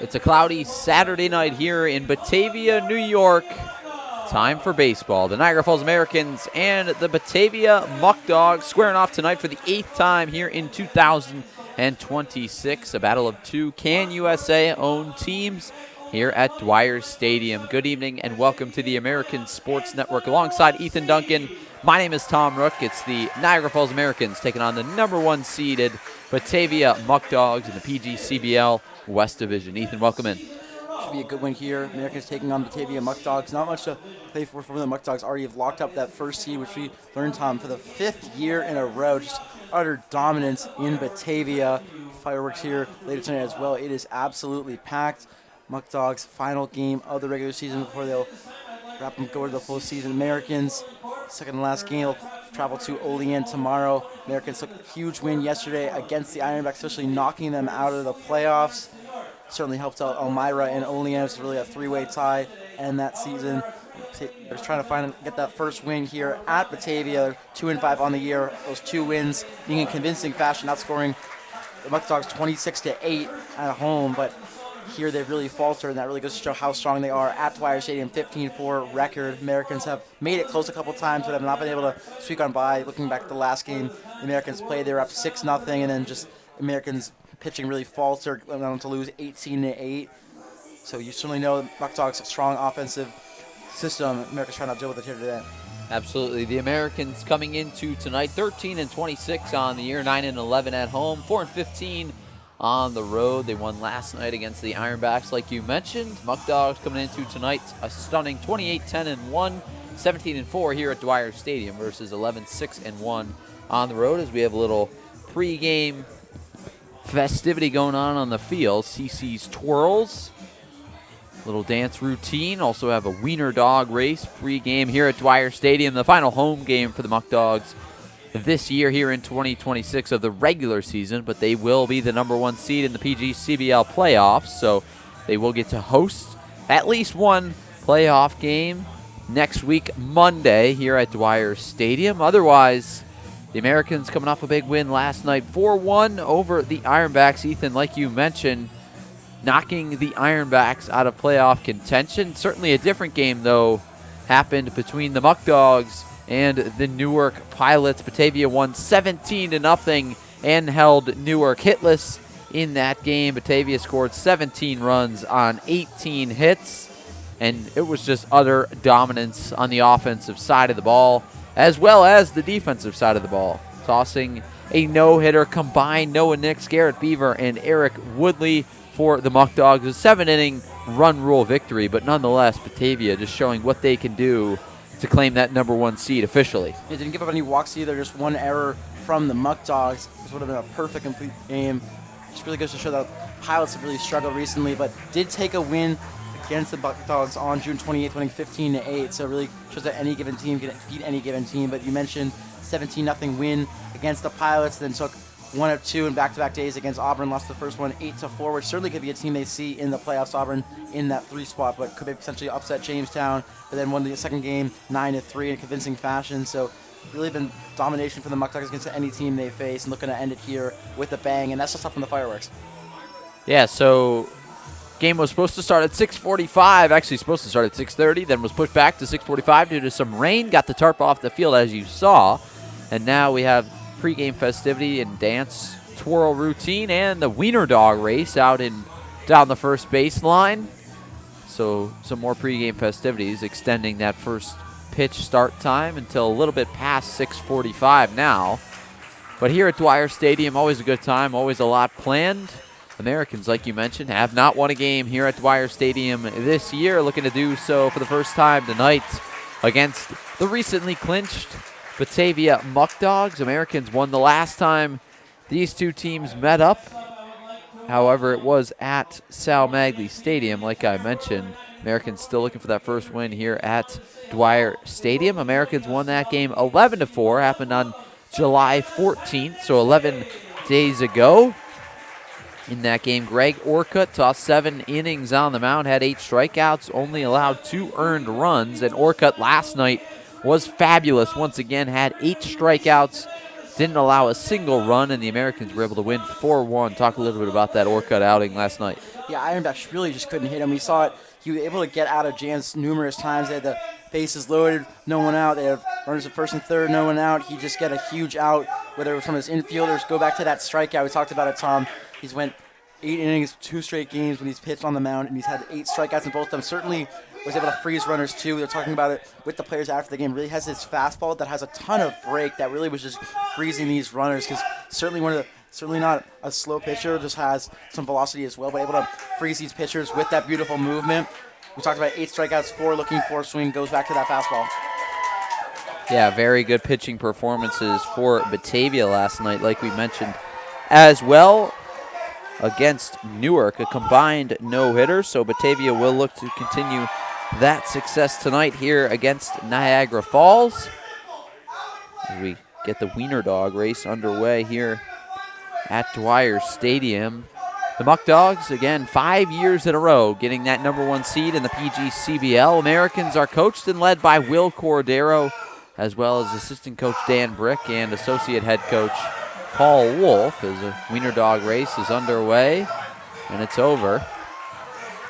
It's a cloudy Saturday night here in Batavia, New York. Time for baseball. The Niagara Falls Americans and the Batavia Muckdogs squaring off tonight for the 8th time here in 2026. A battle of two Can USA-owned teams here at Dwyer Stadium. Good evening and welcome to the American Sports Network. Alongside Ethan Duncan, my name is Tom Rook. It's the Niagara Falls Americans taking on the number one seeded Batavia Muckdogs in the PGCBL West Division. Ethan, welcome in. Should be a good win here. Americans taking on Batavia Muckdogs. Not much to play for the Muckdogs. Already have locked up that first seed, which we learned, Tom, for the 5th year in a row. Just utter dominance in Batavia. Fireworks here later tonight as well. It is absolutely packed. Muckdogs' final game of the regular season before they'll wrap and go to the postseason. Americans, second to last game, will travel to Olean tomorrow. Americans took a huge win yesterday against the Ironbacks, especially knocking them out of the playoffs. Certainly helped out Elmira and Olean. It's really a three-way tie and that season. They're just trying to get that first win here at Batavia. 2-5 on the year. Those two wins being in convincing fashion, outscoring the Muckdogs 26-8 at home. But here they've really faltered, and that really goes to show how strong they are at Dwyer Stadium. 15-4 record. Americans have made it close a couple times, but have not been able to squeak on by. Looking back at the last game the Americans played, they were up 6-0, and then just Americans pitching really faltered, went on to lose 18-8. So you certainly know Muckdogs' strong offensive system. America's trying to deal with it here today. Absolutely. The Americans coming into tonight 13-26 on the year, 9-11 at home, 4-15 on the road. They won last night against the Ironbacks, like you mentioned. Muckdogs coming into tonight a stunning 28-10-1, 17-4 here at Dwyer Stadium versus 11-6-1 on the road, as we have a little pregame festivity going on the field. CC's Twirls, little dance routine. Also have a wiener dog race pregame here at Dwyer Stadium. The final home game for the Muckdogs this year here in 2026 of the regular season, but they will be the number one seed in the PGCBL playoffs, so they will get to host at least one playoff game next week, Monday, here at Dwyer Stadium. Otherwise, the Americans coming off a big win last night, 4-1 over the Ironbacks. Ethan, like you mentioned, knocking the Ironbacks out of playoff contention. Certainly a different game, though, happened between the Muckdogs and the Newark Pilots. Batavia won 17-0 and held Newark hitless in that game. Batavia scored 17 runs on 18 hits, and it was just utter dominance on the offensive side of the ball, as well as the defensive side of the ball. Tossing a no-hitter combined, Noah Nix, Garrett Beaver, and Eric Woodley for the Muckdogs. A 7-inning run rule victory, but nonetheless, Batavia just showing what they can do to claim that number one seed officially. They didn't give up any walks either, just one error from the Muckdogs. This would have been a perfect, complete game. Just really goes to show that Pilots have really struggled recently, but did take a win against the Muckdogs on June 28th, winning 15-8. So it really shows that any given team can beat any given team. But you mentioned 17-0 win against the Pilots, then took 1 of 2 in back-to-back days against Auburn. Lost the first one 8-4, which certainly could be a team they see in the playoffs. Auburn in that 3 spot, but could potentially upset Jamestown. But then won the second game 9-3 in convincing fashion. So really been domination for the Muckdogs against any team they face, and looking to end it here with a bang. And that's just up from the fireworks. Yeah, so game was supposed to start at 6:45, actually supposed to start at 6:30, then was pushed back to 6:45 due to some rain. Got the tarp off the field, as you saw. And now we have pregame festivity and dance twirl routine and the wiener dog race out down the first baseline. So some more pregame festivities, extending that first pitch start time until a little bit past 6:45 now. But here at Dwyer Stadium, always a good time, always a lot planned. Americans, like you mentioned, have not won a game here at Dwyer Stadium this year, looking to do so for the first time tonight against the recently clinched Batavia Muckdogs. Americans won the last time these two teams met up. However, it was at Sal Magley Stadium, like I mentioned. Americans still looking for that first win here at Dwyer Stadium. Americans won that game 11-4, happened on July 14th, so 11 days ago. In that game, Greg Orcutt tossed 7 innings on the mound, had 8 strikeouts, only allowed 2 earned runs, and Orcutt last night was fabulous. Once again, had 8 strikeouts didn't allow a single run, and the Americans were able to win 4-1. Talk a little bit about that Orcutt outing last night. Yeah, Ironbacks really just couldn't hit him. We saw it. He was able to get out of jams numerous times. They had the bases loaded, no one out. They have runners at first and third, no one out. He just got a huge out, whether it was from his infielders. Go back to that strikeout. We talked about it, Tom. He's went 8 innings, 2 straight games when he's pitched on the mound, and he's had 8 strikeouts in both of them. Certainly was able to freeze runners, too. They're talking about it with the players after the game. Really has this fastball that has a ton of break that really was just freezing these runners, because certainly not a slow pitcher, just has some velocity as well, but able to freeze these pitchers with that beautiful movement. We talked about 8 strikeouts, 4 looking for a swing, goes back to that fastball. Yeah, very good pitching performances for Batavia last night, like we mentioned as well. Against Newark, a combined no-hitter, so Batavia will look to continue that success tonight here against Niagara Falls. As we get the Wiener Dog race underway here at Dwyer Stadium. The Muckdogs, again, 5 years in a row, getting that #1 seed in the PGCBL. Americans are coached and led by Will Cordero, as well as assistant coach Dan Brick and associate head coach Paul Wolf. As a Wiener Dog race is underway, and it's over.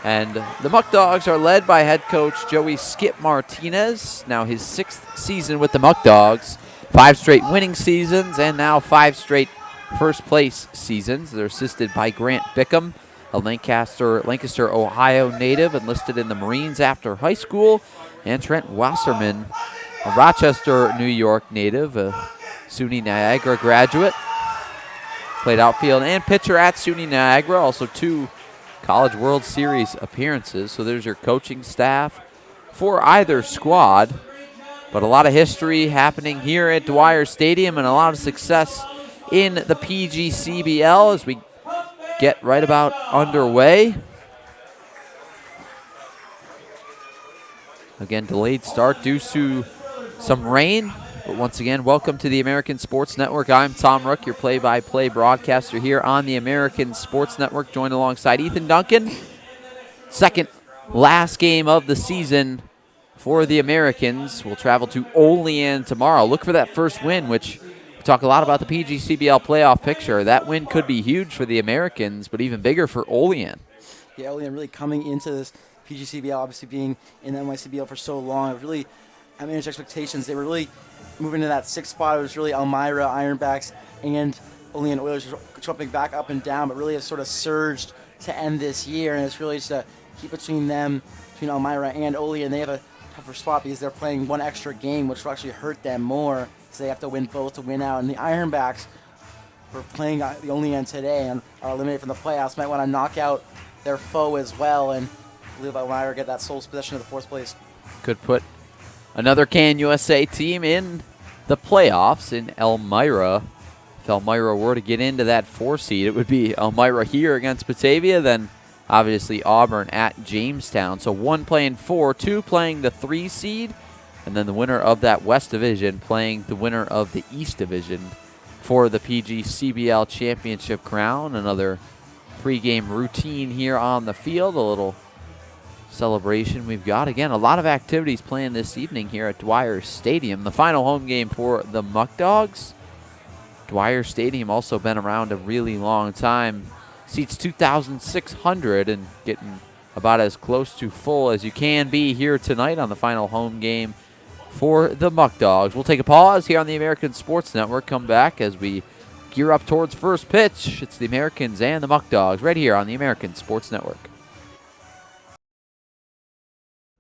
And the Muckdogs are led by head coach Joey Skip Martinez, now his 6th season with the Muckdogs, 5 straight winning seasons, and now 5 straight first-place seasons. They're assisted by Grant Bickham, a Lancaster, Ohio native, enlisted in the Marines after high school, and Trent Wasserman, a Rochester, New York native, a SUNY Niagara graduate. Played outfield and pitcher at SUNY Niagara, also 2 College World Series appearances. So there's your coaching staff for either squad. But a lot of history happening here at Dwyer Stadium and a lot of success in the PGCBL as we get right about underway. Again, delayed start due to some rain. But once again, welcome to the American Sports Network. I'm Tom Rook, your play-by-play broadcaster here on the American Sports Network, joined alongside Ethan Duncan. Second last game of the season for the Americans. We'll travel to Olean tomorrow. Look for that first win, which we talk a lot about the PGCBL playoff picture. That win could be huge for the Americans, but even bigger for Olean. Yeah, Olean really coming into this PGCBL, obviously being in the NYCBL for so long. It really managed expectations. They were really moving to that 6th spot. It was really Elmira, Ironbacks, and Olean Oilers jumping back up and down, but really have sort of surged to end this year, and it's really just a keep between them, between Elmira and Olean. They have a tougher spot because they're playing 1 extra game, which will actually hurt them more, so they have to win both to win out. And the Ironbacks were playing the Olean today and are eliminated from the playoffs. Might want to knock out their foe as well, and I believe Elmira get that sole possession of the 4th place. Could put another Can USA team in the playoffs in Elmira. If Elmira were to get into that 4 seed, it would be Elmira here against Batavia, then obviously Auburn at Jamestown. So 1 playing 4, 2 playing the 3 seed, and then the winner of that West Division playing the winner of the East Division for the PGCBL Championship crown. Another pregame routine here on the field, a little celebration we've got. Again, a lot of activities planned this evening here at Dwyer Stadium. The final home game for the Muckdogs. Dwyer Stadium also been around a really long time. Seats 2,600 and getting about as close to full as you can be here tonight on the final home game for the Muckdogs. We'll take a pause here on the American Sports Network. Come back as we gear up towards first pitch. It's the Americans and the Muckdogs right here on the American Sports Network.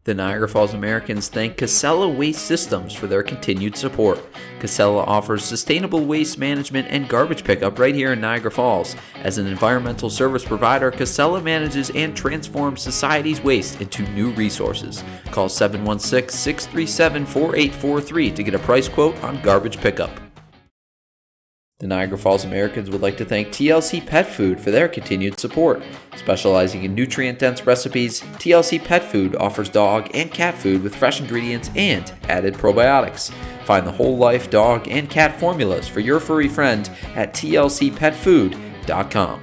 The Niagara Falls Americans thank Casella Waste Systems for their continued support. Casella offers sustainable waste management and garbage pickup right here in Niagara Falls. As an environmental service provider, Casella manages and transforms society's waste into new resources. Call 716-637-4843 to get a price quote on garbage pickup. The Niagara Falls Americans would like to thank TLC Pet Food for their continued support. Specializing in nutrient-dense recipes, TLC Pet Food offers dog and cat food with fresh ingredients and added probiotics. Find the whole life dog and cat formulas for your furry friend at tlcpetfood.com.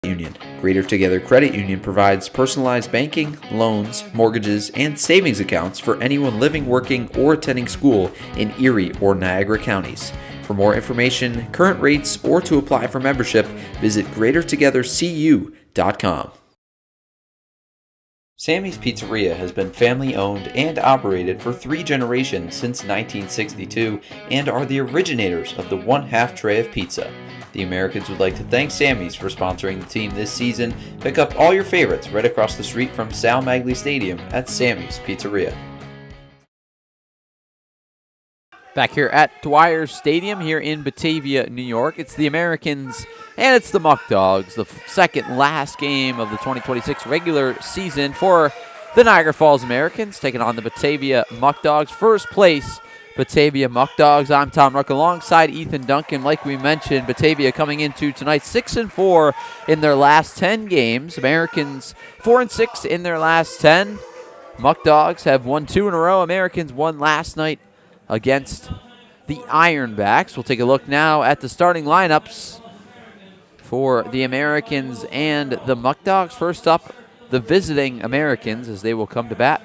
Union. Greater Together Credit Union provides personalized banking, loans, mortgages, and savings accounts for anyone living, working, or attending school in Erie or Niagara counties. For more information, current rates, or to apply for membership, visit greatertogethercu.com. Sammy's Pizzeria has been family-owned and operated for 3 generations since 1962 and are the originators of the one-half tray of pizza. The Americans would like to thank Sammy's for sponsoring the team this season. Pick up all your favorites right across the street from Sal Magley Stadium at Sammy's Pizzeria. Back here at Dwyer Stadium here in Batavia, New York. It's the Americans and it's the Muckdogs, the second last game of the 2026 regular season for the Niagara Falls Americans, taking on the Batavia Muckdogs. First place, Batavia Muckdogs. I'm Tom Rook alongside Ethan Duncan. Like we mentioned, Batavia coming into tonight 6-4 in their last 10 games. Americans 4-6 in their last 10. Muckdogs have won 2 in a row. Americans won last night against the Ironbacks. We'll take a look now at the starting lineups for the Americans and the Muckdogs. First up, the visiting Americans as they will come to bat.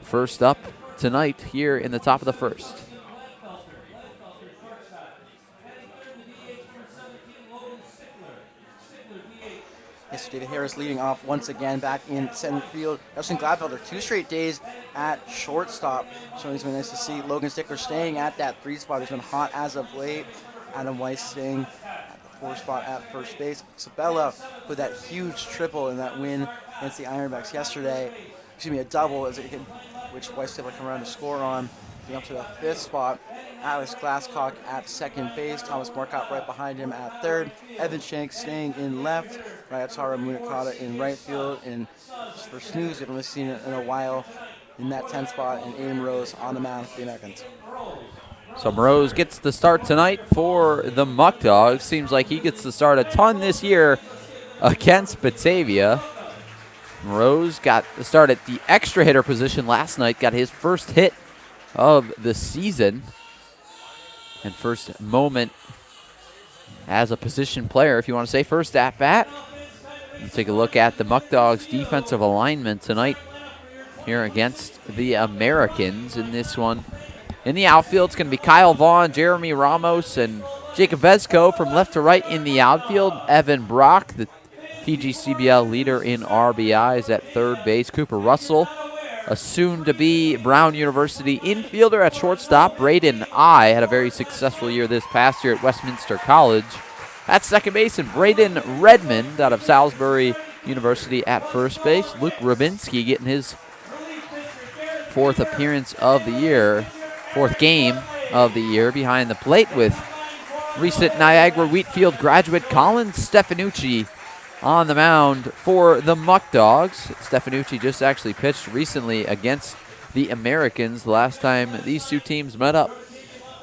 First up tonight here in the top of the first. Yes, David Harris leading off once again back in center field. Justin Gladfelder, 2 straight days at shortstop. So it's been nice to see Logan Stickler staying at that 3 spot. He's been hot as of late. Adam Weiss staying at the 4 spot at first base. Sabella with that huge triple in that win against the Ironbacks yesterday. Excuse me, a double, which Weiss able to come around to score on. Up to the 5th spot. Alex Glasscock at second base. Thomas Marcotte right behind him at third. Evan Shanks staying in left. Rayatara Munakata in right field. And just for snooze, we haven't seen it in a while in that 10th spot. And Aiden Rose on the mound for the Americans. So Rose gets the start tonight for the Muckdogs. Seems like he gets to start a ton this year against Batavia. Rose got the start at the extra hitter position last night. Got his first hit of the season and first moment as a position player, if you want to say, first at bat. Let's take a look at the Muckdogs defensive alignment tonight here against the Americans. In this one, in the outfield, it's going to be Kyle Vaughn, Jeremy Ramos, and Jacob Vesco. From left to right in the outfield, Evan Brock, the PGCBL leader in RBIs at third base. Cooper Russell, a soon-to-be Brown University infielder at shortstop. Braden I had a very successful year this past year at Westminster College at second base. And Braden Redmond out of Salisbury University at first base. Luke Rubinski getting his 4th appearance of the year, 4th game of the year behind the plate with recent Niagara Wheatfield graduate Colin Stefanucci on the mound for the Muckdogs. Stefanucci just actually pitched recently against the Americans the last time these two teams met up.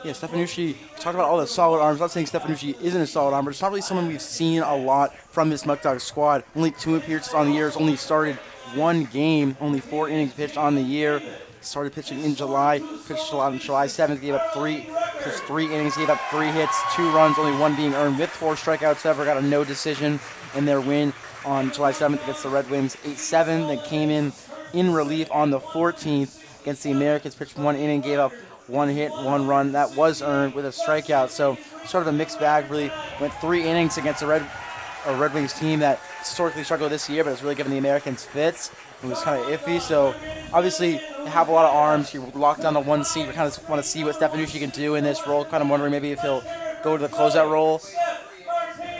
Yeah, Stefanucci, talked about all the solid arms. I'm not saying Stefanucci isn't a solid arm, but it's not really someone we've seen a lot from this Muckdogs squad. Only 2 appearances on the year. It's only started 1 game, only 4 innings pitched on the year. Started pitching in July, pitched a lot on July 7th, pitched 3 innings, gave up 3 hits, 2 runs, only 1 being earned with 4 strikeouts ever. Got a no decision in their win on July 7th against the Red Wings 8-7. They came in relief on the 14th against the Americans, pitched 1 inning, gave up 1 hit, 1 run. That was earned with a strikeout. So sort of a mixed bag, really. Went 3 innings against a Red Wings team that historically struggled this year, but it's really given the Americans fits. It was kind of iffy. So obviously you have a lot of arms. You're locked down to 1 seat. You kind of want to see what Stefanucci can do in this role. Kind of wondering maybe if he'll go to the closeout role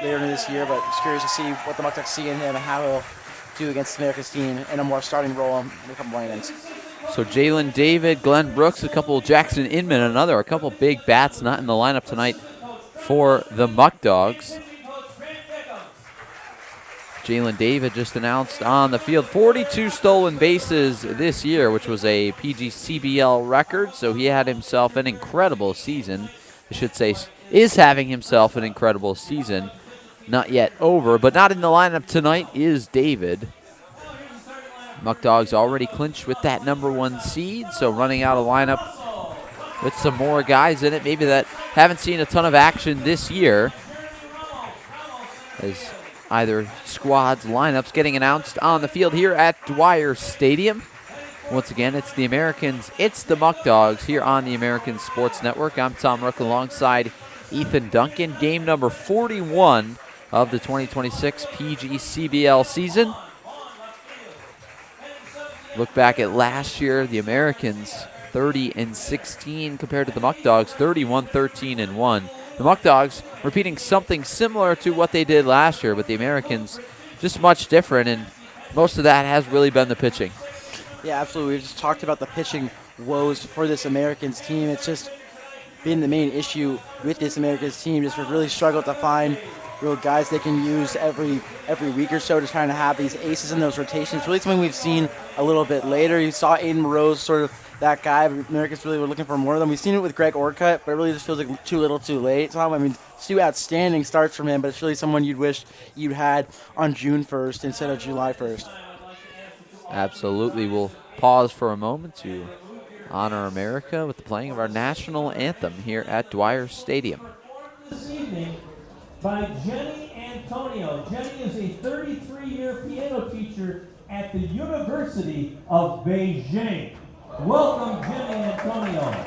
later in this year, but just curious to see what the Muckdogs see in him and how he'll do against the Americans team in a more starting role in a couple more innings. So Jalen David, Glenn Brooks, a couple, Jackson Inman, a couple big bats not in the lineup tonight for the Muckdogs. Jalen David just announced on the field 42 stolen bases this year, which was a PGCBL record, so he had himself an incredible season. I should say is having himself an incredible season. Not yet over, but not in the lineup tonight is David. Muckdogs already clinched with that number 1 seed, so running out a lineup with some more guys in it, maybe that haven't seen a ton of action this year. As either squads, lineups getting announced on the field here at Dwyer Stadium. Once again, it's the Americans, it's the Muckdogs here on the American Sports Network. I'm Tom Rook alongside Ethan Duncan. Game number 41 of the 2026 PGCBL season. Look back at last year, the Americans 30-16 compared to the Muckdogs 31-13-1. The Muckdogs repeating something similar to what they did last year, but the Americans just much different, and most of that has really been the pitching. Yeah, absolutely. We've just talked about the pitching woes for this Americans team. It's just been the main issue with this Americans team. Just we've really struggled to find real guys they can use every week or so, just trying to have these aces in those rotations. Really something we've seen a little bit later. You saw Aiden Rose, sort of that guy. Americans really were looking for more of them. We've seen it with Greg Orcutt, but it really just feels like too little too late. So, I mean, 2 outstanding starts from him, but it's really someone you'd wish you'd had on June 1st instead of July 1st. Absolutely. We'll pause for a moment to honor America with the playing of our national anthem here at Dwyer Stadium. This evening by Jenny Antonio. Jenny is a 33-year piano teacher at the University of Beijing. Welcome, Jenny Antonio.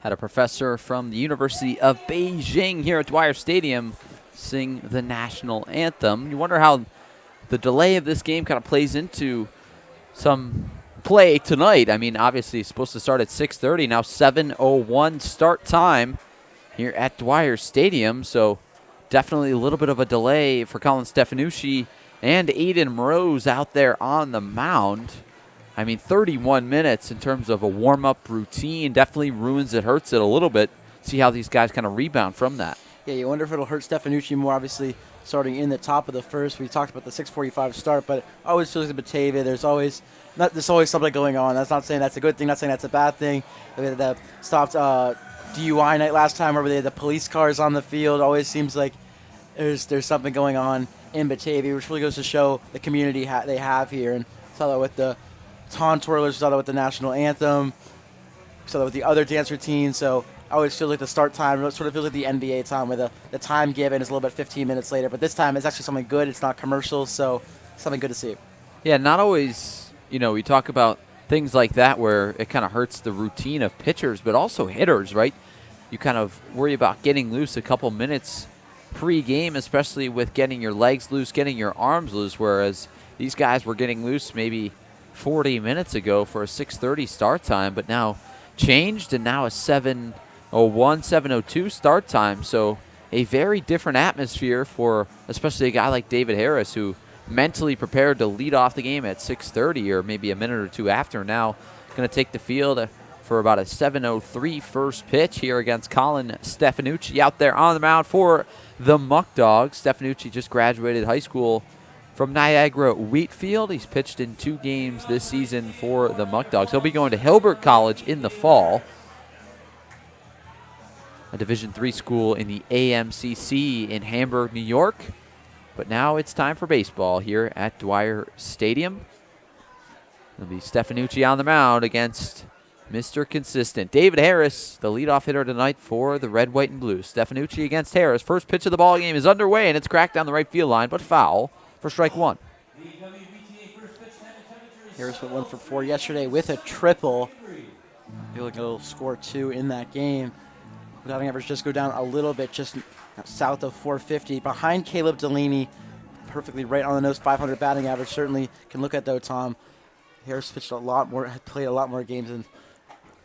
Had a professor from the University of Beijing here at Dwyer Stadium sing the national anthem. You wonder how the delay of this game kind of plays into some play tonight. I mean, obviously it's supposed to start at 6:30, now 7:01 start time here at Dwyer Stadium, so definitely a little bit of a delay for Colin Stefanucci and Aiden Rose out there on the mound. I mean, 31 minutes in terms of a warm-up routine definitely ruins it, hurts it a little bit. See how these guys kind of rebound from that. Yeah, you wonder if it'll hurt Stefanucci more, obviously, starting in the top of the first. We talked about the 6:45 start, but I always feel like in Batavia, there's always something going on. That's not saying that's a good thing, not saying that's a bad thing. The stopped DUI night last time where they had the police cars on the field. Always seems like there's something going on in Batavia, which really goes to show the community they have here. And saw that with the Taun Twirlers, saw that with the national anthem, saw that with the other dance routines. So I always feel like the start time sort of feels like the NBA time, where the time given is a little bit 15 minutes later. But this time it's actually something good. It's not commercials, so something good to see. Yeah, not always, we talk about things like that where it kind of hurts the routine of pitchers, but also hitters, right? You kind of worry about getting loose a couple minutes pre-game, especially with getting your legs loose, getting your arms loose, whereas these guys were getting loose maybe 40 minutes ago for a 6:30 start time, but now changed, and now a 7:01, 7:02 start time. So a very different atmosphere for especially a guy like David Harris, who mentally prepared to lead off the game at 6:30 or maybe a minute or two after. Now going to take the field for about a 7:03 first pitch here against Colin Stefanucci out there on the mound for the Muckdogs. Stefanucci just graduated high school from Niagara Wheatfield. He's pitched in 2 games this season for the Muckdogs. He'll be going to Hilbert College in the fall, a Division III school in the AMCC in Hamburg, New York. But now it's time for baseball here at Dwyer Stadium. It'll be Stefanucci on the mound against Mr. Consistent. David Harris, the leadoff hitter tonight for the Red, White, and Blue. Stefanucci against Harris. First pitch of the ball game is underway, and it's cracked down the right field line, but foul for strike 1. Harris went 1 for 4 yesterday with a triple. He'll score 2 in that game. Batting average just go down a little bit, just south of 450. Behind Caleb Delaney, perfectly right on the nose, 500 batting average. Certainly can look at, though, Tom. Harris pitched a lot more, played a lot more games than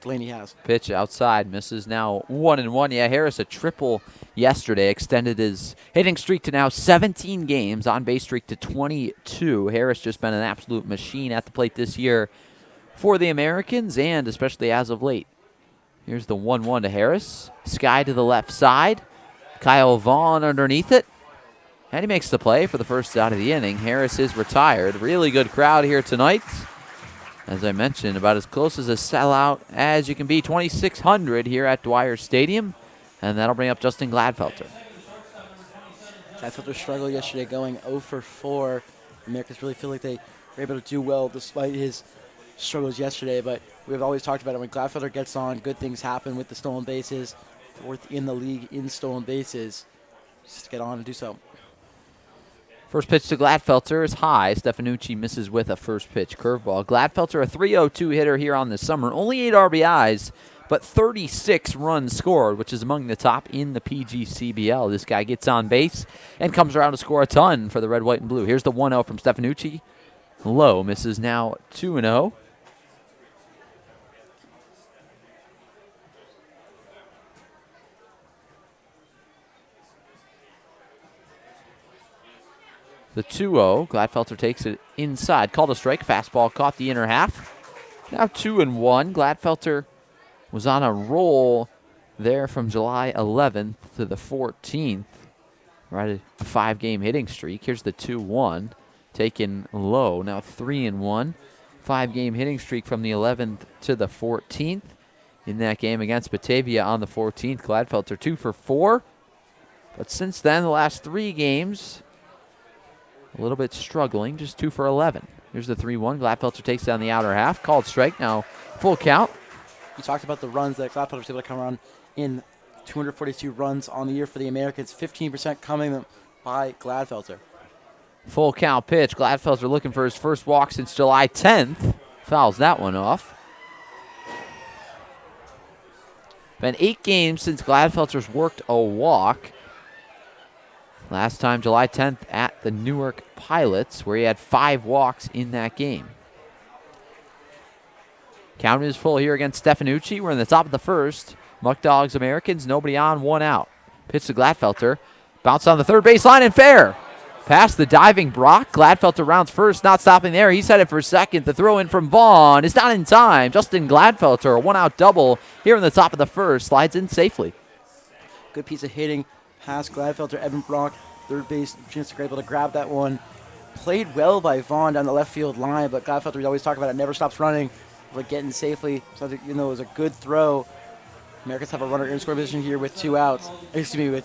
Delaney has. Pitch outside, misses now 1-1. Yeah, Harris a triple yesterday, extended his hitting streak to now 17 games, on base streak to 22. Harris just been an absolute machine at the plate this year for the Americans, and especially as of late. Here's the 1-1 to Harris. Sky to the left side. Kyle Vaughn underneath it. And he makes the play for the first out of the inning. Harris is retired. Really good crowd here tonight. As I mentioned, about as close as a sellout as you can be. 2,600 here at Dwyer Stadium. And that'll bring up Justin Gladfelter. Gladfelter struggled yesterday, going 0 for 4. Americans really feel like they were able to do well despite his struggles yesterday, but we've always talked about it. When Gladfelter gets on, good things happen with the stolen bases. 4th in the league in stolen bases. Just get on and do so. First pitch to Gladfelter is high. Stefanucci misses with a first pitch curveball. Gladfelter, a 302 hitter here on the summer. Only 8 RBIs, but 36 runs scored, which is among the top in the PGCBL. This guy gets on base and comes around to score a ton for the Red, White, and Blue. Here's the 1-0 from Stefanucci. Low misses now 2-0. The 2-0, Gladfelter takes it inside. Called a strike, fastball caught the inner half. Now 2-1. Gladfelter was on a roll there from July 11th to the 14th. Right, a 5-game hitting streak. Here's the 2-1, taken low. Now 3-1. 5-game hitting streak from the 11th to the 14th. In that game against Batavia on the 14th, Gladfelter 2 for 4. But since then, the last 3 games, a little bit struggling, just 2 for 11. Here's the 3-1. Gladfelter takes down the outer half. Called strike, now full count. You talked about the runs that Gladfelter was able to come around in. 242 runs on the year for the Americans, 15% coming by Gladfelter. Full count pitch. Gladfelter looking for his first walk since July 10th. Fouls that one off. Been 8 games since Gladfelter's worked a walk. Last time, July 10th at the Newark Pilots, where he had 5 walks in that game. Count is full here against Stefanucci. We're in the top of the first. Muckdogs Americans, nobody on, 1 out. Pitch to Gladfelter. Bounce on the third baseline and fair. Past the diving Brock. Gladfelter rounds first, not stopping there. He's headed for second. The throw in from Vaughn is not in time. Justin Gladfelter, a 1-out double here in the top of the first. Slides in safely. Good piece of hitting. Past Gladfelter, Evan Brock, third base. Chance able to grab that one. Played well by Vaughn down the left field line, but Gladfelter, we always talk about it, never stops running. Like getting safely. So even though it was a good throw, Americans have a runner in score position here with 2 outs. Excuse me,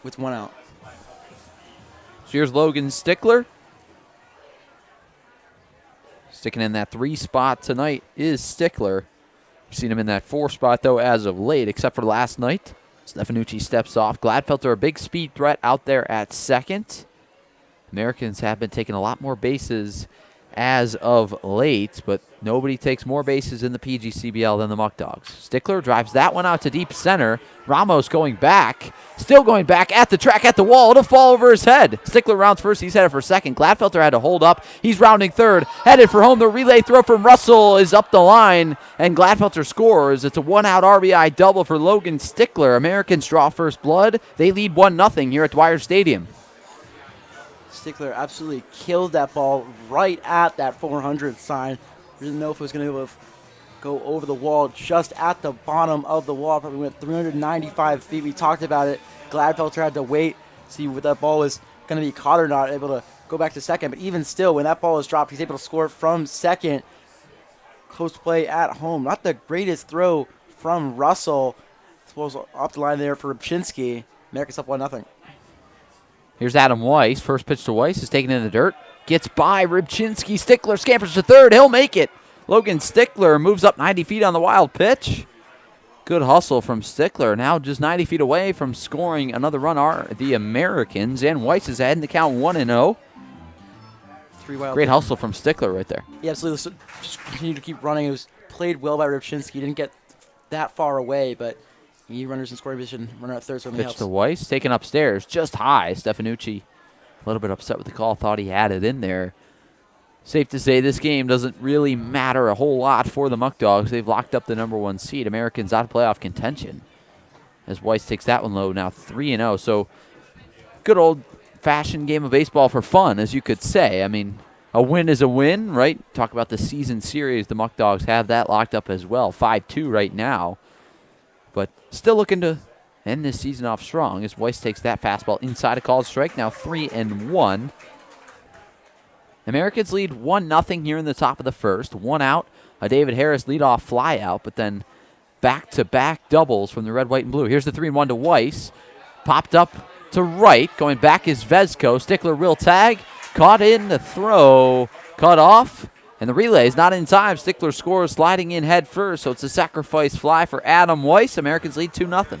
with 1 out. So here's Logan Stickler. Sticking in that 3 spot tonight is Stickler. We've seen him in that 4 spot, though, as of late, except for last night. Stefanucci steps off. Gladfelter, a big speed threat out there at second. Americans have been taking a lot more bases as of late, but nobody takes more bases in the PGCBL than the Muckdogs. Stickler drives that one out to deep center. Ramos going back, still going back at the track, at the wall. It'll fall over his head. Stickler rounds first. He's headed for second. Gladfelter had to hold up. He's rounding third, headed for home. The relay throw from Russell is up the line, and Gladfelter scores. It's a 1-out RBI double for Logan Stickler. Americans draw first blood. They lead 1-0 here at Dwyer Stadium. Stickler absolutely killed that ball right at that 400 sign. Didn't know if it was going to go over the wall, just at the bottom of the wall. Probably went 395 feet. We talked about it. Gladfelter had to wait, see what that ball was going to be caught or not, able to go back to second. But even still, when that ball was dropped, he's able to score from second. Close play at home. Not the greatest throw from Russell. Suppose off the line there for Rybczynski. America's up 1-0. Here's Adam Weiss. First pitch to Weiss is taken in the dirt. Gets by Rybczynski. Stickler scampers to third. He'll make it. Logan Stickler moves up 90 feet on the wild pitch. Good hustle from Stickler. Now just 90 feet away from scoring another run are the Americans. And Weiss is ahead in the count 1-0. Great hustle from Stickler right there. Yeah, absolutely. So just continue to keep running. It was played well by Rybczynski. Didn't get that far away, but he runners in scoring position. Runner at third certainly helps. Pitch to Weiss, taken upstairs, just high. Stefanucci a little bit upset with the call. Thought he had it in there. Safe to say this game doesn't really matter a whole lot for the Muckdogs. They've locked up the #1 seed. Americans out of playoff contention. As Weiss takes that one low, now 3-0. So good old-fashioned game of baseball for fun, as you could say. I mean, a win is a win, right? Talk about the season series. The Muckdogs have that locked up as well. 5-2 right now. But still looking to end this season off strong as Weiss takes that fastball inside a called strike. Now 3-1. Americans lead 1-0 here in the top of the first. One out. A David Harris leadoff fly out, but then back-to-back doubles from the red, white, and blue. Here's the 3-1 to Weiss. Popped up to right. Going back is Vezko. Stickler will tag. Caught in the throw. Cut off. And the relay is not in time. Stickler scores sliding in head first, so it's a sacrifice fly for Adam Weiss. Americans lead 2-0.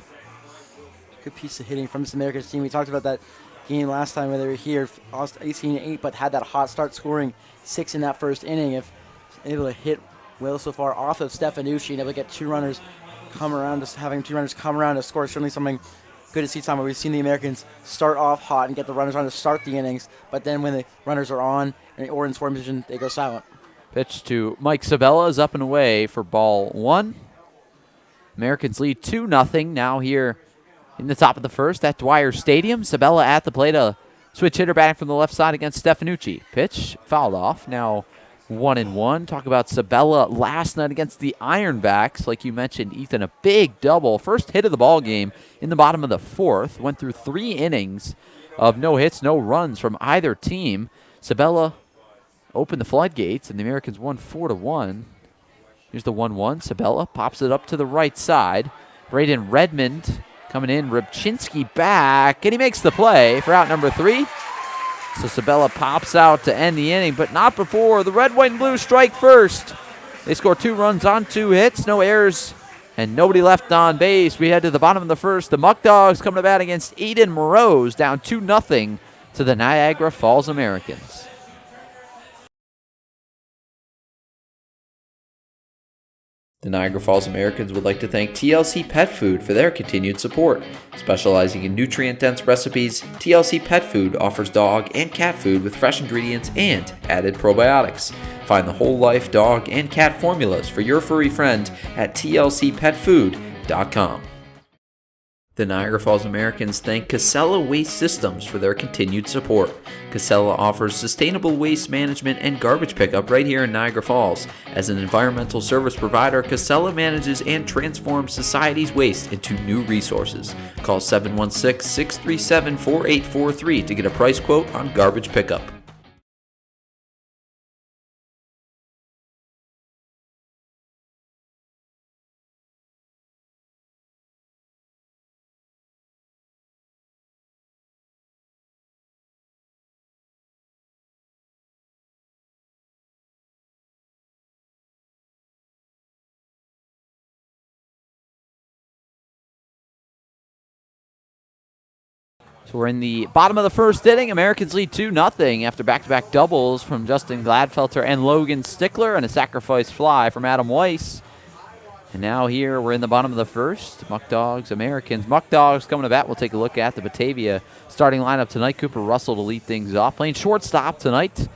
Good piece of hitting from this Americans team. We talked about that game last time when they were here. Lost 18-8, but had that hot start, scoring 6 in that first inning. If able to hit well so far off of Stefanucci and able to get two runners come around, just having two runners come around to score, certainly something good to see. Time where we've seen the Americans start off hot and get the runners on to start the innings, but then when the runners are on or in scoring position, they go silent. Pitch to Mike Sabella is up and away for ball one. Americans lead 2-0 now here in the top of the first at Dwyer Stadium. Sabella at the plate, a switch hitter batting from the left side against Stefanucci. Pitch fouled off. Now 1-1. Talk about Sabella last night against the Ironbacks. Like you mentioned, Ethan, a big double. First hit of the ball game in the bottom of the fourth. Went through 3 innings of no hits, no runs from either team. Sabella opened the floodgates, and the Americans won 4-1. Here's the 1-1. Sabella pops it up to the right side. Braden Redmond coming in. Rybczynski back, and he makes the play for out number 3. So Sabella pops out to end the inning, but not before the red, white, and blue strike first. They score 2 runs on 2 hits, no errors, and nobody left on base. We head to the bottom of the first. The Muckdogs come to bat against Eden Moroz, down 2-0 to the Niagara Falls Americans. The Niagara Falls Americans would like to thank TLC Pet Food for their continued support. Specializing in nutrient-dense recipes, TLC Pet Food offers dog and cat food with fresh ingredients and added probiotics. Find the whole life dog and cat formulas for your furry friend at tlcpetfood.com. The Niagara Falls Americans thank Casella Waste Systems for their continued support. Casella offers sustainable waste management and garbage pickup right here in Niagara Falls. As an environmental service provider, Casella manages and transforms society's waste into new resources. Call 716-637-4843 to get a price quote on garbage pickup. So we're in the bottom of the first inning. Americans lead 2-0 after back-to-back doubles from Justin Gladfelter and Logan Stickler and a sacrifice fly from Adam Weiss. And now here we're in the bottom of the first. Muckdogs, Americans. Muckdogs coming to bat. We'll take a look at the Batavia starting lineup tonight. Cooper Russell to lead things off. Playing shortstop tonight.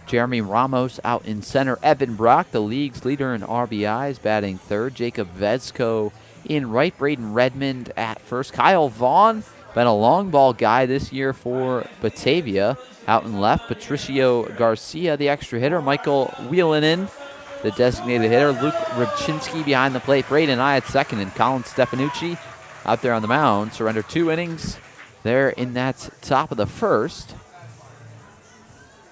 Jeremy Ramos out in center. Evan Brock, the league's leader in RBIs, batting third. Jacob Vezko in right. Braden Redmond at first. Kyle Vaughn Been a long ball guy this year for Batavia. Out in left, Patricio Garcia, the extra hitter. Michael Wheelinen, the designated hitter. Luke Rybczynski behind the plate. Braden I at second, and Colin Stefanucci out there on the mound. Surrendered 2 innings there in that top of the first.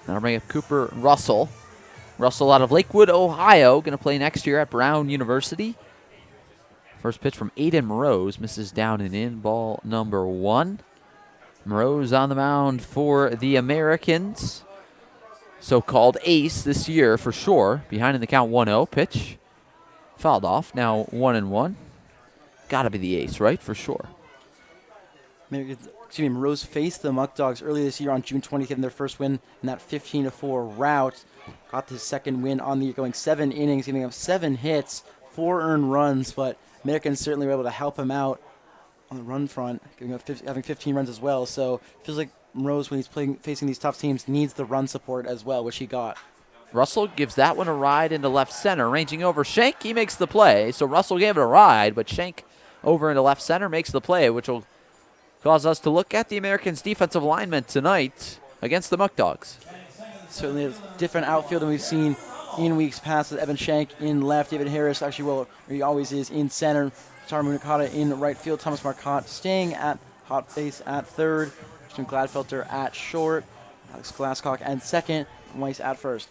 That'll bring up Cooper Russell. Russell out of Lakewood, Ohio, going to play next year at Brown University. First pitch from Aiden Moroz, misses down and in, ball number 1. Moroz on the mound for the Americans. So-called ace this year for sure. Behind in the count 1-0. Pitch fouled off. Now 1-1. Got to be the ace, right? For sure. Moroz faced the Muckdogs earlier this year on June 20th in their first win in that 15-4 rout. Got his second win on the year, going 7 innings, giving up 7 hits, 4 earned runs, but Americans certainly were able to help him out on the run front, having 15 runs as well. So it feels like Moroz, when he's facing these tough teams, needs the run support as well, which he got. Russell gives that one a ride into left center, ranging over Shank. He makes the play. So Russell gave it a ride, but Shank over into left center makes the play, which will cause us to look at the Americans' defensive alignment tonight against the Muckdogs. Certainly a different outfield than we've seen in weeks past, with Evan Shank in left, David Harris actually, well, he always is, in center, Taro Munakata in right field, Thomas Marcotte staying at hot base at third, Christian Gladfelter at short, Alex Glasscock at second, and Weiss at first.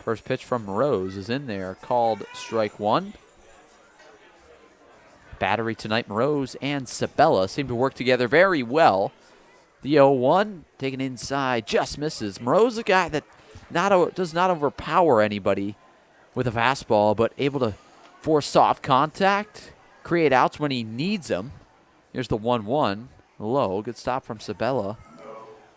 First pitch from Moroz is in there, called strike 1. Battery tonight, Moroz and Sabella seem to work together very well. The 0-1 taken inside, just misses. Moroz, a guy that does not overpower anybody with a fastball, but able to force soft contact, create outs when he needs them. Here's the 1-1, low, good stop from Sabella.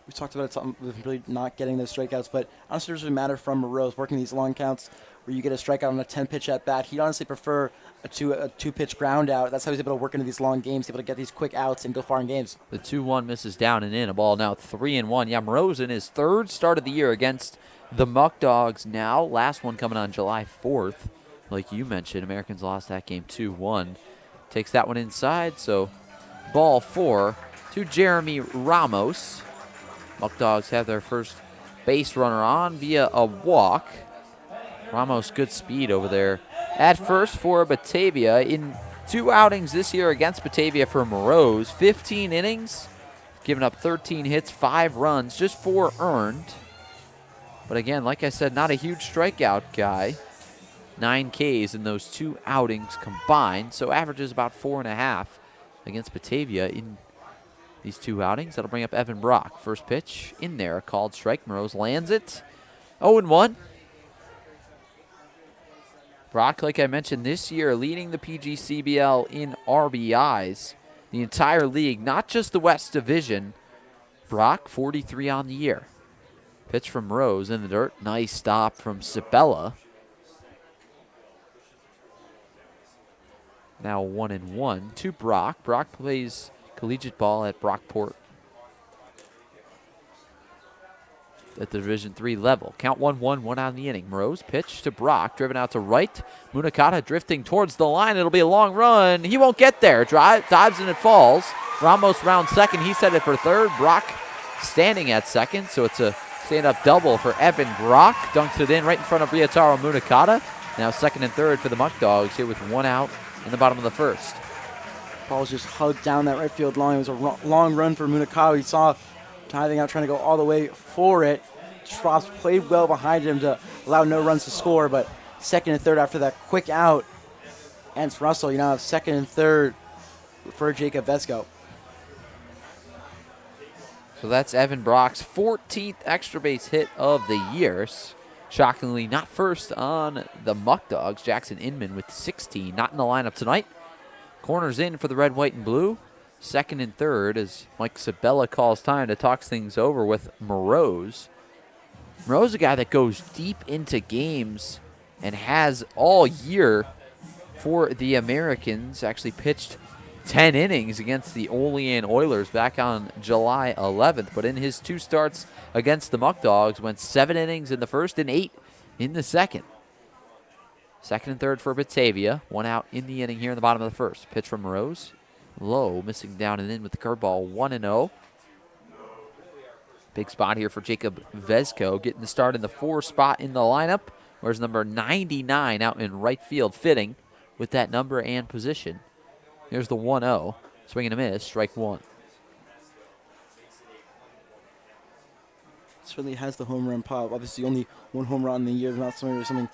We talked about it, with really not getting those strikeouts, but honestly, it doesn't matter from Moroz, working these long counts where you get a strikeout on a 10-pitch at-bat. He'd honestly prefer a two-pitch ground out. That's how he's able to work into these long games, able to get these quick outs and go far in games. The 2-1 misses down and in. A ball now 3-1. Yeah, Moroz in his 3rd start of the year against the Muckdogs now. Last one coming on July 4th. Like you mentioned, Americans lost that game 2-1. Takes that one inside, so ball 4 to Jeremy Ramos. Muckdogs have their first base runner on via a walk. Ramos, good speed over there at first for Batavia. In 2 outings this year against Batavia for Moroz, 15 innings, giving up 13 hits, 5 runs, just 4 earned. But again, like I said, not a huge strikeout guy. 9 Ks in those 2 outings combined, so averages about 4.5 against Batavia in these 2 outings. That'll bring up Evan Brock. First pitch in there, called strike. Moroz lands it. 0-1. Brock, like I mentioned, this year leading the PGCBL in RBIs. The entire league, not just the West Division. Brock, 43 on the year. Pitch from Moroz in the dirt. Nice stop from Sabella. Now 1-1 to Brock. Brock plays collegiate ball at Brockport at the Division III level. Count 1-1, 1 out in the inning. Moroz pitch to Brock, driven out to right. Munakata drifting towards the line. It'll be a long run. He won't get there. Dives and it falls. Ramos round second. He's headed for third. Brock standing at second, so it's a stand-up double for Evan Brock. Dunks it in right in front of Ryotaro Munakata. Now second and third for the Muckdogs here with 1 out in the bottom of the first. Ball's just hugged down that right field line. It was a long run for Munakata. He saw diving out, trying to go all the way for it. Schwab's played well behind him to allow no runs to score, but second and third after that quick out. And it's Russell, you now have second and third for Jacob Vesco. So that's Evan Brock's 14th extra base hit of the year. Shockingly, not first on the Muckdogs. Jackson Inman with 16, not in the lineup tonight. Corners in for the red, white, and blue. Second and third as Mike Sabella calls time to talk things over with Moroz. Moroz, a guy that goes deep into games and has all year for the Americans. Actually pitched 10 innings against the Olean Oilers back on July 11th. But in his 2 starts against the Muckdogs, went 7 innings in the first and 8 in the second. Second and third for Batavia. 1 out in the inning here in the bottom of the first. Pitch from Moroz. low, missing down and in with the curveball, 1-0. Big spot here for Jacob Vezko, getting the start in the 4 spot in the lineup. Where's number 99 out in right field, fitting with that number and position. Here's the 1-0. Swing and a miss, strike 1. Certainly has the home run pop. Obviously, only 1 home run in the year is not something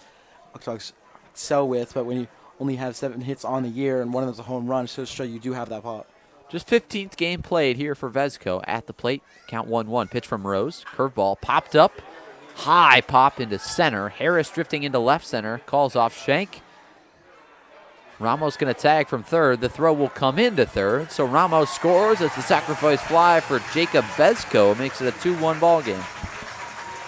Muckdogs excel with, but when you only have 7 hits on the year and one of them's a home run, so show you do have that pop. Just 15th game played here for Vezko at the plate. Count 1-1. Pitch from Rose. Curveball popped up. High pop into center. Harris drifting into left center. Calls off Shank. Ramos going to tag from third. The throw will come into third. So Ramos scores. It's the sacrifice fly for Jacob Vezko. It makes it a 2-1 ball game.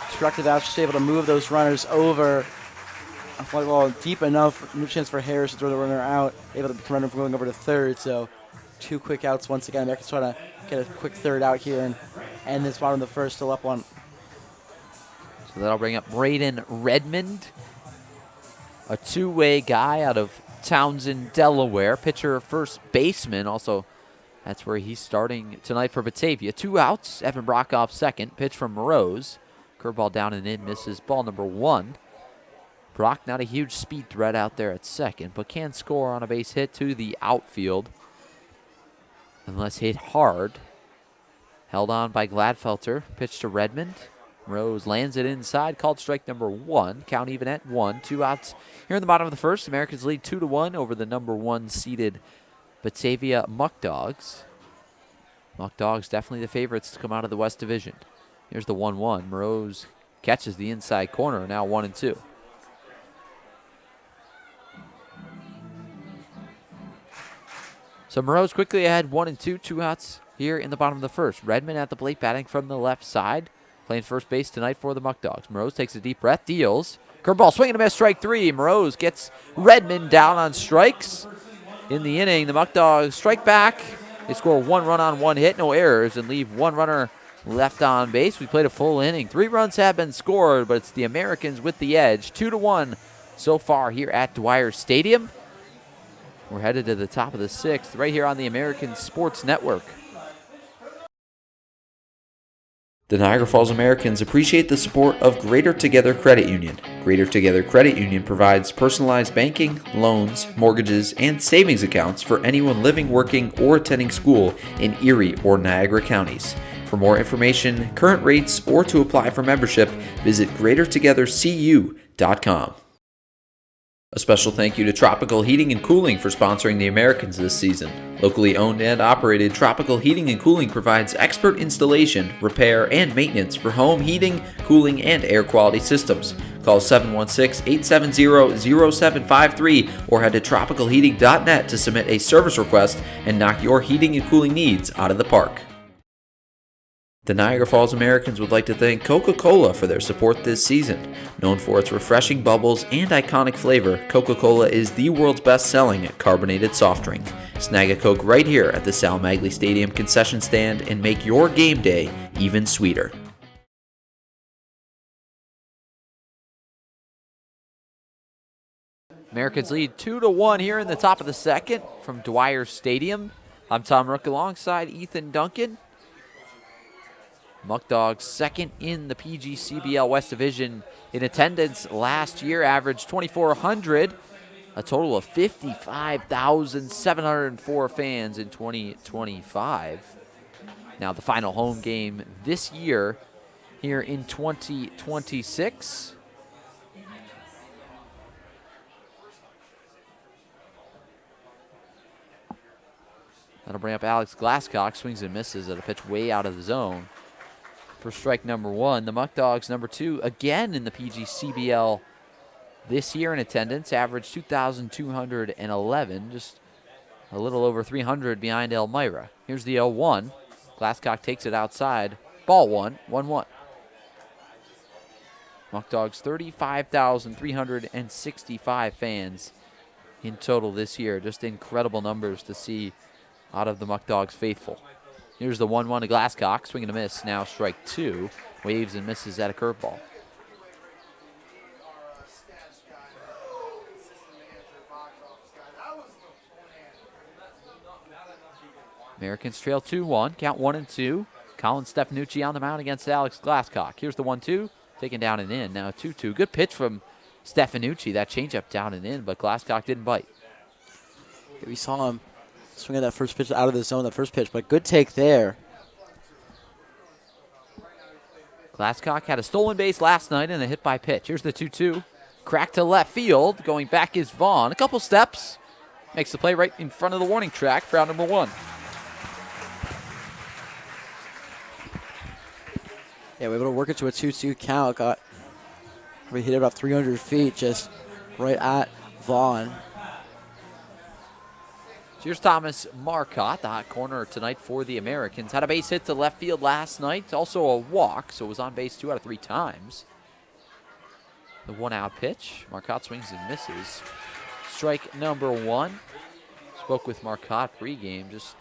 Constructive out, just able to move those runners over. A fly ball deep enough. No chance for Harris to throw the runner out. Able to prevent him from going over to third. So 2 quick outs once again. Americans trying to get a quick third out here and end this bottom of the first, still up 1. So that'll bring up Braden Redmond, a 2-way guy out of Townsend, Delaware. Pitcher, first baseman. Also, that's where he's starting tonight for Batavia. 2 outs. Evan Brockhoff second. Pitch from Rose. Curveball down and in. Misses ball number 1. Brock, not a huge speed threat out there at second, but can score on a base hit to the outfield. Unless hit hard. Held on by Gladfelter. Pitch to Redmond. Rose lands it inside. Called strike number 1. Count even at 1. 2 outs here in the bottom of the first. Americans lead 2-1 over the number 1 seeded Batavia Muckdogs. Muckdogs definitely the favorites to come out of the West Division. Here's the 1-1. Rose catches the inside corner. Now 1-2. So Moreau's quickly ahead, 1-2, 2 outs here in the bottom of the first. Redmond at the plate, batting from the left side, playing first base tonight for the Muckdogs. Moreau takes a deep breath, deals. Curveball, swing and a miss, strike 3. Moreau gets Redmond down on strikes. In the inning, the Muckdogs strike back. They score 1 run on 1 hit, no errors, and leave 1 runner left on base. We played a full inning. 3 runs have been scored, but it's the Americans with the edge. 2-1 so far here at Dwyer Stadium. We're headed to the top of the 6th right here on the American Sports Network. The Niagara Falls Americans appreciate the support of Greater Together Credit Union. Greater Together Credit Union provides personalized banking, loans, mortgages, and savings accounts for anyone living, working, or attending school in Erie or Niagara counties. For more information, current rates, or to apply for membership, visit greatertogethercu.com. A special thank you to Tropical Heating and Cooling for sponsoring the Americans this season. Locally owned and operated, Tropical Heating and Cooling provides expert installation, repair, and maintenance for home heating, cooling, and air quality systems. Call 716-870-0753 or head to tropicalheating.net to submit a service request and knock your heating and cooling needs out of the park. The Niagara Falls Americans would like to thank Coca-Cola for their support this season. Known for its refreshing bubbles and iconic flavor, Coca-Cola is the world's best-selling carbonated soft drink. Snag a Coke right here at the Sal Magley Stadium concession stand and make your game day even sweeter. Americans lead 2-1 here in the top of the 2nd from Dwyer Stadium. I'm Tom Rook alongside Ethan Duncan. Muckdogs second in the PGCBL West Division in attendance last year, averaged 2,400, a total of 55,704 fans in 2025. Now the final home game this year here in 2026. That'll bring up Alex Glasscock, swings and misses at a pitch way out of the zone. For strike number 1, the Muckdogs number 2 again in the PGCBL this year in attendance, averaged 2,211, just a little over 300 behind Elmira. Here's the 0-1. Glasscock takes it outside. Ball 1, 1-1. Muckdogs 35,365 fans in total this year. Just incredible numbers to see out of the Muckdogs faithful. Here's the 1-1 to Glasscock. Swing and a miss. Now strike 2. Waves and misses at a curveball. Americans trail 2-1. Count 1-2. Colin Stefanucci on the mound against Alex Glasscock. Here's the 1-2. Taken down and in. Now 2-2. Good pitch from Stefanucci. That changeup down and in, but Glasscock didn't bite. We saw him swing at that first pitch out of the zone, that first pitch, but good take there. Glasscock had a stolen base last night and a hit by pitch. Here's the 2-2. Crack to left field. Going back is Vaughn. A couple steps. Makes the play right in front of the warning track for out number 1. Yeah, we were able to work it to a 2-2 count. We hit it about 300 feet, just right at Vaughn. Here's Thomas Marcotte, the hot corner tonight for the Americans. Had a base hit to left field last night, also a walk, so was on base 2 out of 3 times. The 1-out pitch. Marcotte swings and misses. Strike number 1. Spoke with Marcotte pregame, just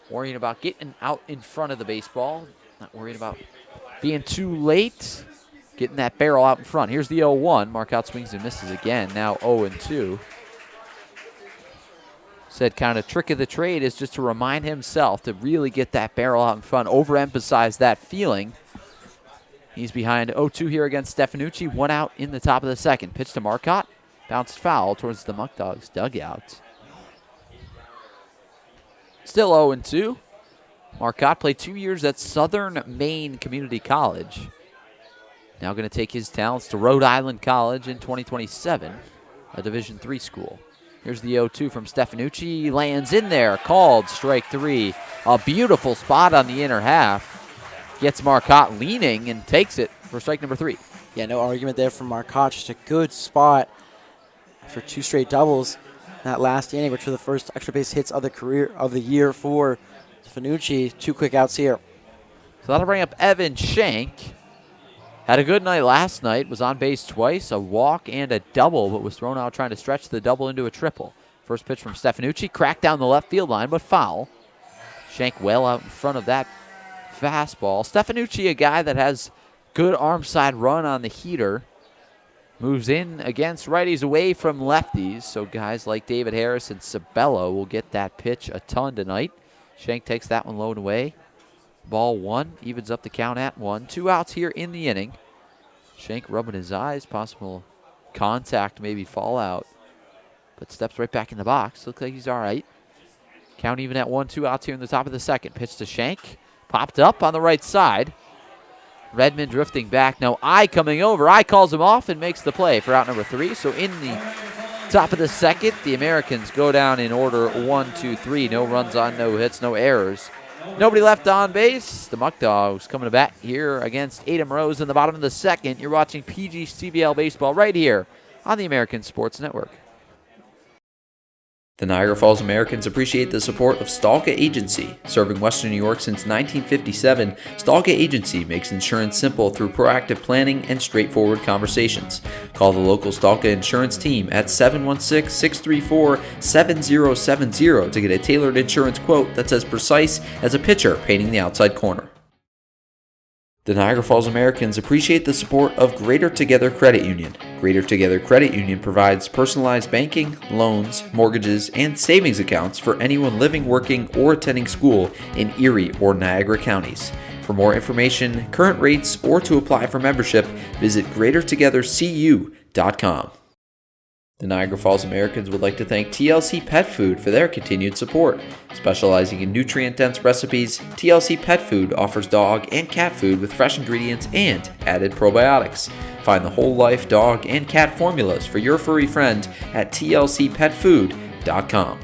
worrying about getting out in front of the baseball. Not worried about being too late, getting that barrel out in front. Here's the 0-1. Marcotte swings and misses again. Now 0-2. Said kind of trick of the trade is just to remind himself to really get that barrel out in front, overemphasize that feeling. He's behind 0-2 here against Stefanucci. 1 out in the top of the second. Pitch to Marcotte. Bounced foul towards the Muckdogs dugout. Still 0-2. Marcotte played 2 years at Southern Maine Community College. Now going to take his talents to Rhode Island College in 2027, a Division III school. Here's the 0-2 from Stefanucci. Lands in there. Called strike 3. A beautiful spot on the inner half. Gets Marcotte leaning and takes it for strike number 3. Yeah, no argument there from Marcotte. Just a good spot after 2 straight doubles in that last inning, which were the first extra base hits of the year for Stefanucci. 2 quick outs here. So that'll bring up Evan Shank. Had a good night last night, was on base twice, a walk and a double, but was thrown out trying to stretch the double into a triple. First pitch from Stefanucci, cracked down the left field line, but foul. Shank well out in front of that fastball. Stefanucci, a guy that has good arm side run on the heater, moves in against righties, away from lefties, so guys like David Harris and Sabello will get that pitch a ton tonight. Shank takes that one low and away. Ball 1, evens up the count at 1. 2 outs here in the inning. Shank rubbing his eyes, possible contact, maybe fallout, but steps right back in the box. Looks like he's all right. Count even at 1, 2 outs here in the top of the second. Pitch to Shank, popped up on the right side. Redmond drifting back, now Eye coming over. Eye calls him off and makes the play for out number 3. So in the top of the second, the Americans go down in order 1, 2, 3. No runs on, no hits, no errors. Nobody left on base. The Muckdogs coming to bat here against Adam Rose in the bottom of the second. You're watching PGCBL Baseball right here on the American Sports Network. The Niagara Falls Americans appreciate the support of Stalka Agency. Serving Western New York since 1957, Stalka Agency makes insurance simple through proactive planning and straightforward conversations. Call the local Stalka Insurance team at 716-634-7070 to get a tailored insurance quote that's as precise as a pitcher painting the outside corner. The Niagara Falls Americans appreciate the support of Greater Together Credit Union. Greater Together Credit Union provides personalized banking, loans, mortgages, and savings accounts for anyone living, working, or attending school in Erie or Niagara counties. For more information, current rates, or to apply for membership, visit greatertogethercu.com. The Niagara Falls Americans would like to thank TLC Pet Food for their continued support. Specializing in nutrient-dense recipes, TLC Pet Food offers dog and cat food with fresh ingredients and added probiotics. Find the whole life dog and cat formulas for your furry friend at tlcpetfood.com.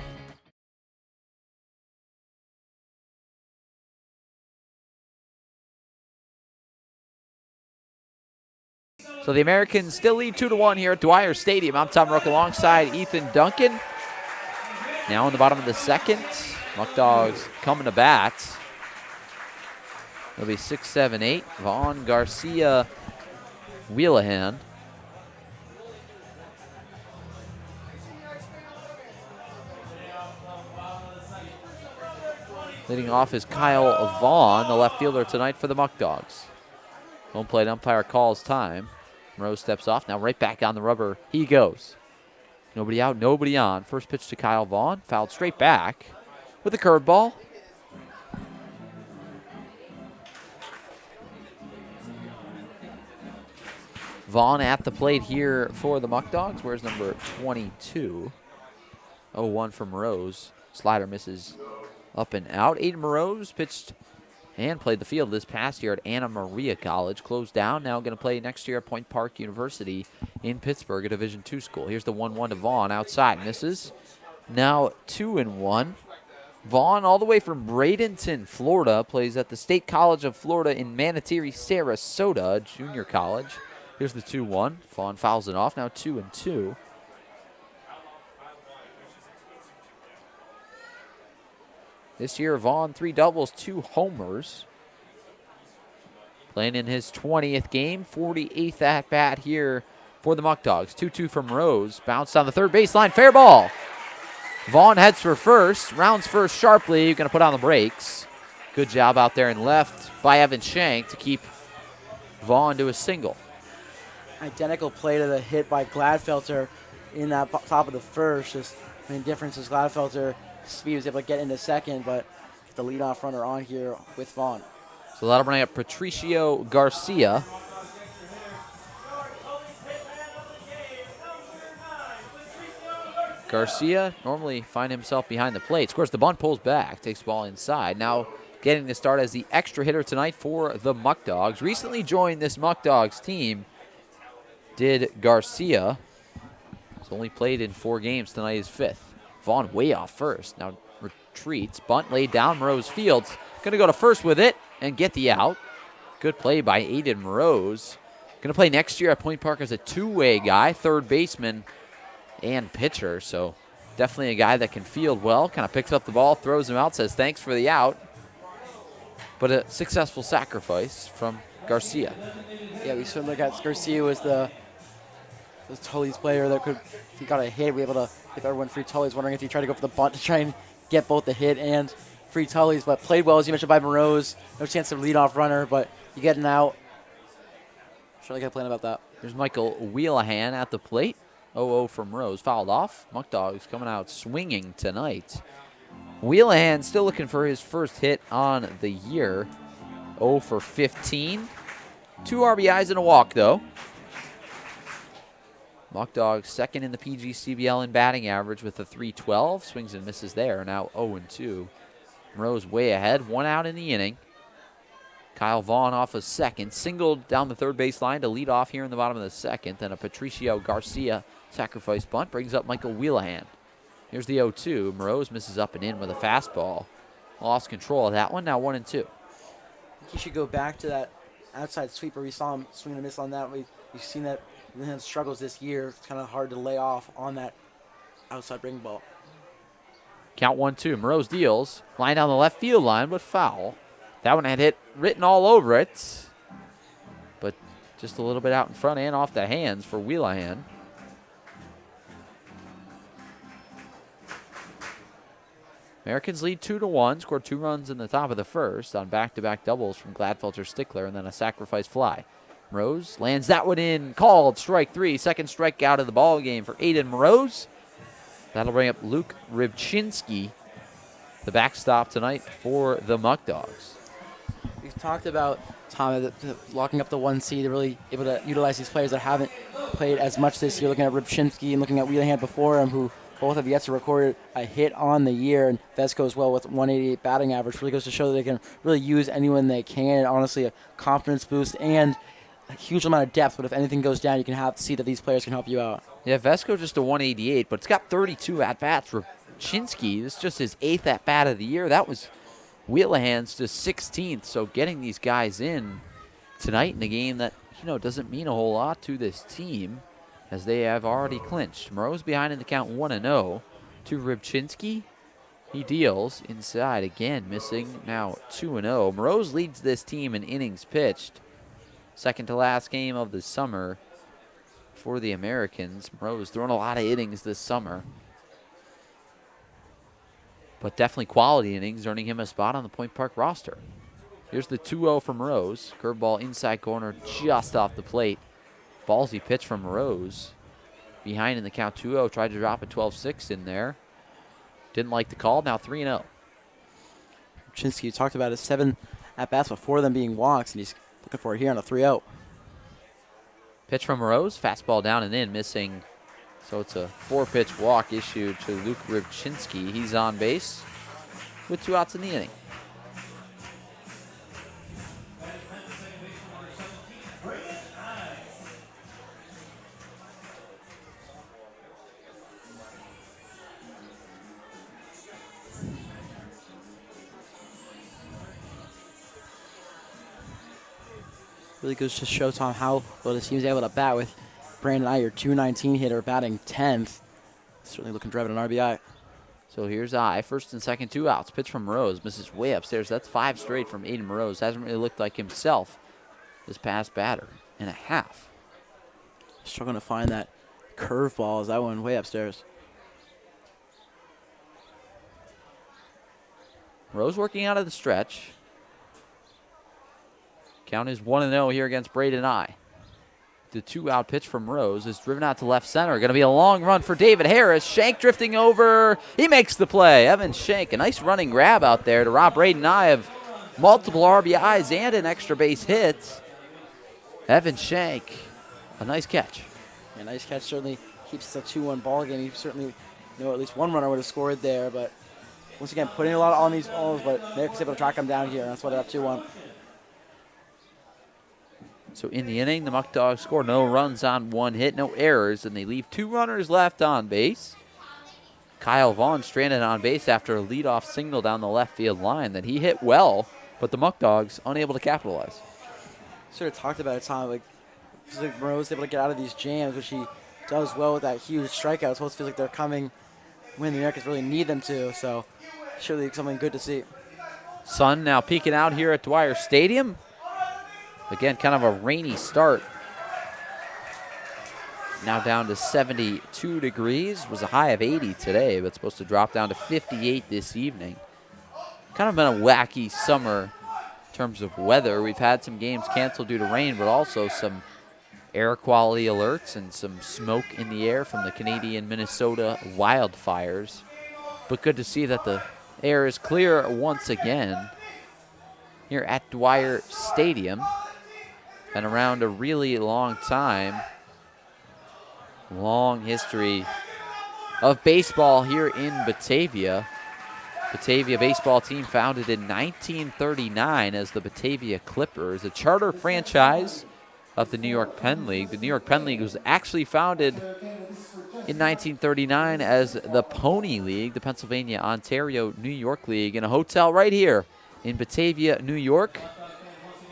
So the Americans still lead 2-1 here at Dwyer Stadium. I'm Tom Rook alongside Ethan Duncan. Now in the bottom of the second, Muckdogs coming to bat. It'll be 6, 7, 8. Vaughn, Garcia, Wheelahan. Leading off is Kyle Vaughn, the left fielder tonight for the Muckdogs. Home plate umpire calls time. Rose steps off. Now right back on the rubber he goes. Nobody out, nobody on. First pitch to Kyle Vaughn. Fouled straight back with a curveball. Vaughn at the plate here for the Muckdogs. Where's number 22? 0-1 from Rose. Slider misses up and out. Aiden Morose pitched and played the field this past year at Anna Maria College. Closed down, now going to play next year at Point Park University in Pittsburgh, a Division II school. Here's the 1-1 to Vaughn outside. Misses. Now 2-1. Vaughn, all the way from Bradenton, Florida, plays at the State College of Florida in Manatee, Sarasota, junior college. Here's the 2-1. Vaughn fouls it off. Now 2-2. This year, Vaughn, 3 doubles, 2 homers. Playing in his 20th game, 48th at-bat here for the Muckdogs. 2-2 from Rose. Bounced on the third baseline. Fair ball. Vaughn heads for first. Rounds first sharply. Going to put on the brakes. Good job out there in left by Evan Shank to keep Vaughn to a single. Identical play to the hit by Gladfelter in that top of the first. Just main difference is Gladfelter speed was able to get into second, but the leadoff runner on here with Vaughn. So that'll bring up Patricio Garcia. Garcia normally find himself behind the plate. Scores the bunt, pulls back, takes the ball inside. Now getting the start as the extra hitter tonight for the Muckdogs. Recently joined this Muckdogs team did Garcia. He's only played in 4 games. Tonight is 5th. Vaughn way off first. Now retreats. Bunt laid down. Morose fields. Going to go to first with it and get the out. Good play by Aiden Morose. Going to play next year at Point Park as a two-way guy, third baseman and pitcher. So definitely a guy that can field well. Kind of picks up the ball, throws him out, says thanks for the out. But a successful sacrifice from Garcia. Yeah, we certainly got Garcia was the Tully's player that could, if he got a hit, we were able to give everyone free Tullys. Wondering if he tried to go for the bunt to try and get both the hit and free Tullys, but played well, as you mentioned, by Morose. No chance of leadoff runner, but you get an out. Surely got a plan about that. There's Michael Wheelahan at the plate. 0-0 from Rose. Fouled off. Muckdogs coming out swinging tonight. Wheelahan still looking for his first hit on the year. 0 for 15. 2 RBIs and a walk, though. Muckdogs second in the PGCBL in batting average with a .312. Swings and misses there. Now 0-2. Rose way ahead. 1 out in the inning. Kyle Vaughn off a second. Singled down the third base line to lead off here in the bottom of the second. Then a Patricio Garcia sacrifice bunt brings up Michael Wheelahan. Here's the 0-2. Morose misses up and in with a fastball. Lost control of that one. Now 1-2. He should go back to that outside sweeper. We saw him swing and miss on that. We've seen that Wheelahan struggles this year. It's kind of hard to lay off on that outside ring ball. Count 1-2. Morose deals. Line down the left field line, but foul. That one had hit written all over it. But just a little bit out in front and off the hands for Wheelahan. Americans lead 2-1. Scored 2 runs in the top of the first on back-to-back doubles from Gladfelter Stickler and then a sacrifice fly. Morose lands that one in. Called strike 3. Second strikeout of the ball game for Aiden Morose. That'll bring up Luke Rybczynski, the backstop tonight for the Muckdogs. We've talked about, Tom, locking up the 1 seed, really able to utilize these players that haven't played as much this year, looking at Rybczynski and looking at Wheelahan before him, who both have yet to record a hit on the year, and Vesco as well with 188 batting average. Really goes to show that they can really use anyone they can, and honestly a confidence boost and a huge amount of depth, but if anything goes down, you can see that these players can help you out. Yeah, Vesco just a 188, but it's got 32 at-bats. Rybczynski, this is just his 8th at-bat of the year. That was Wheelahan's just 16th, so getting these guys in tonight in a game that, doesn't mean a whole lot to this team as they have already clinched. Morose behind in the count 1-0 to Rybczynski. He deals inside again, missing now 2-0. Morose leads this team in innings pitched. Second to last game of the summer for the Americans. Morose throwing a lot of innings this summer. But definitely quality innings, earning him a spot on the Point Park roster. Here's the 2-0 from Morose. Curveball inside corner just off the plate. Ballsy pitch from Morose. Behind in the count 2-0. Tried to drop a 12-6 in there. Didn't like the call. Now 3-0. Rybczynski, you talked about his 7 at-bats before them being walks, and he's looking for it here on a 3-0. Pitch from Rose, fastball down and in, missing. So it's a 4-pitch walk issued to Luke Rybczynski. He's on base with 2 outs in the inning. Really goes to show, Tom, how well the team's able to bat with Brandon Iyer, 219 hitter, batting 10th. Certainly looking to drive an RBI. So here's I, first and second, 2 outs. Pitch from Rose, misses way upstairs. That's 5 straight from Aiden Rose. Hasn't really looked like himself this past batter and a half. Struggling to find that curveball as that one way upstairs. Rose working out of the stretch. Count is 1-0 here against Braden I. The 2-out pitch from Rose is driven out to left center. Going to be a long run for David Harris. Shank drifting over. He makes the play. Evan Shank, a nice running grab out there to rob Braden I of multiple RBIs and an extra base hit. Evan Shank, a nice catch. Yeah, nice catch. Certainly keeps it a 2-1 ball game. You certainly know at least one runner would have scored there, but once again, putting a lot on these balls, but America's able to track them down here, and that's why they're up 2-1. So in the inning, the Muckdogs score no runs on 1 hit, no errors, and they leave 2 runners left on base. Kyle Vaughn stranded on base after a leadoff signal down the left field line that he hit well, but the Muckdogs unable to capitalize. Sort of talked about it, Tom. Like Monroe's able to get out of these jams, which he does well with that huge strikeout. It almost feels like they're coming when the Americans really need them to. So surely something good to see. Sun now peeking out here at Dwyer Stadium. Again, kind of a rainy start. Now down to 72 degrees. Was a high of 80 today, but supposed to drop down to 58 this evening. Kind of been a wacky summer in terms of weather. We've had some games canceled due to rain, but also some air quality alerts and some smoke in the air from the Canadian-Minnesota wildfires. But good to see that the air is clear once again here at Dwyer Stadium. Been around a really long time. Long history of baseball here in Batavia. Batavia baseball team founded in 1939 as the Batavia Clippers, a charter franchise of the New York Penn League. The New York Penn League was actually founded in 1939 as the Pony League, the Pennsylvania, Ontario, New York League, in a hotel right here in Batavia, New York.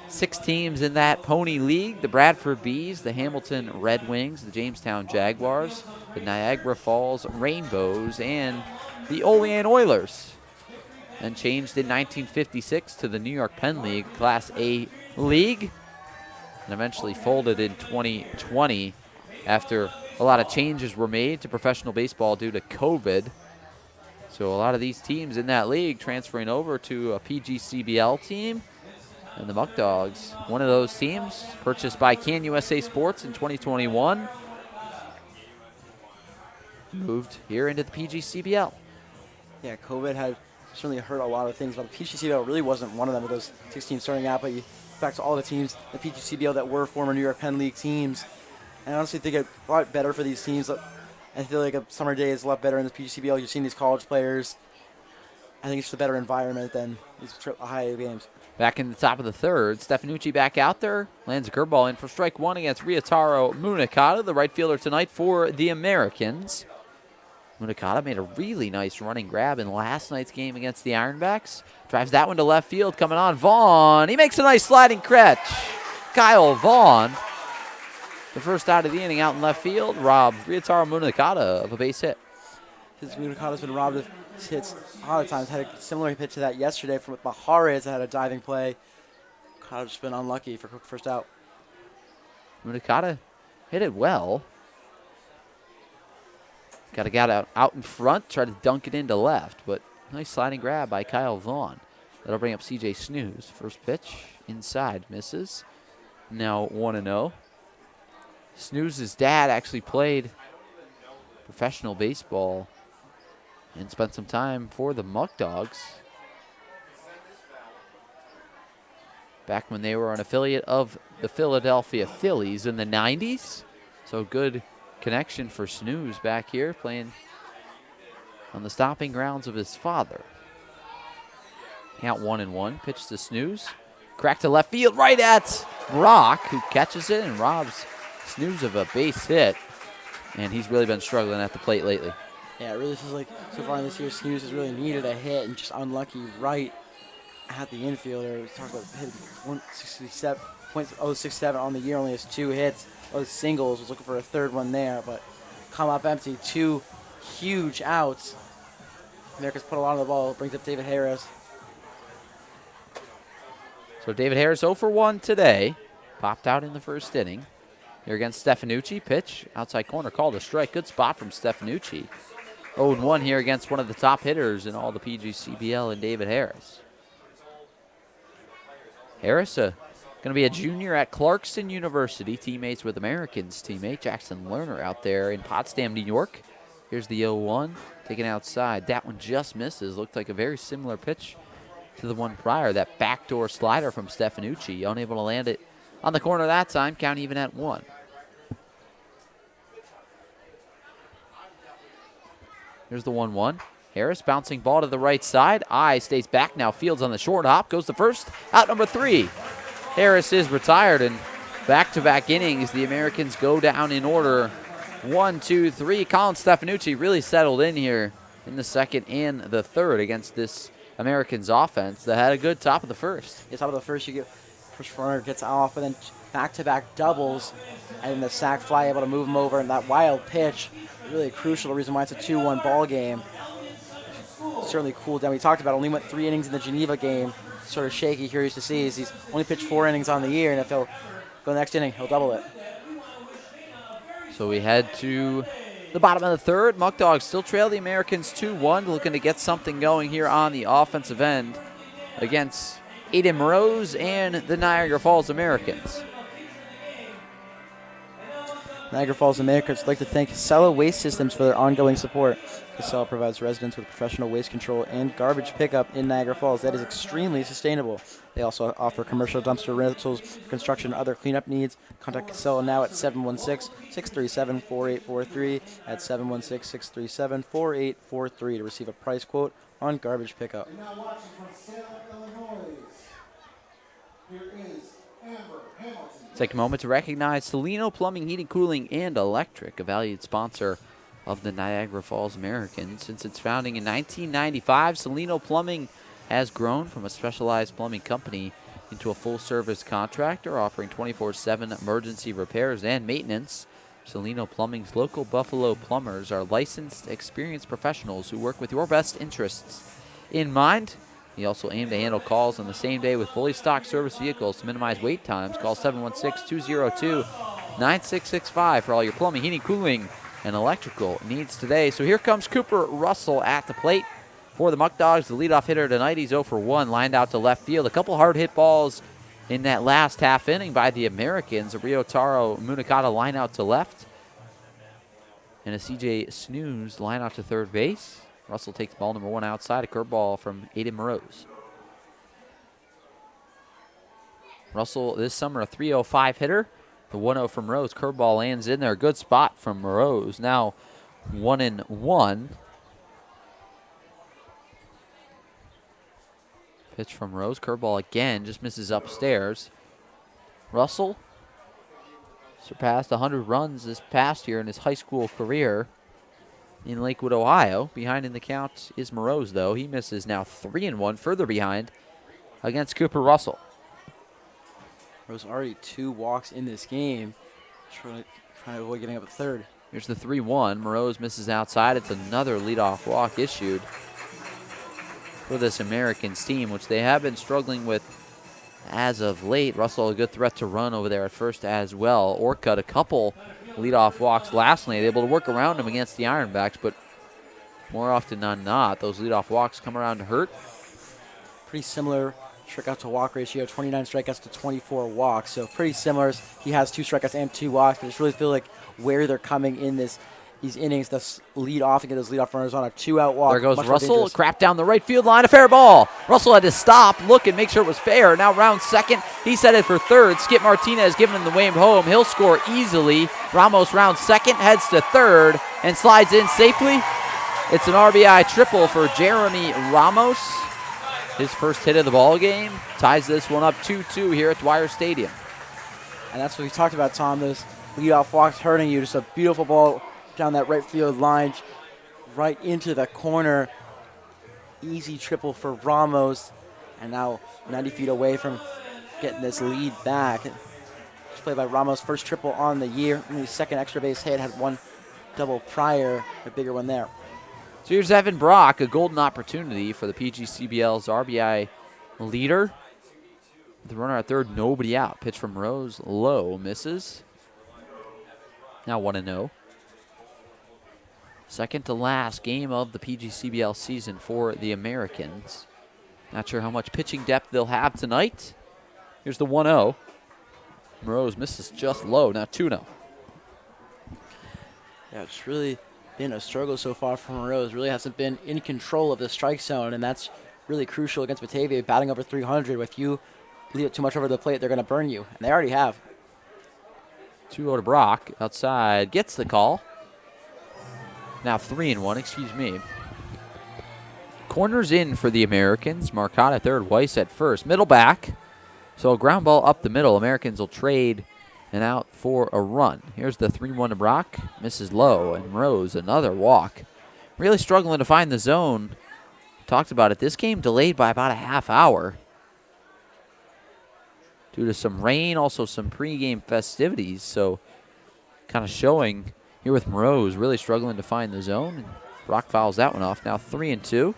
6 teams in that Pony League: the Bradford Bees, the Hamilton Red Wings, the Jamestown Jaguars, the Niagara Falls Rainbows, and the Olean Oilers. Then changed in 1956 to the New York Penn League, Class A League, and eventually folded in 2020 after a lot of changes were made to professional baseball due to COVID. So a lot of these teams in that league transferring over to a PGCBL team. And the Muckdogs, one of those teams, purchased by Can USA Sports in 2021, moved here into the PGCBL. Yeah, COVID had certainly hurt a lot of things, but the PGCBL really wasn't one of them with those 6 teams starting out. But you back to all the teams, the PGCBL that were former New York Penn League teams. And I honestly think it's a lot better for these teams. I feel like a summer day is a lot better in the PGCBL. You're seeing these college players. I think it's just a better environment than these high games. Back in the top of the third, Stefanucci back out there, lands a curveball in for strike 1 against Ryotaro Munakata, the right fielder tonight for the Americans. Munakata made a really nice running grab in last night's game against the Ironbacks. Drives that one to left field, coming on Vaughn. He makes a nice sliding catch. Kyle Vaughn, the first out of the inning out in left field, robbed Ryotaro Munakata of a base hit. Munakata's been robbed of hits a lot of times. Had a similar hit to that yesterday from Bahares that had a diving play. Munakata's just been unlucky for quick first out. Munakata hit it well. Got a guy out in front, tried to dunk it into left, but nice sliding grab by Kyle Vaughn. That'll bring up CJ Snooze. First pitch, inside, misses. Now 1-0. Snooze's dad actually played professional baseball and spent some time for the Muckdogs. back when they were an affiliate of the Philadelphia Phillies in the 90s. So good connection for Snooze back here, playing on the stomping grounds of his father. Out 1-1, pitch to Snooze. Crack to left field, right at Rock, who catches it and robs Snooze of a base hit. And he's really been struggling at the plate lately. Yeah, it really feels like so far this year, Snooze has really needed a hit and just unlucky right at the infielder. We talked about hitting 167.067 on the year, only has 2 hits. Those singles, was looking for a third one there, but come up empty. 2 huge outs. America's put a lot on the ball, brings up David Harris. So David Harris 0 for 1 today. Popped out in the first inning. Here against Stefanucci. Pitch, outside corner, called a strike. Good spot from Stefanucci. 0-1 here against one of the top hitters in all the PGCBL and David Harris. Harris going to be a junior at Clarkson University. Teammates with Americans teammate Jackson Lerner out there in Potsdam, New York. Here's the 0-1, taken outside. That one just misses. Looked like a very similar pitch to the one prior. That backdoor slider from Stefanucci. Unable to land it on the corner that time. Count even at 1. Here's the 1-1. Harris bouncing ball to the right side. Stays back now. Fields on the short hop. Goes to first. Out number 3. Harris is retired, and back-to-back innings, the Americans go down in order. 1, 2, 3. Colin Stefanucci really settled in here in the second and the third against this Americans offense that had a good top of the first. Yeah, top of the first, you get first runner gets off, and then back-to-back doubles, and the sac fly able to move him over, and that wild pitch, really crucial. The reason why it's a 2-1 ball game. Certainly cooled down. We talked about only went 3 innings in the Geneva game. Sort of shaky, curious to see, is he's only pitched 4 innings on the year, and if he'll go the next inning, he'll double it. So we head to the bottom of the third. Muckdogs still trail the Americans 2-1, looking to get something going here on the offensive end against Aiden Rose and the Niagara Falls Americans. Niagara Falls Americans would like to thank Casella Waste Systems for their ongoing support. Casella provides residents with professional waste control and garbage pickup in Niagara Falls that is extremely sustainable. They also offer commercial dumpster rentals for construction and other cleanup needs. Contact Casella now at 716-637-4843, at 716-637-4843 to receive a price quote on garbage pickup. And now watching from Salem, Illinois, here is Amber Hamilton. Take a moment to recognize Salino Plumbing, Heating, Cooling, and Electric, a valued sponsor of the Niagara Falls Americans. Since its founding in 1995, Salino Plumbing has grown from a specialized plumbing company into a full-service contractor offering 24/7 emergency repairs and maintenance. Salino Plumbing's local Buffalo plumbers are licensed, experienced professionals who work with your best interests in mind. We also aim to handle calls on the same day with fully stocked service vehicles to minimize wait times. Call 716-202-9665 for all your plumbing, heating, cooling, and electrical needs today. So here comes Cooper Russell at the plate for the Muckdogs, the leadoff hitter tonight. He's 0 for 1, lined out to left field. A couple hard hit balls in that last half inning by the Americans. A Ryotaro Munakata line out to left, and a CJ Snooze line out to third base. Russell takes ball number 1 outside, a curveball from Aiden Moroz. Russell this summer a 305 hitter. The 1-0 from Rose. Curveball lands in there. Good spot from Rose. Now 1-1. Pitch from Rose. Curveball again. Just misses upstairs. Russell surpassed 100 runs this past year in his high school career in Lakewood, Ohio. Behind in the count is Moroz, though. He misses now 3-1, further behind against Cooper Russell. Rose already 2 walks in this game. Trying to avoid giving up a third. Here's the 3-1. Moroz misses outside. It's another leadoff walk issued for this Americans team, which they have been struggling with as of late. Russell, a good threat to run over there at first as well. Orcutt, a couple leadoff walks last night, able to work around him against the Ironbacks, but more often than not, those leadoff walks come around to hurt. Pretty similar strikeout to walk ratio, 29 strikeouts to 24 walks. So pretty similar. He has 2 strikeouts and 2 walks, but I just really feel like where they're coming in this these innings, the lead off and get those leadoff runners on a 2-out walk. There goes Much more Russell, dangerous. crap down the right field line, a fair ball. Russell had to stop, look, and make sure it was fair. Now round second, he's headed for third. Skip Martinez giving him the wave home. He'll score easily. Ramos round second, heads to third, and slides in safely. It's an RBI triple for Jeremy Ramos. His first hit of the ball game ties this one up 2-2 here at Dwyer Stadium. And that's what we talked about, Tom. Those leadoff walks hurting you. Just a beautiful ball down that right field line, right into the corner. Easy triple for Ramos. And now 90 feet away from getting this lead back. Just played by Ramos, first triple on the year. And his second extra base hit, had one double prior, a bigger one there. So here's Evan Brock, a golden opportunity for the PGCBL's RBI leader. The runner at third, nobody out. Pitch from Rose, low, misses. Now 1-0. Second to last game of the PGCBL season for the Americans. Not sure how much pitching depth they'll have tonight. Here's the 1-0. Rose misses just low, now 2-0. Yeah, it's really been a struggle so far for Monroe's. Really hasn't been in control of the strike zone, and that's really crucial against Batavia, batting over 300. If you leave it too much over the plate, they're going to burn you, and they already have. 2-0 to Brock, outside, gets the call. Now 3-1, excuse me. Corners in for the Americans. Marcotte at third, Weiss at first. Middle back, so a ground ball up the middle. Americans will trade and out for a run. Here's the 3-1 to Brock. Misses low, and Rose, another walk. Really struggling to find the zone. Talked about it. This game delayed by about a half hour due to some rain, also some pregame festivities. So kind of showing here with Rose really struggling to find the zone. And Brock fouls that one off. Now 3-2.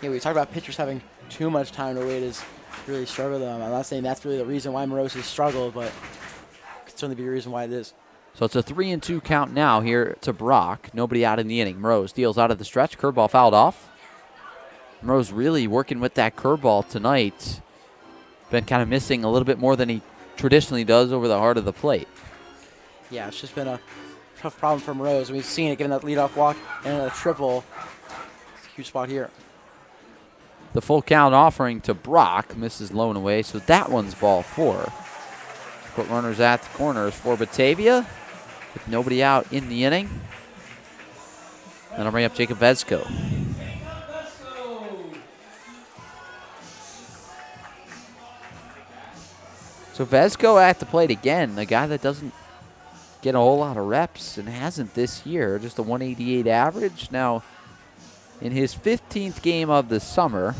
Yeah, we talk about pitchers having too much time to wait is really struggle them. I'm not saying that's really the reason why Morose has struggled, but could certainly be a reason why it is. So it's a 3-2 count now here to Brock. Nobody out in the inning. Morose deals out of the stretch. Curveball fouled off. Morose really working with that curveball tonight. Been kind of missing a little bit more than he traditionally does over the heart of the plate. Yeah, it's just been a tough problem for Morose. We've seen it given that leadoff walk and a triple. It's a huge spot here. The full count offering to Brock. Misses low and away, so that one's ball 4. Put runners at the corners for Batavia with nobody out in the inning. And I'll bring up Jacob Vezko. So Vezko at the plate again, a guy that doesn't get a whole lot of reps and hasn't this year, just a 188 average. Now, in his 15th game of the summer,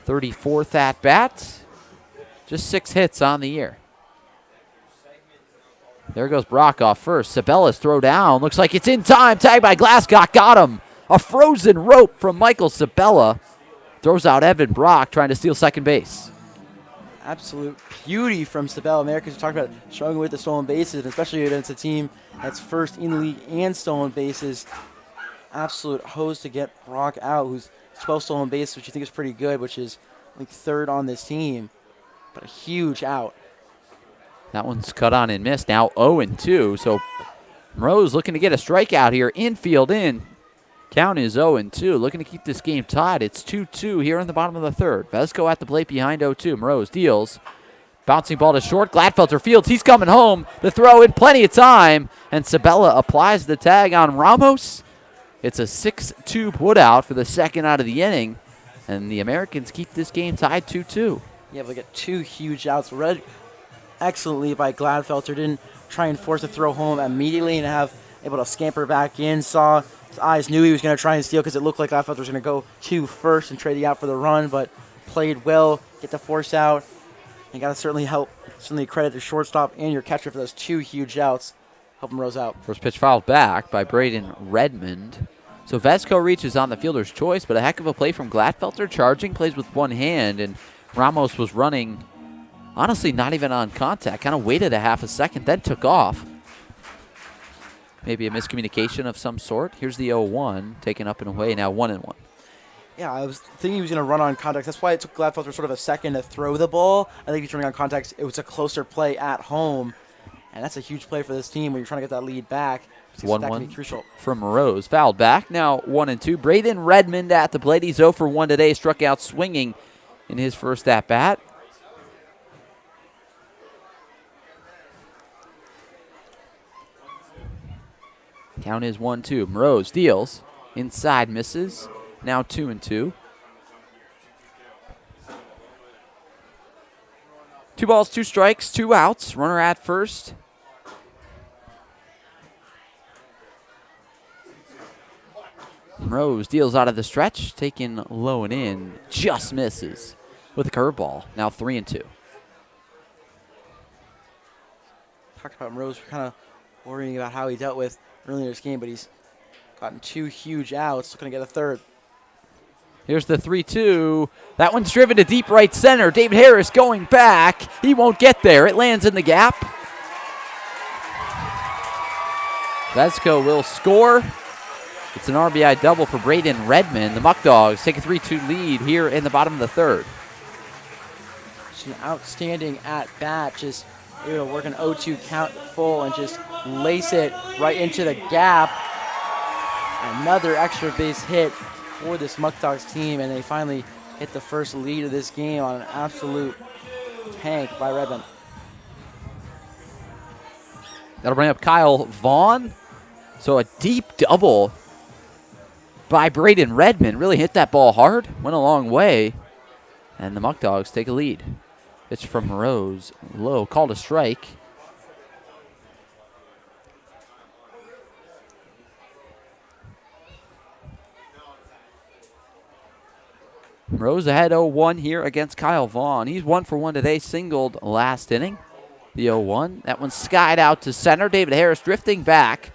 34th at bat, just 6 hits on the year. There goes Brock off first. Sabella's throw down. Looks like it's in time. Tagged by Glasscock. Got him. A frozen rope from Michael Sabella. Throws out Evan Brock trying to steal second base. Absolute beauty from Sabella. Americans talked about struggling with the stolen bases, and especially against a team that's first in the league and stolen bases. Absolute hose to get Brock out, who's 12 stolen bases, which you think is pretty good, which is like 3rd on this team. But a huge out. That one's cut on and missed. Now 0-2. So Rose looking to get a strikeout here. Infield in. Count is 0-2. Looking to keep this game tied. It's 2-2 here in the bottom of the third. Vezko at the plate behind 0-2. Morose deals. Bouncing ball to short. Gladfelter fields. He's coming home. The throw in plenty of time. And Sabella applies the tag on Ramos. It's a 6-2 putout for the second out of the inning. And the Americans keep this game tied 2-2. Yeah, but they get 2 huge outs. Read excellently by Gladfelter. Didn't try and force a throw home immediately and have able to scamper back in. Saw his eyes, knew he was going to try and steal because it looked like Gladfelter was going to go to first and trade the out for the run, but played well, get the force out. And got to certainly credit the shortstop and your catcher for those 2 huge outs. Help him Rose out. First pitch fouled back by Braden Redmond. So Vezko reaches on the fielder's choice, but a heck of a play from Gladfelter. Charging, plays with one hand, and Ramos was running, honestly, not even on contact. Kind of waited a half a second, then took off. Maybe a miscommunication of some sort. Here's the 0-1, taken up and away, now 1-1. Yeah, I was thinking he was going to run on contact. That's why it took Gladfelter sort of a second to throw the ball. I think he's running on contact. It was a closer play at home. And that's a huge play for this team when you're trying to get that lead back. That can be 1-1 crucial. from Rose. Fouled back. Now 1-2. Braden Redmond at the plate. He's 0 for 1 today. Struck out swinging in his first at-bat. Count is 1-2. Rose deals. Inside misses. Now 2-2. 2 balls, 2 strikes, 2 outs. Runner at first. Rose deals out of the stretch, taken low and in, just misses with a curveball. Now 3-2. Talked about Rose. We're kind of worrying about how he dealt with earlier in this game, but he's gotten 2 huge outs. Looking to get a third. Here's the 3-2. That one's driven to deep right center. David Harris going back. He won't get there. It lands in the gap. Vesco will score. It's an RBI double for Braden Redmond. The Muckdogs take a 3-2 lead here in the bottom of the third. It's an outstanding at-bat. Just able to work an 0-2 count full and just lace it right into the gap. Another extra base hit for this Muckdogs team, and they finally hit the first lead of this game on an absolute tank by Redmond. That'll bring up Kyle Vaughn. So a deep double by Braden Redmond. Really hit that ball hard. Went a long way. And the Muckdogs take a lead. Pitch from Rose. Low. Called a strike. Rose ahead 0-1 here against Kyle Vaughn. He's 1 for 1 today. Singled last inning. The 0-1. That one skied out to center. David Harris drifting back.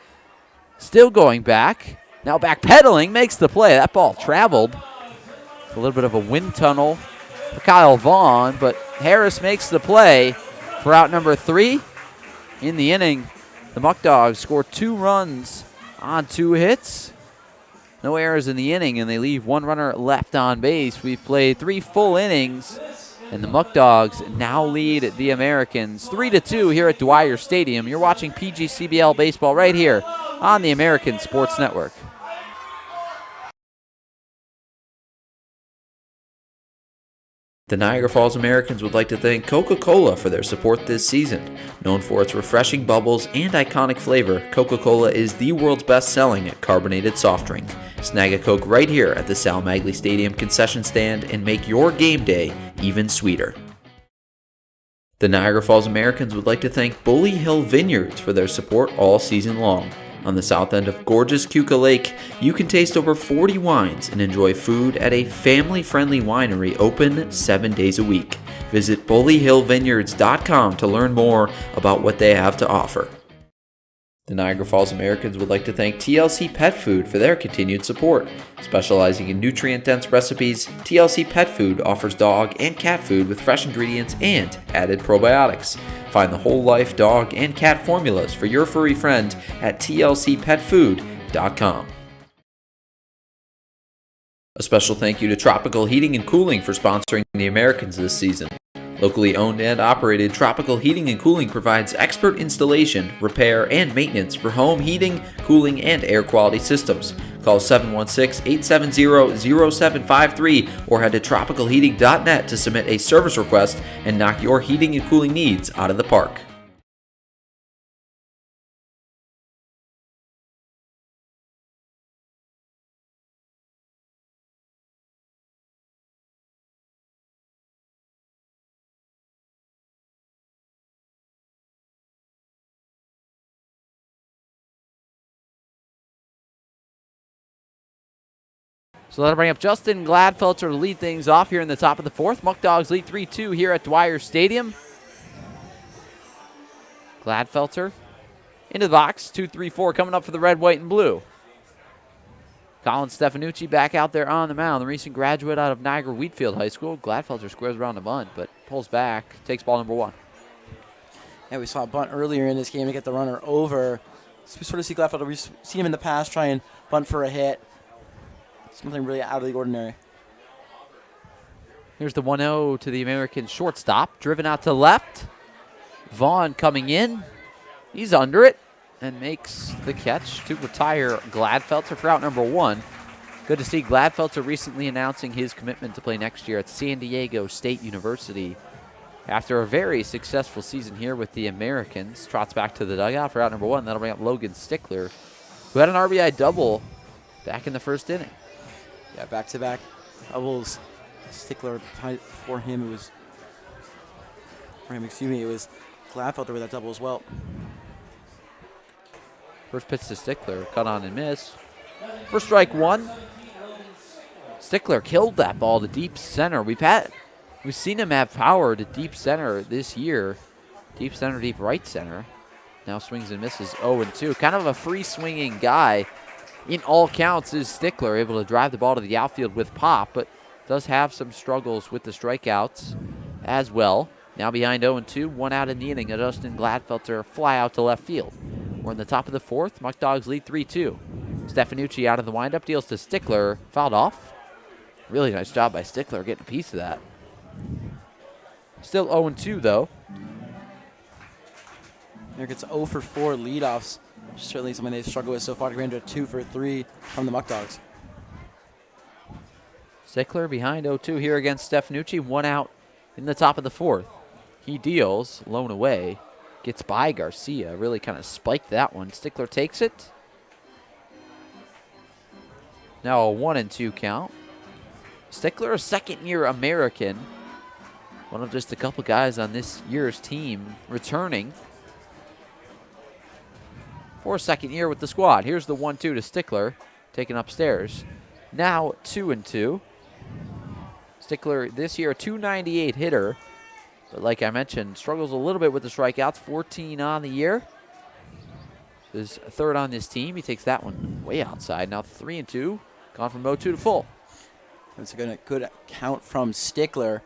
Still going back. Now backpedaling, makes the play. That ball traveled. A little bit of a wind tunnel for Kyle Vaughn, but Harris makes the play for out number 3 in the inning. The Muckdogs score 2 runs on 2 hits. No errors in the inning, and they leave 1 runner left on base. We've played 3 full innings, and the Muckdogs now lead the Americans 3-2 here at Dwyer Stadium. You're watching PGCBL baseball right here on the American Sports Network. The Niagara Falls Americans would like to thank Coca-Cola for their support this season. Known for its refreshing bubbles and iconic flavor, Coca-Cola is the world's best-selling carbonated soft drink. Snag a Coke right here at the Sal Magley Stadium concession stand and make your game day even sweeter. The Niagara Falls Americans would like to thank Bully Hill Vineyards for their support all season long. On the south end of gorgeous Keuka Lake, you can taste over 40 wines and enjoy food at a family-friendly winery open 7 days a week. Visit bullyhillvineyards.com to learn more about what they have to offer. The Niagara Falls Americans would like to thank TLC Pet Food for their continued support. Specializing in nutrient-dense recipes, TLC Pet Food offers dog and cat food with fresh ingredients and added probiotics. Find the whole life dog and cat formulas for your furry friend at tlcpetfood.com. A special thank you to Tropical Heating and Cooling for sponsoring the Americans this season. Locally owned and operated, Tropical Heating and Cooling provides expert installation, repair, and maintenance for home heating, cooling, and air quality systems. Call 716-870-0753 or head to tropicalheating.net to submit a service request and knock your heating and cooling needs out of the park. So that'll bring up Justin Gladfelter to lead things off here in the top of the 4th. Muckdogs lead 3-2 here at Dwyer Stadium. Gladfelter into the box. 2-3-4 coming up for the red, white, and blue. Colin Stefanucci back out there on the mound. The recent graduate out of Niagara Wheatfield High School. Gladfelter squares around the bunt, but pulls back, takes ball number 1. Yeah, we saw a bunt earlier in this game to get the runner over. So we sort of see Gladfelter. We've seen him in the past try and bunt for a hit. Something really out of the ordinary. Here's the 1-0 to the American shortstop. Driven out to left. Vaughn coming in. He's under it and makes the catch to retire Gladfelter for out number 1. Good to see Gladfelter recently announcing his commitment to play next year at San Diego State University. After a very successful season here with the Americans, trots back to the dugout for out number 1. That'll bring up Logan Stickler, who had an RBI double back in the first inning. Yeah, back-to-back doubles. Stickler for him. It was Gladfelter with that double as well. First pitch to Stickler, cut on and miss. For strike 1. Stickler killed that ball to deep center. We've seen him have power to deep center this year. Deep center, deep right center. Now swings and misses 0-2. Kind of a free swinging guy. In all counts is Stickler, able to drive the ball to the outfield with pop, but does have some struggles with the strikeouts as well. Now behind 0-2, 1 out in the inning. Justin Gladfelter fly out to left field. We're in the top of the 4th. Muckdogs lead 3-2. Stefanucci out of the windup, deals to Stickler, fouled off. Really nice job by Stickler getting a piece of that. Still 0-2 though. Americans 0 for 4 leadoffs. Certainly something they've struggled with so far. Going to 2 for 3 from the Muckdogs. Stickler behind 0-2 here against Stefanucci. 1 out in the top of the 4th. He deals, lone away. Gets by Garcia. Really kind of spiked that one. Stickler takes it. Now a 1-2 count. Stickler, a second-year American. One of just a couple guys on this year's team returning for a second year with the squad. Here's the 1-2 to Stickler, taken upstairs. Now 2-2. Stickler this year a .298 hitter, but like I mentioned, struggles a little bit with the strikeouts. 14 on the year. His 3rd on this team. He takes that one way outside. Now 3-2, gone from 0-2 to full. That's a good count from Stickler.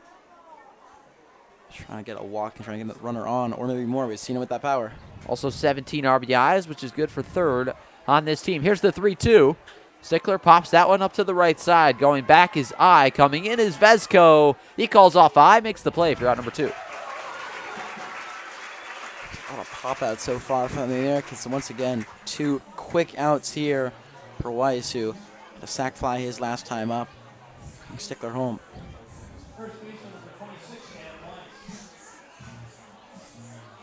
Trying to get a walk and trying to get the runner on, or maybe more. We've seen him with that power. Also 17 RBIs, which is good for 3rd on this team. Here's the 3-2. Stickler pops that one up to the right side. Going back is I. Coming in is Vesco. He calls off I, makes the play for out number 2. A lot of pop-outs so far from the Americans. So once again, 2 quick outs here for Weiss, who had a sac fly his last time up. Stickler home.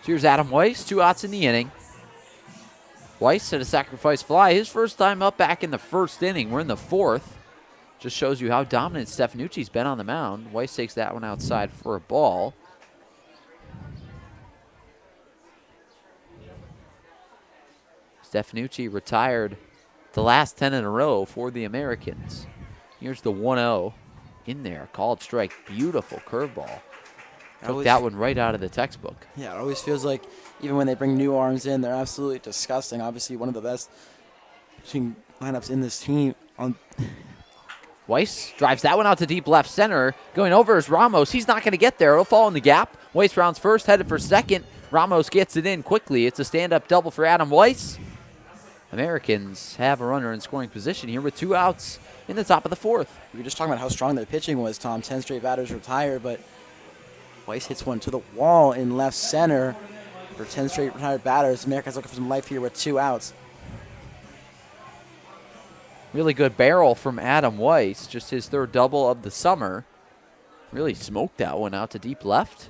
Here's Adam Weiss, 2 outs in the inning. Weiss had a sacrifice fly. His first time up back in the 1st inning. We're in the 4th. Just shows you how dominant Stefanucci's been on the mound. Weiss takes that one outside for a ball. Stefanucci retired the last 10 in a row for the Americans. Here's the 1-0 in there. Called strike. Beautiful curveball. Took that one right out of the textbook. Yeah, it always feels like even when they bring new arms in, they're absolutely disgusting. Obviously, one of the best pitching lineups in this team. Weiss drives that one out to deep left center. Going over is Ramos. He's not going to get there. It'll fall in the gap. Weiss rounds first, headed for second. Ramos gets it in quickly. It's a stand-up double for Adam Weiss. Americans have a runner in scoring position here with 2 outs in the top of the 4th. We were just talking about how strong their pitching was, Tom. 10 straight batters retired, but Weiss hits one to the wall in left center for 10 straight retired batters. Americans looking for some life here with 2 outs. Really good barrel from Adam Weiss, just his 3rd double of the summer. Really smoked that one out to deep left.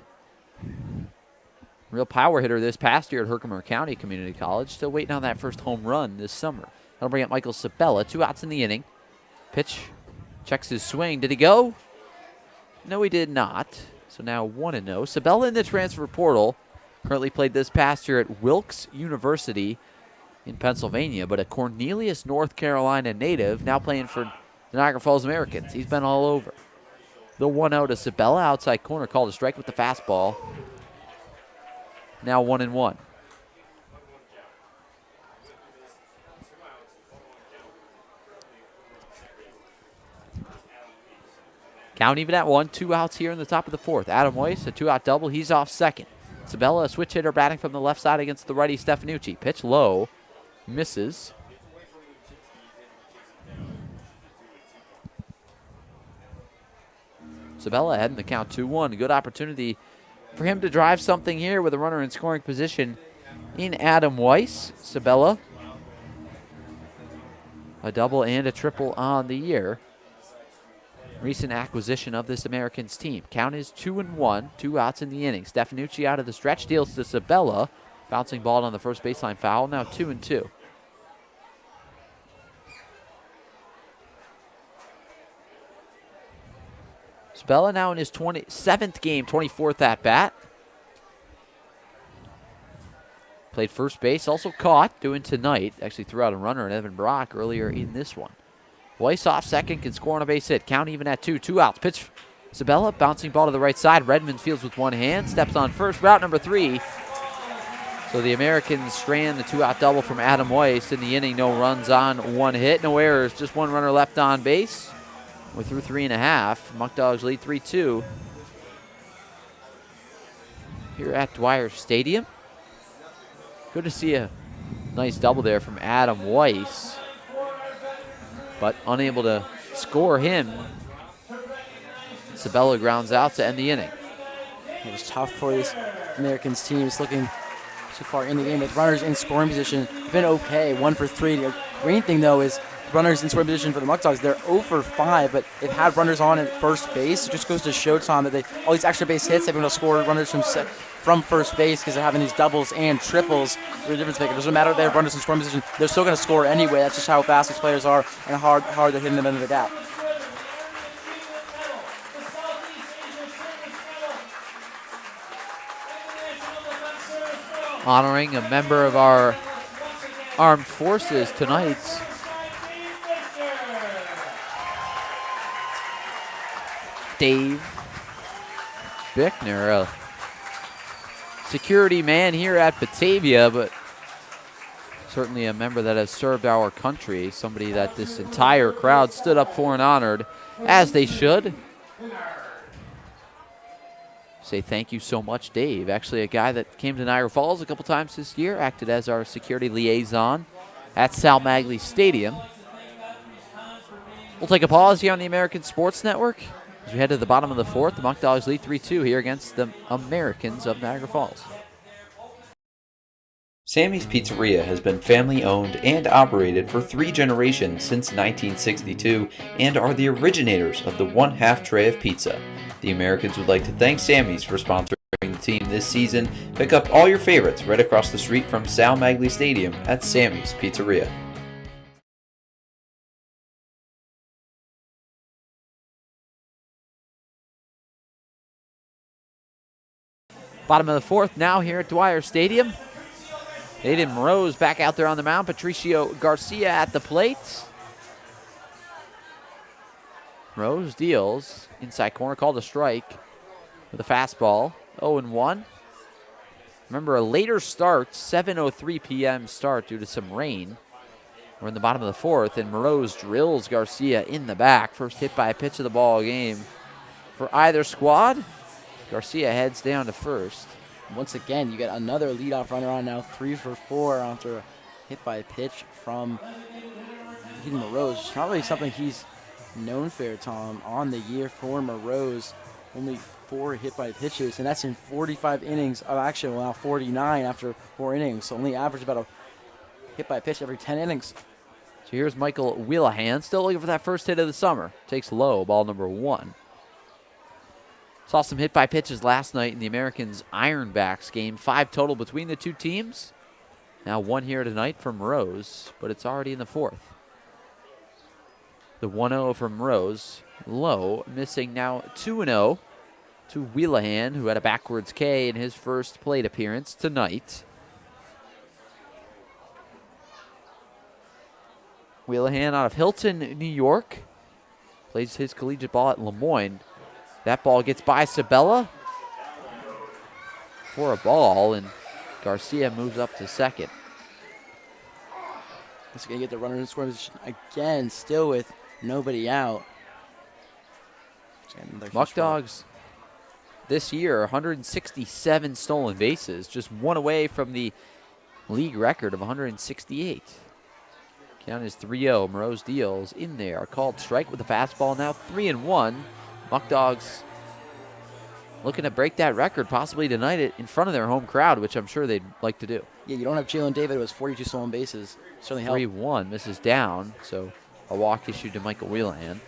Real power hitter this past year at Herkimer County Community College. Still waiting on that first home run this summer. That'll bring up Michael Sabella. 2 outs in the inning. Pitch, checks his swing. Did he go? No, he did not. So now 1-0. Sabella in the transfer portal. Currently played this past year at Wilkes University in Pennsylvania, but a Cornelius, North Carolina native, now playing for the Niagara Falls Americans. He's been all over. The 1-0 to Sabella, outside corner, called a strike with the fastball. Now 1-1. Count even at 1. 2 outs here in the top of the 4th. Adam Weiss, a 2-out double. He's off second. Sabella, a switch hitter, batting from the left side against the righty Stefanucci. Pitch low. Misses. Sabella ahead in the count 2-1. Good opportunity for him to drive something here with a runner in scoring position in Adam Weiss. Sabella, a double and a triple on the year. Recent acquisition of this Americans team. Count is 2-1, 2 outs in the inning. Stefanucci out of the stretch, deals to Sabella. Bouncing ball on the first baseline foul, now 2-2. Sabella now in his 27th game, 24th at bat. Played first base, also caught, doing tonight. Actually threw out a runner in Evan Brock earlier in this one. Weiss off second, can score on a base hit. Count even at 2, 2 outs. Pitch, Sabella, bouncing ball to the right side. Redmond fields with one hand, steps on first. Route number 3. So the Americans strand the 2-out double from Adam Weiss. In the inning, no runs on, 1 hit, no errors, just 1 runner left on base. We're through 3.5. Muckdogs lead 3-2 here at Dwyer Stadium. Good to see a nice double there from Adam Weiss, but unable to score him. Sabella grounds out to end the inning. It was tough for this Americans team. It's looking too far in the game with runners in scoring position. Been okay, 1 for 3. The main thing though is runners in scoring position for the Muckdogs. They're 0 for 5, but they've had runners on at first base. It just goes to show, Tom, that all these extra base hits, they've been able to score runners from first base because they're having these doubles and triples. They're a difference maker. It doesn't matter if they have runners in scoring position. They're still going to score anyway. That's just how fast these players are and how hard they're hitting them into the gap. Honoring a member of our armed forces tonight. Dave Bickner, a security man here at Batavia, but certainly a member that has served our country, somebody that this entire crowd stood up for and honored, as they should. Say thank you so much, Dave. Actually, a guy that came to Niagara Falls a couple times this year, acted as our security liaison at Sal Magley Stadium. We'll take a pause here on the American Sports Network. As we head to the bottom of the 4th, the Muckdogs lead 3-2 here against the Americans of Niagara Falls. Sammy's Pizzeria has been family owned and operated for 3 generations since 1962 and are the originators of the 1/2 tray of pizza. The Americans would like to thank Sammy's for sponsoring the team this season. Pick up all your favorites right across the street from Sal Magley Stadium at Sammy's Pizzeria. Bottom of the 4th now here at Dwyer Stadium. Aiden Rose back out there on the mound. Patricio Garcia at the plate. Rose deals. Inside corner, called a strike with a fastball. 0-1. Remember, a later start, 7:03 p.m. start due to some rain. We're in the bottom of the 4th, and Rose drills Garcia in the back. First hit by pitch of the ball game for either squad. Garcia heads down to first. Once again, you get another leadoff runner on now, 3 for 4 after a hit by pitch from Eden Morose. It's not really something he's known for, Tom, on the year for Morose. Only 4 hit by pitches, and that's in 45 innings. Actually, well, now 49 after 4 innings. So only average about a hit by pitch every 10 innings. So here's Michael Wheelahan, still looking for that first hit of the summer. Takes low, ball number 1. Saw some hit by pitches last night in the Americans Ironbacks game. 5 total between the two teams. Now 1 here tonight from Rose, but it's already in the 4th. The 1-0 from Rose. Low, missing now 2-0 to Wheelahan, who had a backwards K in his first plate appearance tonight. Wheelahan out of Hilton, New York. Plays his collegiate ball at Lemoyne. That ball gets by Sabella for a ball, and Garcia moves up to second. He's going to get the runner in scoring position again, still with nobody out. Muckdogs this year, 167 stolen bases, just 1 away from the league record of 168. Count is 3-0. Morose deals in there. Called strike with a fastball, now 3-1. Muckdogs looking to break that record possibly tonight in front of their home crowd, which I'm sure they'd like to do. Yeah, you don't have Jalen David, who has 42 stolen bases. Certainly helped. 3-1 misses down, so a walk issued to Michael Wheelahan.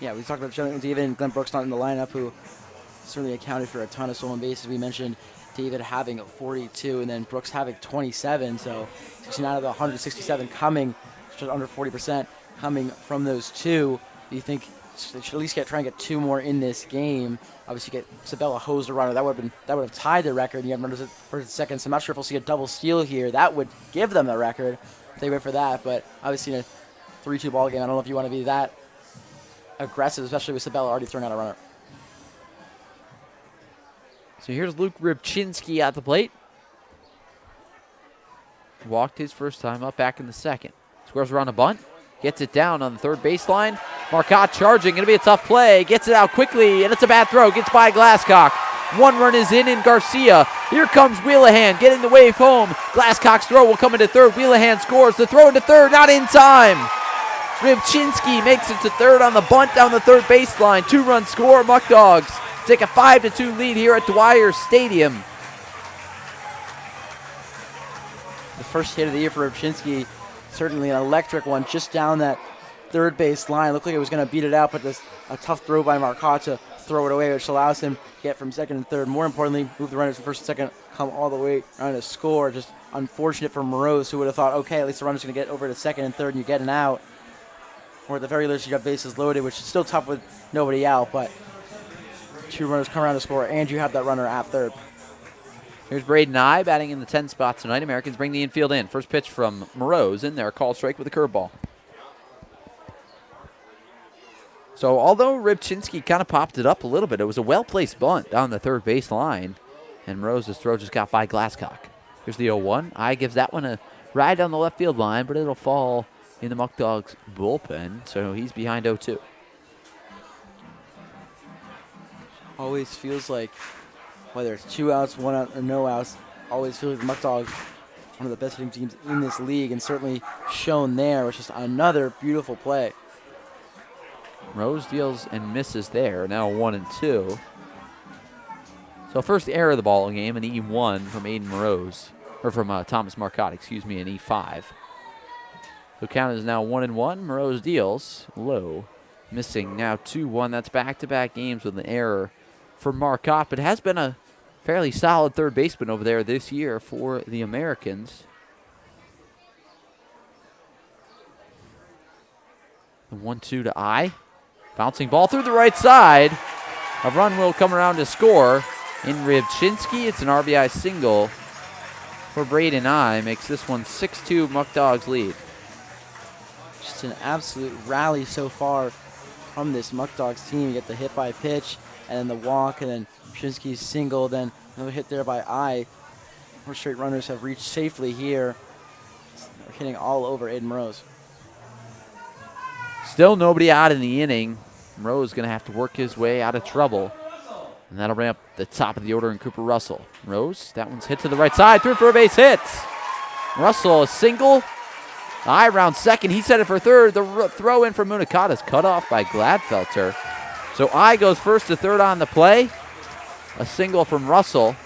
Yeah, we talked about Jalen David and Glenn Brooks not in the lineup, who certainly accounted for a ton of stolen bases. We mentioned David having 42 and then Brooks having 27, so 16 out of the 167 coming, just under 40% coming from those two. Do you think they should at least try and get 2 more in this game? Obviously, get Sabella hosed a runner. That would have tied the record. And you have runners at first and second. So I'm not sure if we'll see a double steal here. That would give them the record if they went for that. But obviously, in a 3-2 ball game, I don't know if you want to be that aggressive, especially with Sabella already throwing out a runner. So here's Luke Rybczynski at the plate. Walked his first time up back in the second. Squares around a bunt. Gets it down on the third baseline. Marcotte charging. Going to be a tough play. Gets it out quickly, and it's a bad throw. Gets by Glasscock. 1 run is in Garcia. Here comes Wheelahan getting the wave home. Glasscock's throw will come into third. Wheelahan scores. The throw into third. Not in time. Rybczynski makes it to third on the bunt down the third baseline. 2-run score. Muckdogs take a 5-2 lead here at Dwyer Stadium. The first hit of the year for Rybczynski, certainly an electric one just down that third base line. Looked like it was going to beat it out, but just a tough throw by Marcotte to throw it away, which allows him to get from second and third. More importantly, move the runners from first and second, come all the way around to score. Just unfortunate for Morose, who would have thought, okay, at least the runner's going to get over to second and third and you get an out. Or at the very least, you got bases loaded, which is still tough with nobody out, but 2 runners come around to score, and you have that runner at third. Here's Braden Nye batting in the 10 spot tonight. Americans bring the infield in. First pitch from Morose in there. Called strike with a curveball. So although Rybczynski kind of popped it up a little bit, it was a well-placed bunt down the third base line, and Morose's throw just got by Glasscock. Here's the 0-1. Nye gives that one a ride down the left field line, but it'll fall in the Muckdogs bullpen, so he's behind 0-2. Always feels like, whether it's 2 outs, 1 out, or no outs, always feels like the Muckdogs one of the best hitting teams in this league, and certainly shown there, which is another beautiful play. Rose deals and misses there. Now 1-2. So first error of the ball game, an E1 from Aiden Morose, or from Thomas Marcotte, excuse me, an E5. So count is now 1-1. Morose deals low, missing now 2-1. That's back-to-back games with an error for Marcotte, but has been a fairly solid third baseman over there this year for the Americans. The 1-2 to I. Bouncing ball through the right side. A run will come around to score in Rybczynski. It's an RBI single for Braden I. Makes this one 6-2 Muckdogs lead. Just an absolute rally so far from this Muckdogs team. You get the hit by pitch, and then the walk, and then Rybczynski's single, then another hit there by I. 4 straight runners have reached safely here. They're hitting all over Aiden Morose. Still nobody out in the inning. Rose going to have to work his way out of trouble. And that'll bring up the top of the order in Cooper Russell. Rose, that one's hit to the right side. Through for a base hit. Russell, a single. I round second. He set it for third. The throw in from Munakata is cut off by Gladfelter. So I goes first to third on the play. A single from Russell.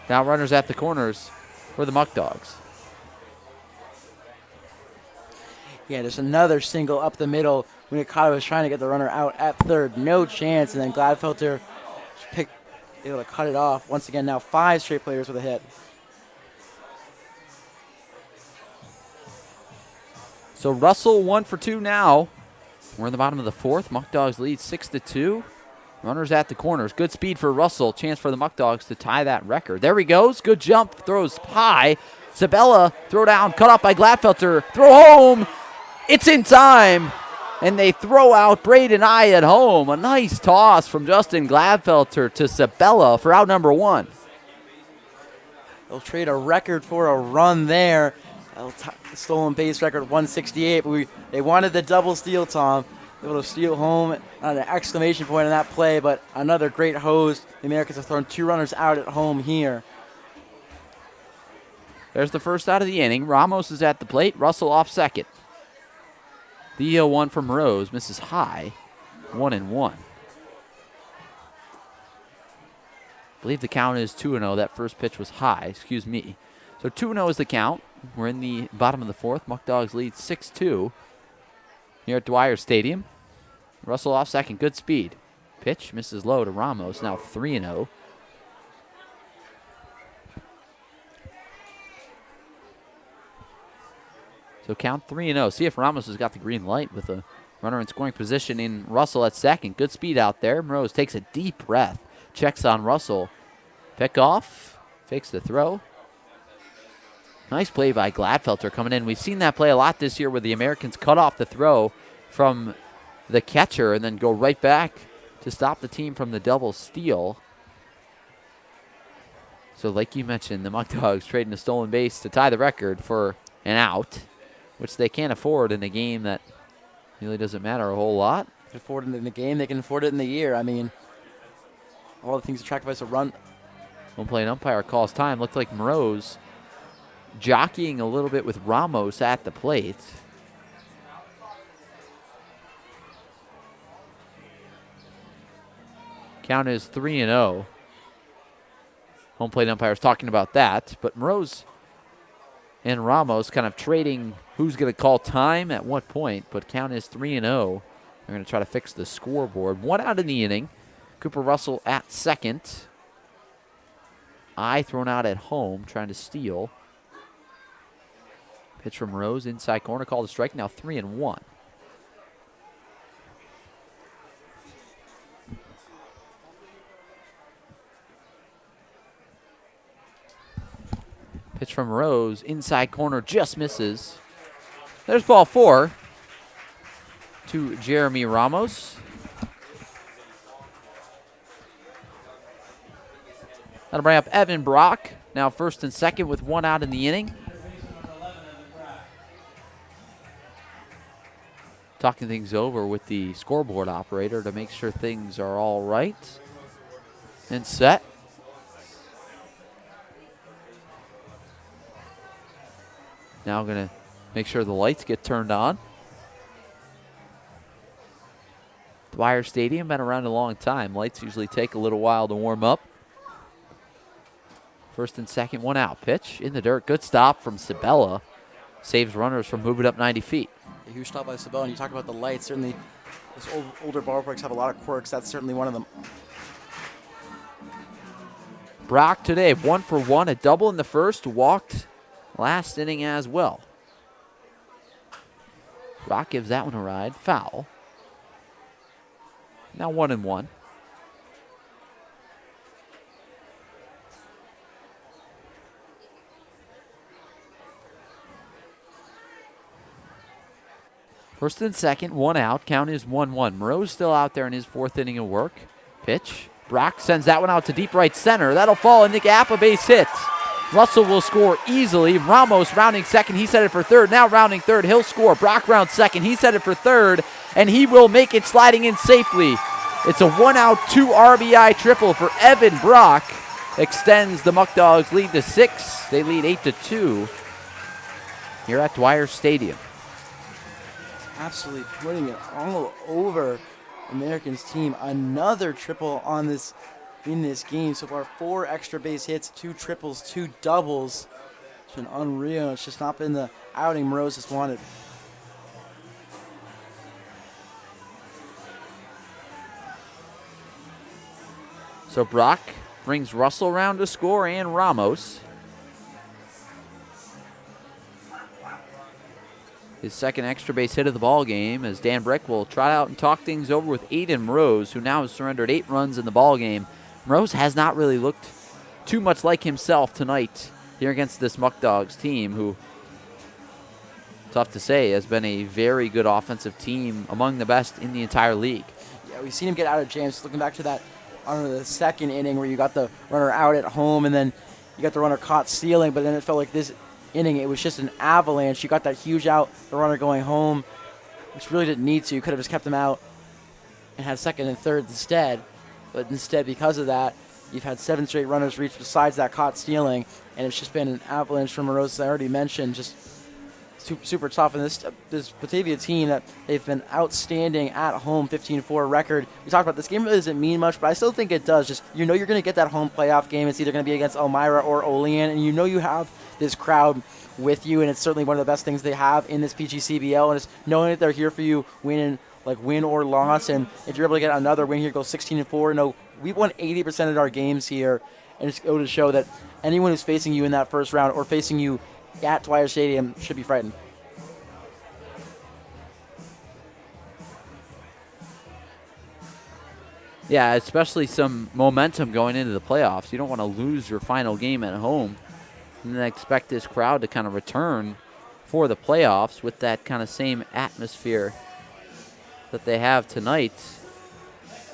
Now runners at the corners for the Muckdogs. Yeah, just another single up the middle. Munakata was trying to get the runner out at third. No chance. And then Gladfelter able to cut it off. Once again, now 5 straight players with a hit. So Russell 1 for 2 now. We're in the bottom of the 4th. Muckdogs lead 6-2. Runners at the corners. Good speed for Russell. Chance for the Muckdogs to tie that record. There he goes. Good jump. Throws high. Sabella, throw down. Cut off by Gladfelter. Throw home. It's in time. And they throw out Braden I at home. A nice toss from Justin Gladfelter to Sabella for out number 1. They'll trade a record for a run there. Stolen base record 168, but they wanted the double steal, Tom. Able to steal home on an exclamation point on that play, but another great hose. The Americans have thrown 2 runners out at home here. There's the first out of the inning. Ramos is at the plate. Russell off second. The 0-1 from Rose misses high. 1-1. I believe the count is 2-0. That first pitch was high, excuse me. So 2-0 is the count. We're in the bottom of the fourth. Muckdogs lead 6-2 here at Dwyer Stadium. Russell off second, good speed. Pitch misses low to Ramos, now 3-0. So count 3-0. See if Ramos has got the green light with a runner in scoring position in Russell at second. Good speed out there. Mrose takes a deep breath. Checks on Russell. Pick off. Fakes the throw. Nice play by Gladfelter coming in. We've seen that play a lot this year where the Americans cut off the throw from the catcher and then go right back to stop the team from the double steal. So like you mentioned, the Muckdogs trading a stolen base to tie the record for an out, which they can't afford in a game that really doesn't matter a whole lot. They can afford it in the game. They can afford it in the year. I mean, all the things attractive us a run. One play, an umpire calls time. Looked like Mrose jockeying a little bit with Ramos at the plate. Count is 3-0. Home plate umpires talking about that, but Mrose and Ramos kind of trading who's going to call time at what point, but count is 3-0. They're going to try to fix the scoreboard. One out in the inning. Cooper Russell at second. Eye thrown out at home, trying to steal. Pitch from Rose, inside corner, called a strike, now 3-1. Pitch from Rose, inside corner, just misses. There's ball 4 to Jeremy Ramos. That'll bring up Evan Brock, now first and second with one out in the inning. Talking things over with the scoreboard operator to make sure things are all right and set. Now going to make sure the lights get turned on. Dwyer Stadium, been around a long time. Lights usually take a little while to warm up. First and second, one out. Pitch in the dirt. Good stop from Sabella. Saves runners from moving up 90 feet. A huge stop by Sabella. And you talk about the lights. Certainly, those older ballparks have a lot of quirks. That's certainly one of them. Brock today, 1 for 1, a double in the first, walked last inning as well. Brock gives that one a ride. Foul. Now 1-1. First and second, one out. Count is 1-1. Moreau's still out there in his fourth inning of work. Pitch. Brock sends that one out to deep right center. That'll fall in the gap. A base hit. Russell will score easily. Ramos rounding second. He set it for third. Now rounding third. He'll score. Brock rounds second. He set it for third. And he will make it sliding in safely. It's a 1-out, 2 RBI triple for Evan Brock. Extends the Muckdogs lead to 6. They lead 8-2 here at Dwyer Stadium. Absolutely putting it all over Americans team. Another triple on this in this game. So far, 4 extra base hits, 2 triples, 2 doubles. It's been unreal. It's just not been the outing Mrose has wanted. So Brock brings Russell around to score and Ramos. His second extra base hit of the ball game as Dan Brick will trot out and talk things over with Aiden Mrose, who now has surrendered 8 runs in the ball game. Mrose has not really looked too much like himself tonight here against this Muckdogs team, who, tough to say, has been a very good offensive team, among the best in the entire league. Yeah, we've seen him get out of jams. Looking back to that on the second inning where you got the runner out at home and then you got the runner caught stealing, but then it felt like this inning it was just an avalanche. You got that huge out, the runner going home, which really didn't need to. You could have just kept him out and had second and third instead. But instead, because of that, you've had 7 straight runners reach besides that caught stealing, and it's just been an avalanche from Mrose, as I already mentioned. Just super tough. And this Batavia team, that they've been outstanding at home, 15-4 record. We talked about this game really doesn't mean much, but I still think it does. Just you're going to get that home playoff game. It's either going to be against Elmira or Olean, and you have this crowd with you, and it's certainly one of the best things they have in this PGCBL. And it's knowing that they're here for you, win or loss. And if you're able to get another win here, go 16-4. No, we won 80% of our games here, and it's going to show that anyone who's facing you in that first round or facing you at Dwyer Stadium should be frightened. Yeah, especially some momentum going into the playoffs. You don't want to lose your final game at home and then expect this crowd to kind of return for the playoffs with that kind of same atmosphere that they have tonight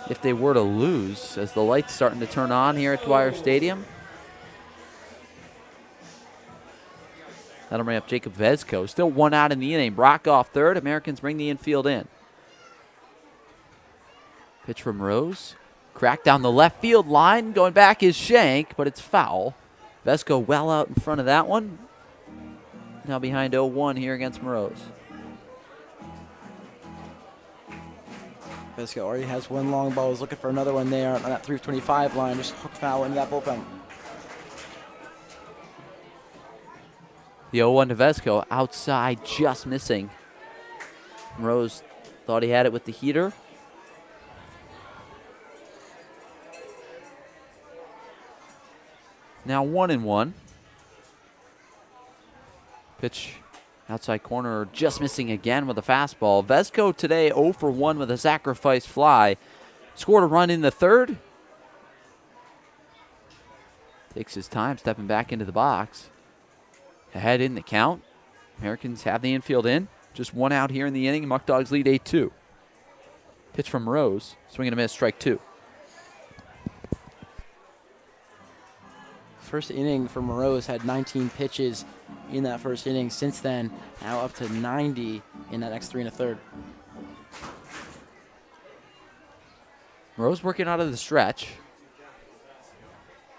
if they were to lose, as the lights starting to turn on here at Dwyer Stadium. That'll bring up Jacob Vezko. Still one out in the inning. Brock off third. Americans bring the infield in. Pitch from Rose. Crack down the left field line. Going back is Shank, but it's foul. Vezko well out in front of that one. Now behind 0-1 here against Morose. Vezko already has one long ball. He's looking for another one there on that 325 line. Just hook foul into that bullpen. The 0-1 to Vezko. Outside, just missing. Morose thought he had it with the heater. Now 1-1. Pitch outside corner, just missing again with a fastball. Vezko today 0 for 1 with a sacrifice fly. Scored a run in the third. Takes his time stepping back into the box. Ahead in the count. Americans have the infield in. Just one out here in the inning. Muckdogs lead 8-2. Pitch from Rose. Swing and a miss, strike 2. First inning for Morose had 19 pitches in that first inning. Since then, now up to 90 in that next 3 1/3. Morose working out of the stretch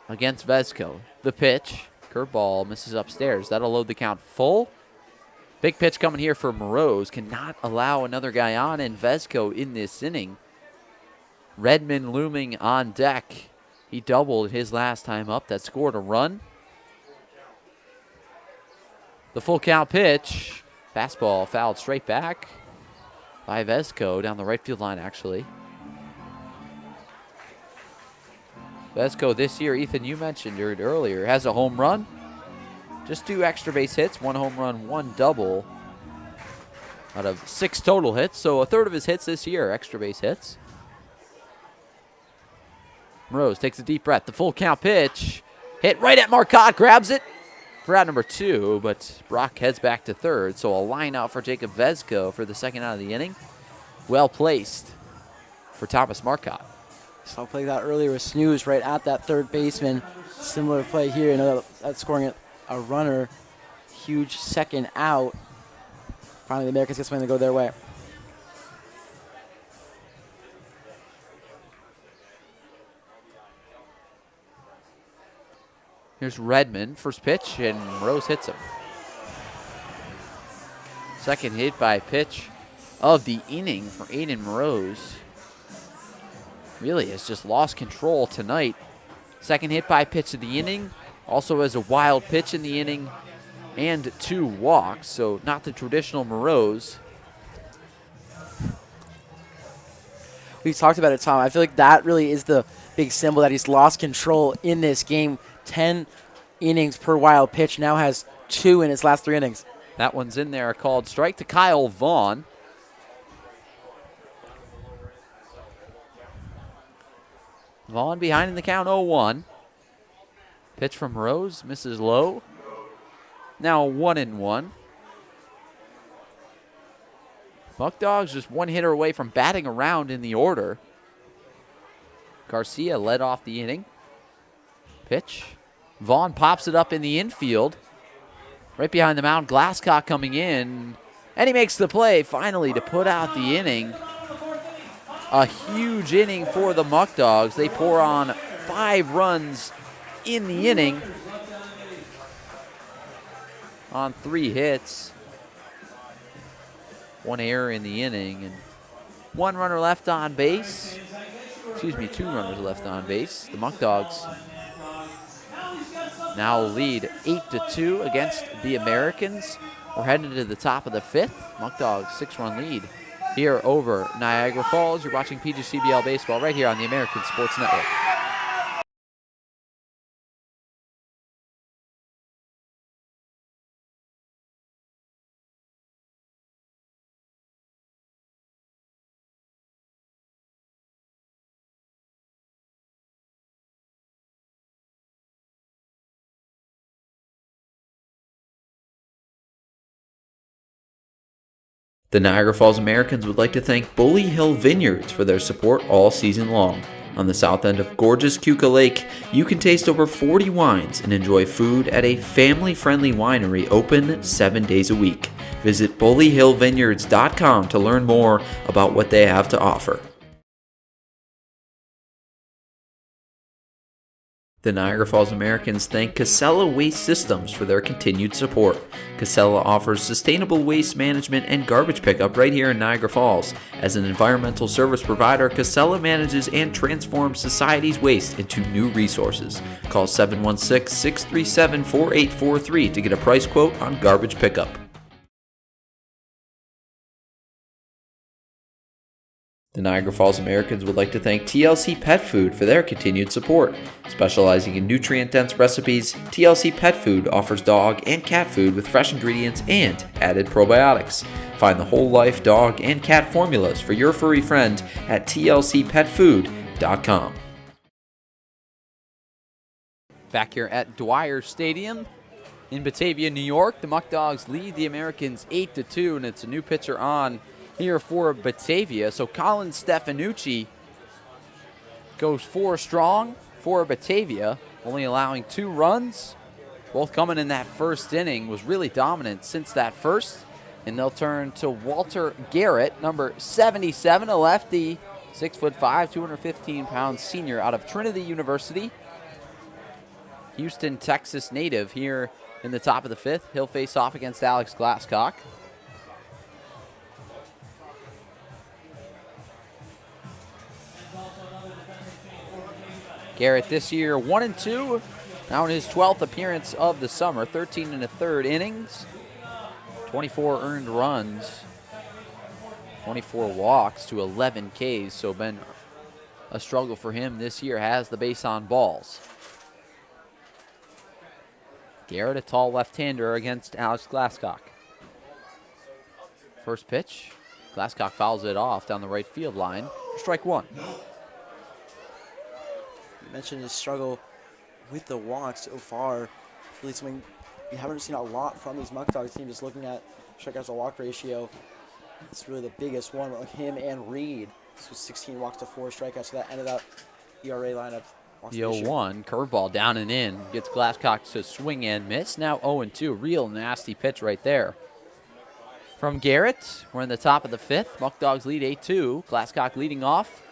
against Vezko. The pitch, curveball, misses upstairs. That'll load the count full. Big pitch coming here for Morose. Cannot allow another guy on, and Vezko in this inning. Redmond looming on deck. He doubled his last time up. That scored a run. The full count pitch. Fastball fouled straight back by Vezko down the right field line, actually. Vezko this year, Ethan, you mentioned it earlier, has a home run. Just 2 extra base hits, 1 home run, 1 double out of 6 total hits. So a third of his hits this year, extra base hits. Morose takes a deep breath. The full count pitch. Hit right at Marcotte. Grabs it for out number 2, but Brock heads back to third. So a line out for Jacob Vezko for the second out of the inning. Well placed for Thomas Marcotte. Saw play that earlier with Snooze right at that third baseman. Similar play here. You know, that's scoring a runner. Huge second out. Finally, the Americans get something to go their way. Here's Redmond, first pitch, and Rose hits him. Second hit by pitch of the inning for Aiden Rose. Really has just lost control tonight. Second hit by pitch of the inning. Also has a wild pitch in the inning and 2 walks, so not the traditional Morose. We've talked about it, Tom. I feel like that really is the big symbol that he's lost control in this game. 10 innings per wild pitch, now has 2 in his last 3 innings. That one's in there, called strike to Kyle Vaughn. Vaughn behind in the count, 0-1. Pitch from Rose, misses low. Now 1-1. Muckdogs just 1 hitter away from batting around in the order. Garcia led off the inning. Pitch. Vaughn pops it up in the infield. Right behind the mound, Glasscock coming in. And he makes the play finally to put out the inning. A huge inning for the Muckdogs. They pour on 5 runs in the inning on 3 hits. One error in the inning, and one runner left on base. Excuse me, two runners left on base. The Muckdogs now lead 8-2 against the Americans. We're headed to the top of the fifth. Muckdogs 6-run lead here over Niagara Falls. You're watching PGCBL Baseball right here on the American Sports Network. The Niagara Falls Americans would like to thank Bully Hill Vineyards for their support all season long. On the south end of gorgeous Keuka Lake, you can taste over 40 wines and enjoy food at a family-friendly winery open 7 days a week. Visit bullyhillvineyards.com to learn more about what they have to offer. The Niagara Falls Americans thank Casella Waste Systems for their continued support. Casella offers sustainable waste management and garbage pickup right here in Niagara Falls. As an environmental service provider, Casella manages and transforms society's waste into new resources. Call 716-637-4843 to get a price quote on garbage pickup. The Niagara Falls Americans would like to thank TLC Pet Food for their continued support. Specializing in nutrient-dense recipes, TLC Pet Food offers dog and cat food with fresh ingredients and added probiotics. Find the whole life dog and cat formulas for your furry friend at tlcpetfood.com. Back here at Dwyer Stadium in Batavia, New York, the Muckdogs lead the Americans 8-2, and it's a new pitcher on here for Batavia. So Colin Stefanucci goes 4 strong for Batavia, only allowing 2 runs. Both coming in that first inning, was really dominant since that first. And they'll turn to Walter Garrett, number 77, a lefty, 6'5", 215-pound senior out of Trinity University. Houston, Texas native here in the top of the fifth. He'll face off against Alex Glasscock. Garrett this year 1-2, now in his 12th appearance of the summer, 13 1/3 innings, 24 earned runs, 24 walks to 11 Ks, so been a struggle for him this year, has the base on balls. Garrett, a tall left-hander against Alex Glasscock. First pitch, Glasscock fouls it off down the right field line for strike one. You mentioned his struggle with the walks so far. Really something we haven't seen a lot from these Muckdogs team. Just looking at strikeouts to walk ratio, it's really the biggest one. Like him and Reed. This was 16 walks to 4 strikeouts, so that ended up ERA lineup. The 0-1, curveball down and in. Gets Glasscock to swing and miss. Now 0-2, real nasty pitch right there. From Garrett, we're in the top of the fifth. Muckdogs lead 8-2. Glasscock leading off.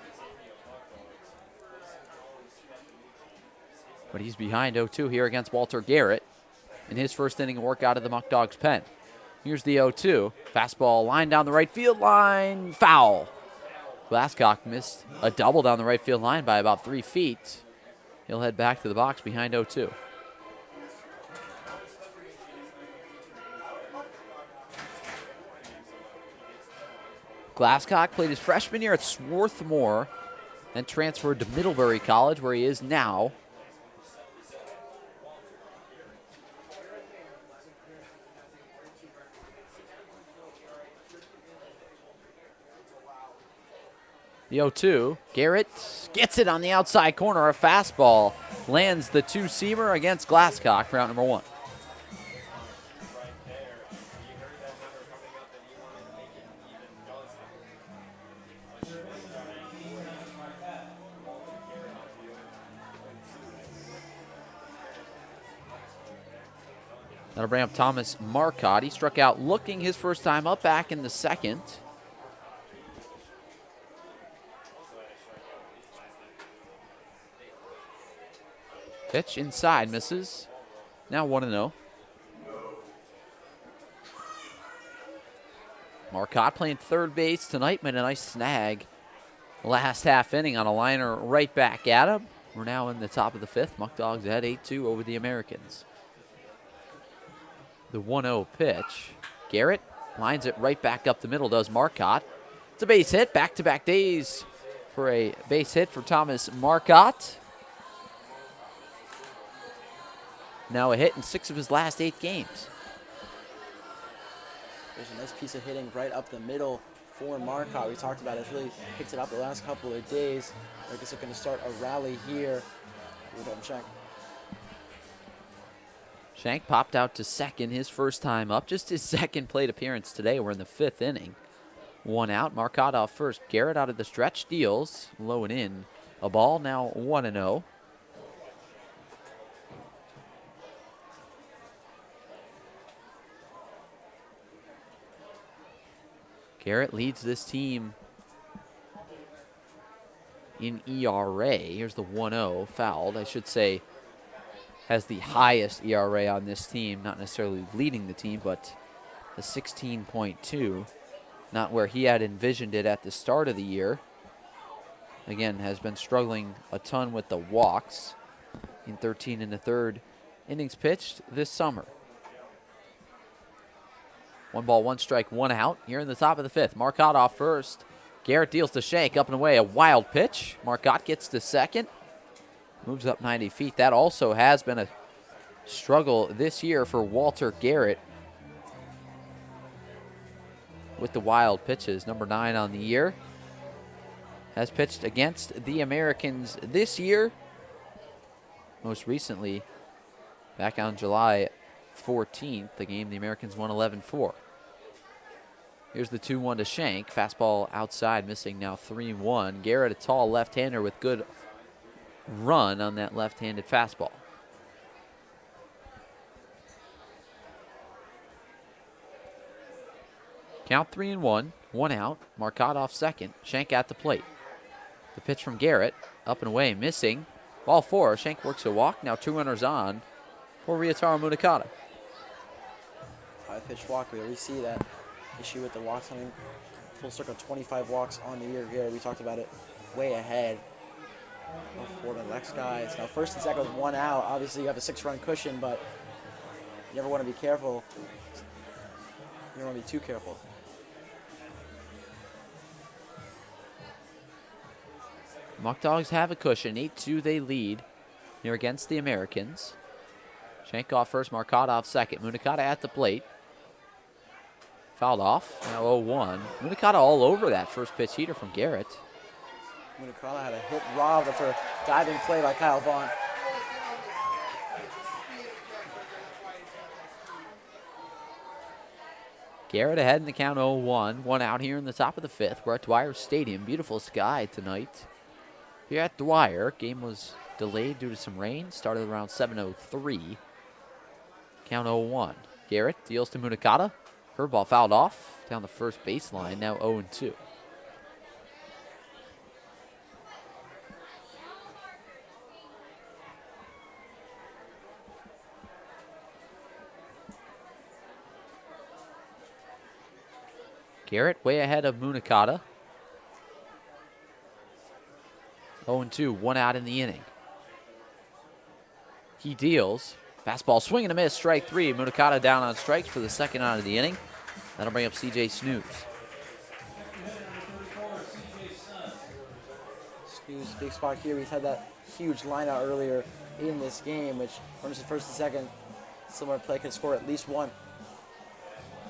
But he's behind 0-2 here against Walter Garrett in his first inning work out of the Muckdogs pen. Here's the 0-2. Fastball line down the right field line. Foul. Glasscock missed a double down the right field line by about 3 feet. He'll head back to the box behind 0-2. Glasscock played his freshman year at Swarthmore, then transferred to Middlebury College, where he is now. The 0-2, Garrett gets it on the outside corner. A fastball lands the 2-seamer against Glasscock for out number 1. That'll bring up Thomas Marcotte. He struck out looking his first time up back in the second. Pitch inside, misses. Now 1-0. Marcotte playing third base tonight, made a nice snag last half inning on a liner right back at him. We're now in the top of the fifth. Muckdogs ahead 8-2 over the Americans. The 1-0 pitch. Garrett lines it right back up the middle, does Marcotte. It's a base hit, back-to-back days for a base hit for Thomas Marcotte. Now a hit in 6 of his last 8 games. There's a nice piece of hitting right up the middle for Marcotte. We talked about it. It's really picked it up the last couple of days. I guess they're going to start a rally here. Shank popped out to second his first time up. Just his second plate appearance today. We're in the 5th inning. 1 out. Marcotte off first. Garrett out of the stretch, deals low and in. A ball, now 1-0. Garrett leads this team in ERA. Here's the 1-0 fouled. I should say has the highest ERA on this team. Not necessarily leading the team, but a 16.2. Not where he had envisioned it at the start of the year. Again, has been struggling a ton with the walks in 13 1/3 innings pitched this summer. 1 ball, 1 strike, 1 out here in the top of the 5th. Marcotte off first. Garrett deals to Shank, up and away, a wild pitch. Marcotte gets to second. Moves up 90 feet. That also has been a struggle this year for Walter Garrett with the wild pitches. Number 9 on the year. Has pitched against the Americans this year. Most recently, back on July 14th, the game the Americans won 11-4. Here's the 2-1 to Shank. Fastball outside, missing now 3-1. Garrett, a tall left-hander with good run on that left-handed fastball. Count 3-1, 1 out. Marcotte off second. Shank at the plate. The pitch from Garrett, up and away, missing. Ball 4. Shank works a walk. Now 2 runners on for Ryotaro Munakata. High pitch walk. We already see that issue with the walks. I mean, full circle 25 walks on the year here. We talked about it way ahead. For the next guy. Now first and second with 1 out. Obviously you have a 6-run cushion, but you never want to be careful. You don't want to be too careful. Muckdogs have a cushion. 8-2 they lead here against the Americans. Shank off first, Marcotte off second. Munakata at the plate. Fouled off. Now 0-1. Munakata all over that first pitch heater from Garrett. Munakata had a hit robbed after a diving play by Kyle Vaughn. Garrett ahead in the count 0-1. 1 out here in the top of the 5th. We're at Dwyer Stadium. Beautiful sky tonight. Here at Dwyer, game was delayed due to some rain. Started around 7:03. Count 0-1. Garrett deals to Munakata. Curveball fouled off down the first baseline. Now 0-2. Garrett way ahead of Munakata. 0-2, 1 out in the inning. He deals. Fastball swing and a miss, strike 3. Munakata down on strikes for the 2nd out of the inning. That'll bring up CJ Snooze. Snooze, big spot here. We've had that huge line out earlier in this game, which runners at first and second, similar play can score at least 1.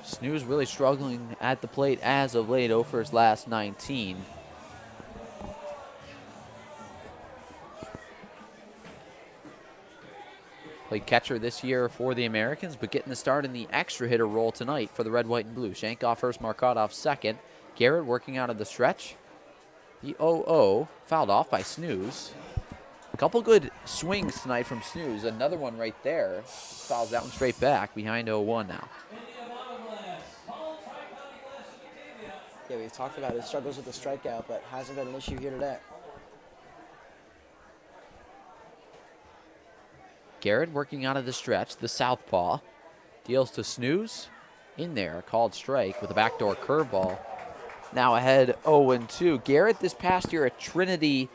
Snooze really struggling at the plate as of late, 0 for his last 19. Played catcher this year for the Americans, but getting the start in the extra hitter role tonight for the red, white, and blue. Shank off first, Marcotte off second. Garrett working out of the stretch. The 0-0 fouled off by Snooze. A couple good swings tonight from Snooze. Another one right there. Fouls that one straight back behind 0-1 now. Yeah, we've talked about his struggles with the strikeout, but hasn't been an issue here today. Garrett working out of the stretch, the southpaw. Deals to Snooze. in there, a called strike with a backdoor curveball. Now ahead 0-2. Garrett this past year at Trinity,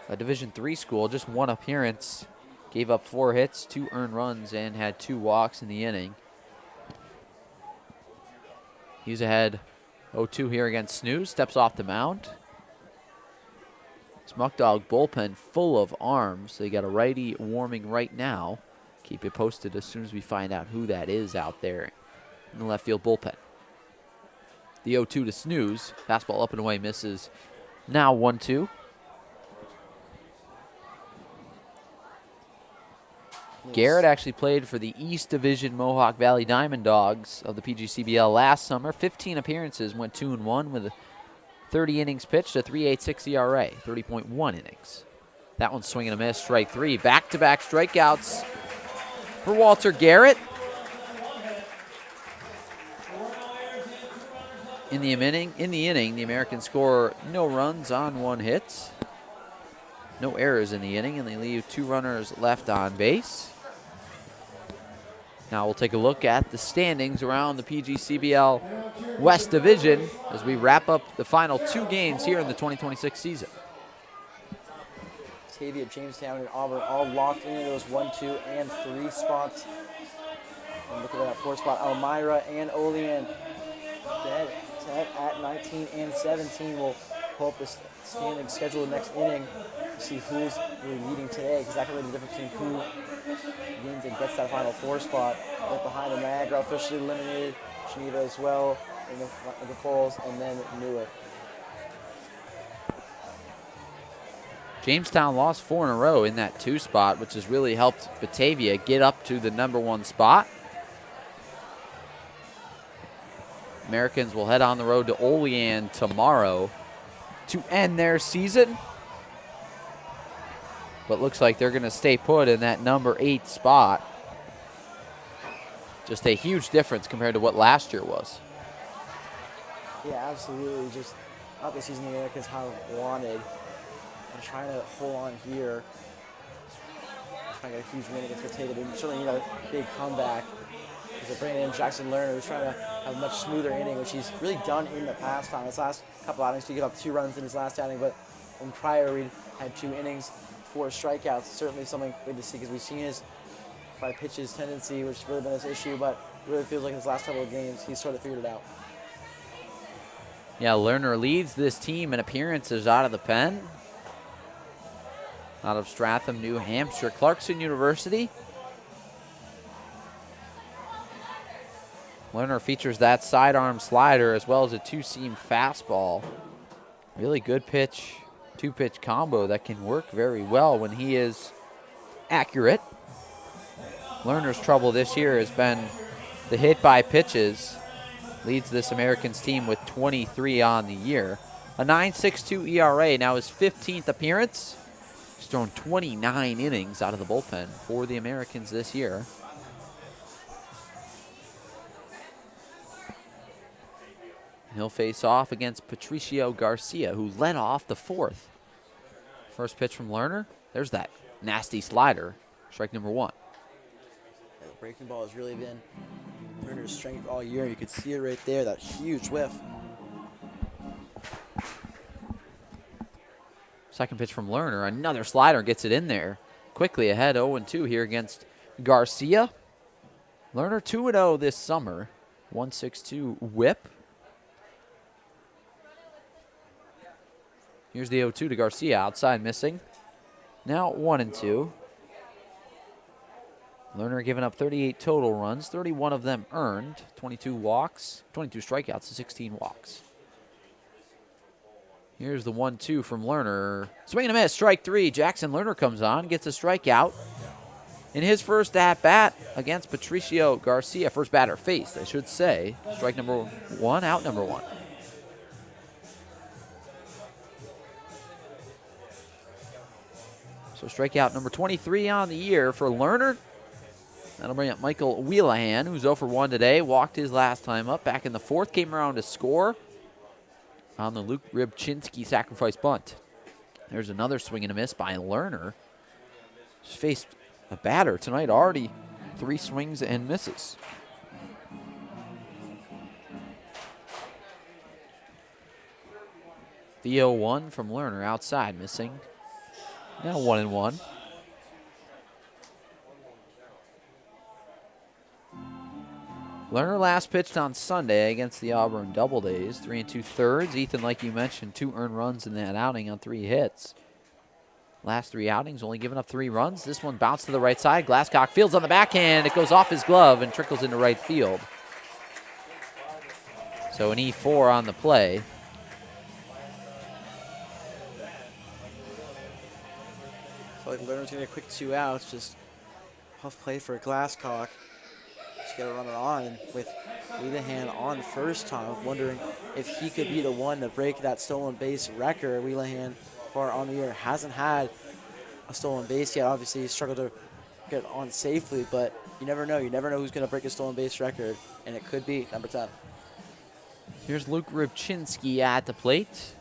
a Division III school, just one appearance. Gave up 4 hits, 2 earned runs, and had 2 walks in the inning. He's ahead 0-2 here against Snooze. Steps off the mound. This Muckdog bullpen full of arms. They got a righty warming right now. Keep it posted as soon as we find out who that is out there in the left field bullpen. The 0-2 to Snooze. Fastball up and away, misses. Now 1-2. Garrett actually played for the East Division Mohawk Valley Diamond Dogs of the PGCBL last summer. 15 appearances, went 2-1 with 30 innings pitched, a 3.86 ERA, 30.1 innings. That one's swinging a miss, strike 3. Back-to-back strikeouts for Walter Garrett. In the inning, the Americans score no runs on 1 hit. No errors in the inning, and they leave 2 runners left on base. Now we'll take a look at the standings around the PGCBL West Division as we wrap up the final 2 games here in the 2026 season. Batavia, Jamestown, and Auburn all locked into those 1, 2, and 3 spots. And look at that 4th spot. Elmira and Olean dead at 19 and 17. We'll pull up the standing schedule the next inning to see who's really leading today, because that can really be the difference between who wins and gets that final 4 spot. Right behind the Niagara, officially eliminated. Geneva as well in the Falls, and then Newark. Jamestown lost 4 in a row in that 2 spot, which has really helped Batavia get up to the number 1 spot. Americans will head on the road to Olean tomorrow to end their season. But looks like they're going to stay put in that number 8 spot. Just a huge difference compared to what last year was. Yeah, absolutely. Just not the season the Americans have wanted. I'm trying to hold on here. Trying to get a huge win against Batavia. They certainly need a big comeback. Because they're bringing in Jackson Lerner, who's trying to have a much smoother inning, which he's really done in the past time. His last couple outings, he gave up 2 runs in his last outing, but in prior, we had 2 innings, 4 strikeouts. Certainly something good to see, because we've seen his by pitches tendency, which has really been his issue, but it really feels like in his last couple of games, he's sort of figured it out. Yeah, Lerner leads this team in appearances out of the pen. Out of Stratham, New Hampshire, Clarkson University. Lerner features that sidearm slider as well as a 2-seam fastball. Really good pitch, 2-pitch combo that can work very well when he is accurate. Lerner's trouble this year has been the hit by pitches. Leads this Americans team with 23 on the year. A 9.62 ERA, now his 15th appearance. He's thrown 29 innings out of the bullpen for the Americans this year. He'll face off against Patricio Garcia, who led off the 4th. First pitch from Lerner. There's that nasty slider. Strike number 1. Yeah, the breaking ball has really been Lerner's strength all year. You could see it right there, that huge whiff. Second pitch from Lerner. Another slider gets it in there. Quickly ahead 0-2 here against Garcia. Lerner 2-0 this summer. 1.62 whip. Here's the 0-2 to Garcia, outside missing. Now 1-2. Lerner giving up 38 total runs, 31 of them earned, 22 walks, 22 strikeouts, and 16 walks. Here's the 1-2 from Lerner. Swing and a miss, strike 3. Jackson Lerner comes on, gets a strikeout. In his first at-bat against Patricio Garcia, first batter faced, I should say. Strike number 1, out number 1. So strikeout number 23 on the year for Lerner. That'll bring up Michael Wheelahan, who's 0 for 1 today. Walked his last time up. Back in the 4th, came around to score on the Luke Rybczynski sacrifice bunt. There's another swing and a miss by Lerner. He's faced a batter tonight, already 3 swings and misses. The 0-1 from Lerner outside, missing. Now 1-1. Lerner last pitched on Sunday against the Auburn Doubledays, 3 2/3. Ethan, like you mentioned, 2 earned runs in that outing on 3 hits. Last 3 outings, only giving up 3 runs. This one bounced to the right side. Glasscock fields on the backhand. It goes off his glove and trickles into right field. So an E4 on the play. I feel like Lerner's going to get a quick 2 outs. Just tough play for Glasscock. Just got to run it on with Wheelahan on first time. Wondering if he could be the one to break that stolen base record. Wheelahan, far on the year, hasn't had a stolen base yet. Obviously, he struggled to get on safely, but you never know. You never know who's going to break a stolen base record, and it could be number 10. Here's Luke Rybczynski at the plate.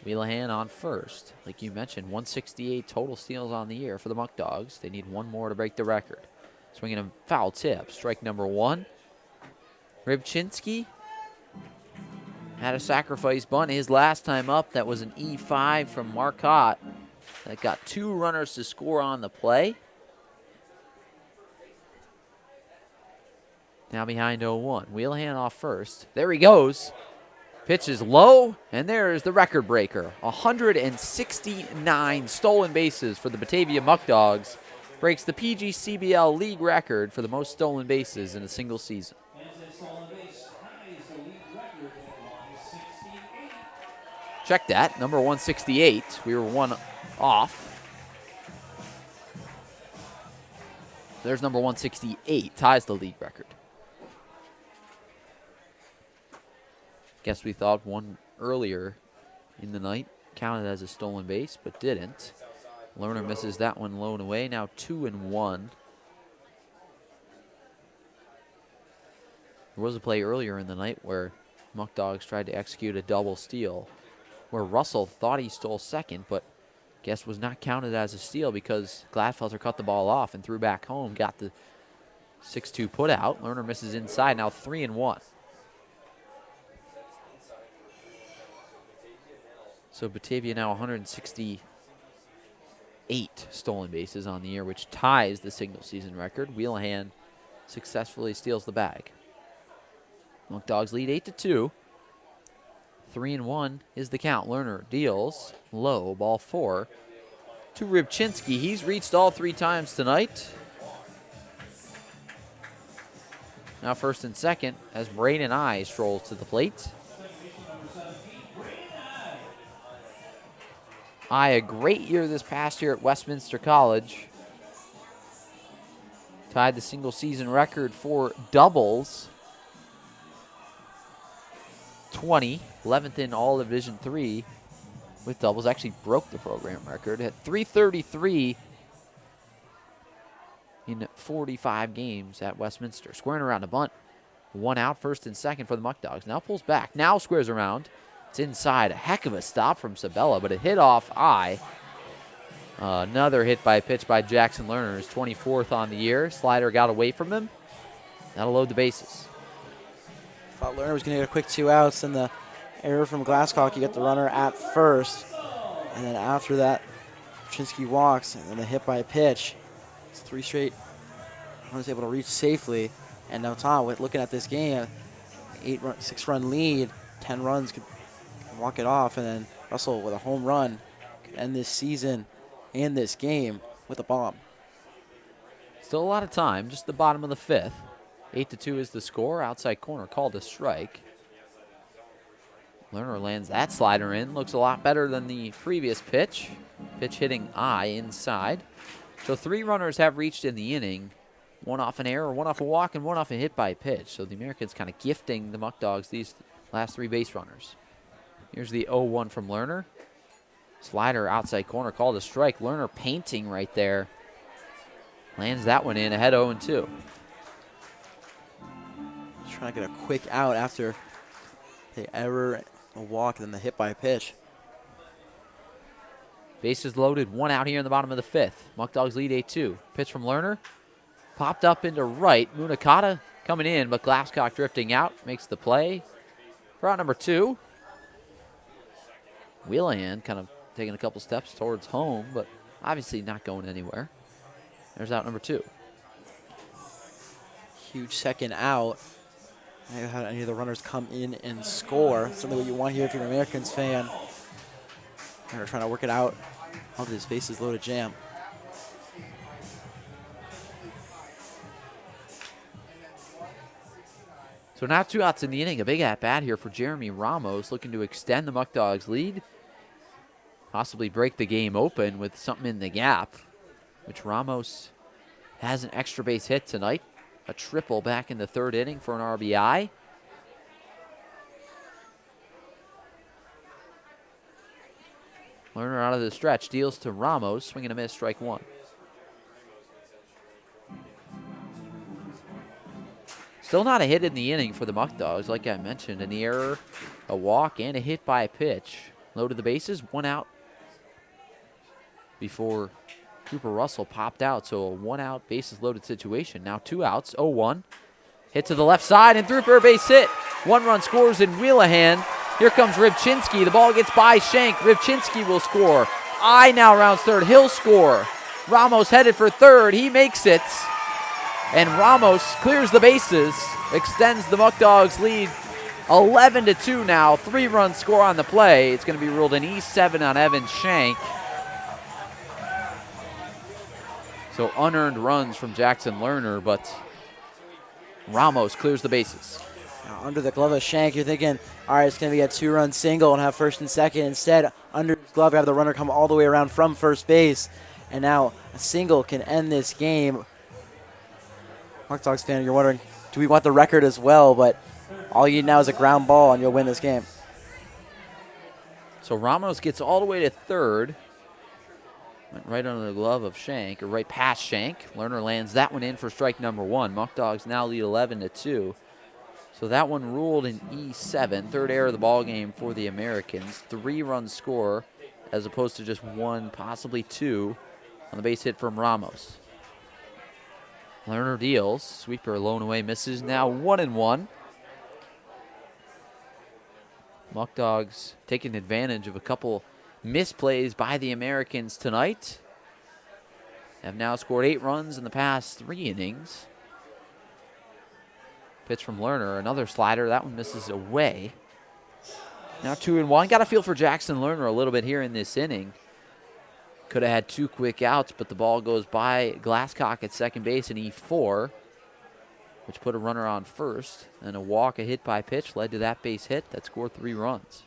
Wheelahan on first. Like you mentioned, 168 total steals on the year for the Muckdogs. They need 1 more to break the record. Swinging a foul tip. Strike number 1. Rybczynski had a sacrifice bunt his last time up. That was an E5 from Marcotte. That got 2 runners to score on the play. Now behind 0-1. Wheelahan off first. There he goes. Pitch is low, and there's the record breaker. 169 stolen bases for the Batavia Muckdogs. Breaks the PGCBL league record for the most stolen bases in a single season. Check that, number 168. We were 1 off. There's number 168, ties the league record. Guess we thought one earlier in the night counted as a stolen base, but didn't. Lerner misses that one low and away. Now 2-1. There was a play earlier in the night where Muckdogs tried to execute a double steal, where Russell thought he stole second, but guess was not counted as a steal because Gladfelter cut the ball off and threw back home, got the 6-2 put out. Lerner misses inside. Now 3-1. So Batavia now 168 stolen bases on the year, which ties the single season record. Wheelahan successfully steals the bag. Muckdogs lead 8-2. 3-1 is the count. Lerner deals low, ball 4 to Rybczynski. He's reached all 3 times tonight. Now first and second as Braden I strolls to the plate. A great year this past year at Westminster College. Tied the single season record for doubles. 20, 11th in all Division III with doubles. Actually broke the program record at 333 in 45 games at Westminster. Squaring around a bunt. 1 out, first and second for the Muckdogs. Now pulls back. Now squares around. It's inside. A heck of a stop from Sabella, but a hit off I. Another hit by pitch by Jackson Lerner, his 24th on the year. Slider got away from him. That'll load the bases. Thought Lerner was going to get a quick 2 outs, and the error from Glasscock. You get the runner at first, and then after that, Rybczynski walks, and then the hit by a pitch. It's 3 straight. Runners able to reach safely, and now Tom, with looking at this game, 6-run lead, 10 runs could walk it off, and then Russell with a home run could end this season and this game with a bomb. Still a lot of time, just the bottom of the 5th. 8-2 is the score. Outside corner called a strike. Lerner lands that slider in. Looks a lot better than the previous pitch. Pitch hitting I inside. So 3 runners have reached in the inning. 1 off an error, 1 off a walk, and 1 off a hit by pitch. So the Americans kind of gifting the Muckdogs these last 3 base runners. Here's the 0-1 from Lerner. Slider outside corner called a strike. Lerner painting right there. Lands that one in ahead 0-2. Trying to get a quick out after the error, a walk, and then the hit by pitch. Bases loaded, 1 out here in the bottom of the 5th. Muckdogs lead 8-2. Pitch from Lerner. Popped up into right. Munakata coming in, but Glasscock drifting out. Makes the play. For out number 2. Wheelahan kind of taking a couple steps towards home, but obviously not going anywhere. There's out number 2. Huge second out. I haven't had any of the runners come in and score. Something what you want here if you're an Americans fan. They're trying to work it out onto this bases loaded jam. So now 2 outs in the inning. A big at-bat here for Jeremy Ramos, looking to extend the Muckdogs' lead. Possibly break the game open with something in the gap, which Ramos has an extra base hit tonight. A triple back in the 3rd inning for an RBI. Lerner out of the stretch, deals to Ramos, swing and a miss, strike 1. Still not a hit in the inning for the Muckdogs, like I mentioned. An error, a walk, and a hit by a pitch. Loaded the bases, 1 out before Cooper Russell popped out. So a 1-out bases loaded situation. Now 2 outs, 0-1. Hit to the left side and through for a base hit. 1 run scores in Wheelahan. Here comes Rybczynski. The ball gets by Shank. Rybczynski will score. I now rounds 3rd. He'll score. Ramos headed for 3rd. He makes it. And Ramos clears the bases, extends the Muckdogs' lead 11-2 now. 3-run score on the play. It's going to be ruled an E7 on Evan Shank. So unearned runs from Jackson Lerner, but Ramos clears the bases. Now under the glove of Shank, you're thinking, all right, it's going to be a 2-run single and have 1st and 2nd. Instead, under his glove, you have the runner come all the way around from first base. And now a single can end this game. Muckdogs fan, you're wondering, do we want the record as well? But all you need now is a ground ball and you'll win this game. So Ramos gets all the way to 3rd. Went right under the glove of Shank, or right past Shank. Lerner lands that one in for strike number 1. Muckdogs now lead 11-2. So that one ruled an E7. 3rd error of the ball game for the Americans. 3-run score as opposed to just 1, possibly 2 on the base hit from Ramos. Lerner deals. Sweeper lone away misses. Now 1-1. Muckdogs taking advantage of a couple misplays by the Americans tonight. Have now scored 8 runs in the past 3 innings. Pitch from Lerner. Another slider. That one misses away. Now 2-1. Got a feel for Jackson Lerner a little bit here in this inning. Could have had 2 quick outs, but the ball goes by Glasscock at second base in E4, which put a runner on first. And a walk, a hit by pitch, led to that base hit that scored 3 runs.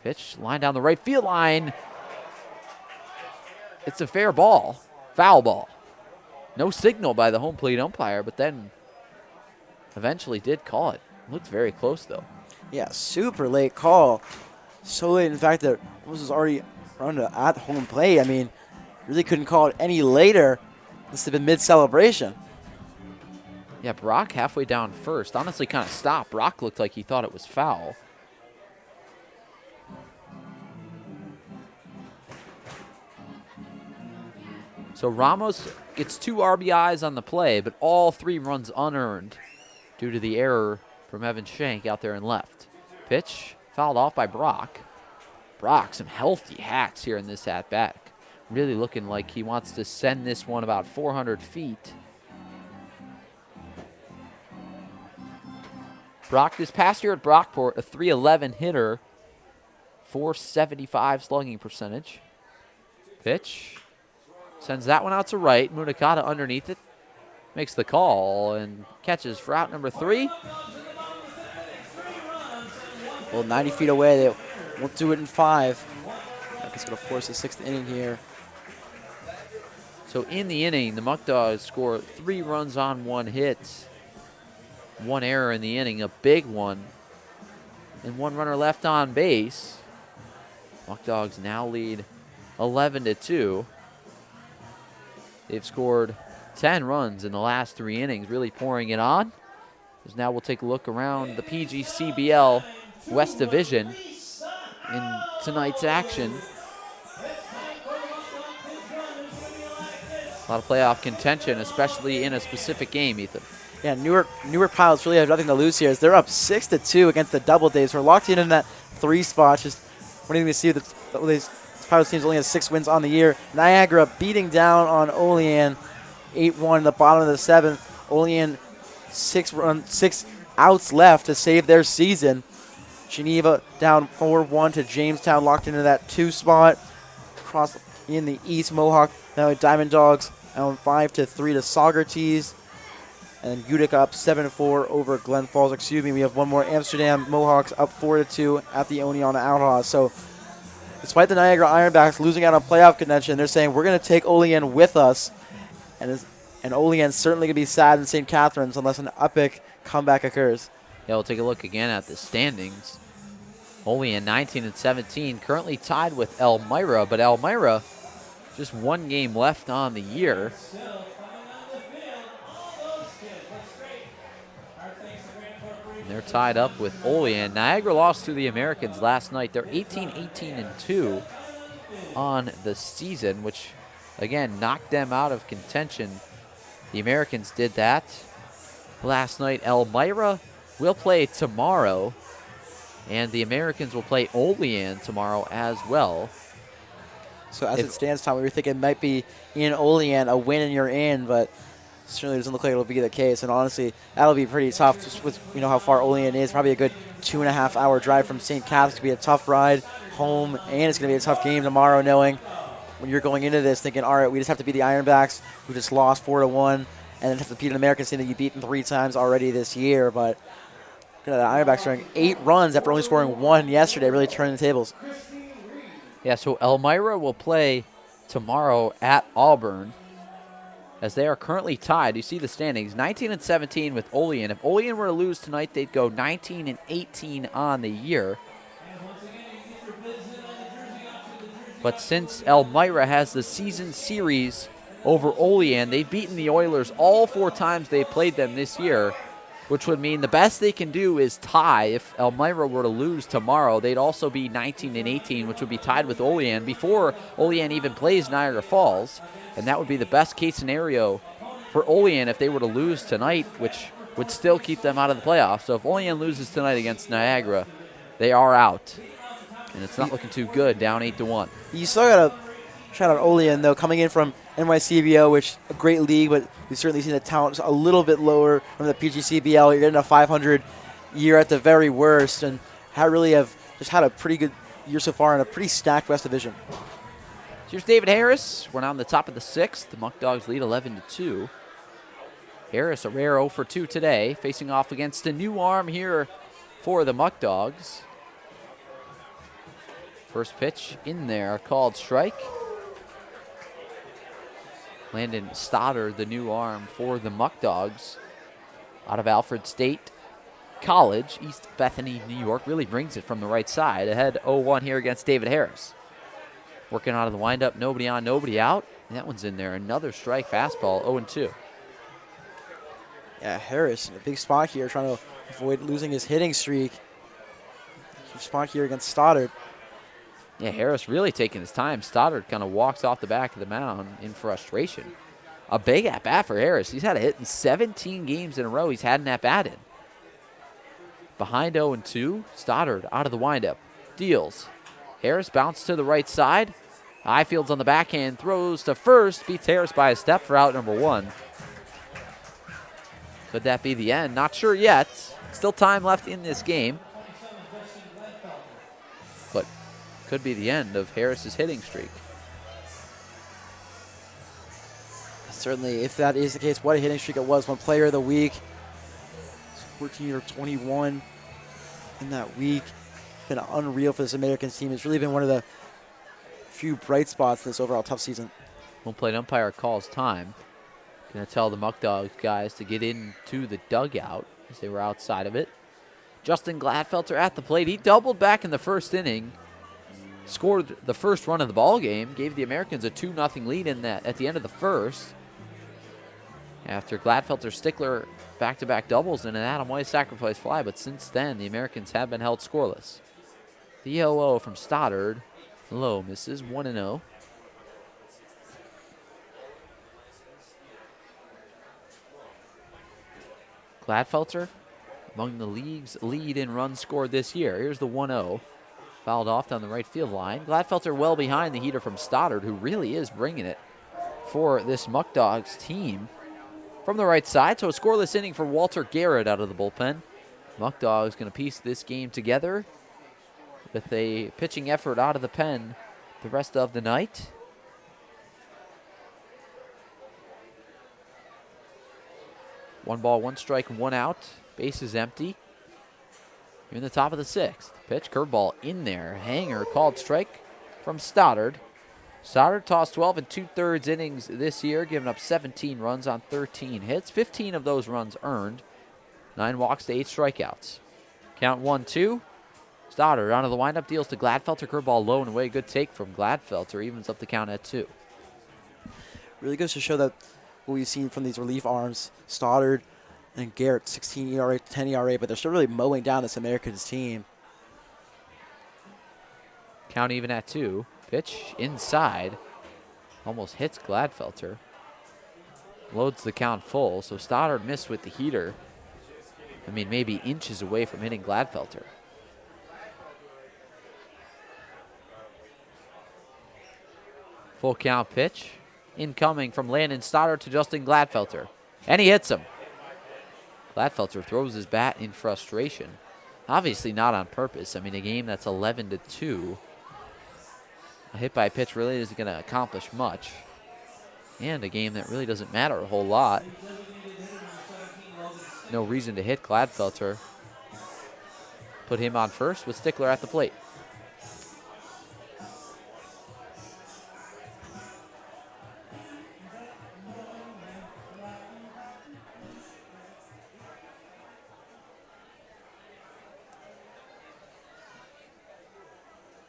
Pitch, line down the right field line. It's a fair ball, foul ball. No signal by the home plate umpire, but then eventually did call it. Looked very close, though. Yeah, super late call. So late, in fact, that this was already run at home plate. I mean, really couldn't call it any later. This would have been mid-celebration. Yeah, Brock halfway down first. Honestly, kind of stopped. Brock looked like he thought it was foul. So Ramos gets 2 RBIs on the play, but all 3 runs unearned due to the error from Evan Shank out there in left. Pitch fouled off by Brock. Brock, some healthy hacks here in this at-bat. Really looking like he wants to send this one about 400 feet. Brock, this past year at Brockport, a .311 hitter, .475 slugging percentage. Pitch. Sends that one out to right. Munakata underneath it. Makes the call and catches for out number 3. Well, 90 feet away. They won't do it in 5. It's going to force the 6th inning here. So in the inning, the Muckdogs score 3 runs on 1 hit. 1 error in the inning, a big one. And 1 runner left on base. Muckdogs now lead 11-2. They've scored 10 runs in the last 3 innings, really pouring it on. As now we'll take a look around the PGCBL West Division in tonight's action. A lot of playoff contention, especially in a specific game, Ethan. Yeah, Newark Pilots really have nothing to lose here as they're up 6-2 against the Double Days. We're locked in that 3 spot. Just What do you see? These Pirates teams only has 6 wins on the year. Niagara beating down on Olean 8-1 in the bottom of the 7th. Olean 6 outs left to save their season. Geneva down 4-1 to Jamestown, locked into that 2 spot. Across in the East, Mohawk now Diamond Dogs down 5-3 to Saugerties. And Utica up 7-4 over Glen Falls. We have one more. Amsterdam Mohawks up 4-2 at the Oneonta Outlaws. So despite the Niagara Ironbacks losing out on playoff contention, they're saying we're going to take Olean with us. And Olean's certainly going to be sad in St. Catharines unless an epic comeback occurs. Yeah, we'll take a look again at the standings. Olean 19-17, currently tied with Elmira, but Elmira just 1 game left on the year. And they're tied up with Olean. Niagara lost to the Americans last night. They're 18-2 on the season, which, again, knocked them out of contention. The Americans did that last night. Elmira will play tomorrow, and the Americans will play Olean tomorrow as well. So as it stands, Tom, we were thinking it might be in Olean, a win and you're in, but certainly doesn't look like it'll be the case. And honestly, that'll be pretty tough just with how far Olean is. Probably a good 2.5-hour drive from St. Catharines. It's going to be a tough ride home, and it's going to be a tough game tomorrow, knowing when you're going into this thinking, all right, we just have to beat the Ironbacks, who just lost 4-1, and then have to beat an American team that you've beaten 3 times already this year. But the Ironbacks scoring 8 runs after only scoring 1 yesterday, really turning the tables. Yeah, so Elmira will play tomorrow at Auburn, as they are currently tied. You see the standings, 19-17 with Olean. If Olean were to lose tonight, they'd go 19-18 on the year. But since Elmira has the season series over Olean, they've beaten the Oilers all 4 times they played them this year, which would mean the best they can do is tie. If Elmira were to lose tomorrow, they'd also be 19-18, which would be tied with Olean before Olean even plays Niagara Falls. And that would be the best case scenario for Olean if they were to lose tonight, which would still keep them out of the playoffs. So if Olean loses tonight against Niagara, they are out. And it's not looking too good, down 8-1. You still got to shout out Olean, though, coming in from NYCBO, which a great league, but we've certainly seen the talent a little bit lower from the PGCBL. You're getting a 500 year at the very worst, and really have just had a pretty good year so far in a pretty stacked West Division. Here's David Harris. We're now on the top of the 6th. The Muckdogs lead 11-2. Harris, a rare 0 for 2 today, facing off against a new arm here for the Muckdogs. First pitch in there, called strike. Landon Stoddard, the new arm for the Muckdogs, out of Alfred State College, East Bethany, New York, really brings it from the right side. Ahead 0-1 here against David Harris. Working out of the windup, nobody on, nobody out. And that one's in there. Another strike fastball, 0-2. Yeah, Harris in a big spot here, trying to avoid losing his hitting streak. Huge spot here against Stoddard. Yeah, Harris really taking his time. Stoddard kind of walks off the back of the mound in frustration. A big at-bat for Harris. He's had a hit in 17 games in a row. He's had an at-bat in. Behind 0-2, Stoddard out of the windup. Deals. Harris bounced to the right side. Highfield's on the backhand, throws to first, beats Harris by a step for out number 1. Could that be the end? Not sure yet. Still time left in this game. But could be the end of Harris's hitting streak. Certainly, if that is the case, what a hitting streak it was. One player of the week, 14 or 21 in that week. It's been unreal for this Americans team. It's really been one of the few bright spots in this overall tough season. Home plate umpire calls time. Going to tell the Muckdogs guys to get into the dugout as they were outside of it. Justin Gladfelter at the plate. He doubled back in the first inning. Scored the first run of the ball game. Gave the Americans a 2-0 lead in that at the end of the first. After Gladfelter, Stickler back-to-back doubles and an Adam White sacrifice fly, but since then the Americans have been held scoreless. The 0-0 from Stoddard. Low misses, 1-0. Gladfelter among the league's lead in runs scored this year. Here's the 1-0. Fouled off down the right field line. Gladfelter well behind the heater from Stoddard, who really is bringing it for this Muckdogs team from the right side. So a scoreless inning for Walter Garrett out of the bullpen. Muckdogs going to piece this game together with a pitching effort out of the pen the rest of the night. One ball, one strike, one out. Base is empty. You're in the top of the sixth. Pitch, curveball in there. Hanger called strike from Stoddard. Stoddard tossed 12 2/3 innings this year, giving up 17 runs on 13 hits. 15 of those runs earned. 9 walks to 8 strikeouts. Count 1-2. Stoddard onto the windup, deals to Gladfelter. Curveball low and away. Good take from Gladfelter. Evens up the count at 2. Really goes to show that what we've seen from these relief arms, Stoddard and Garrett, 16 ERA, 10 ERA, but they're still really mowing down this Americans team. Count even at 2. Pitch inside. Almost hits Gladfelter. Loads the count full, so Stoddard missed with the heater. I mean, maybe inches away from hitting Gladfelter. Full count pitch. Incoming from Landon Stoddard to Justin Gladfelter. And he hits him. Gladfelter throws his bat in frustration. Obviously not on purpose. I mean, a game that's 11-2. A hit by pitch really isn't going to accomplish much. And a game that really doesn't matter a whole lot. No reason to hit Gladfelter. Put him on first with Stickler at the plate.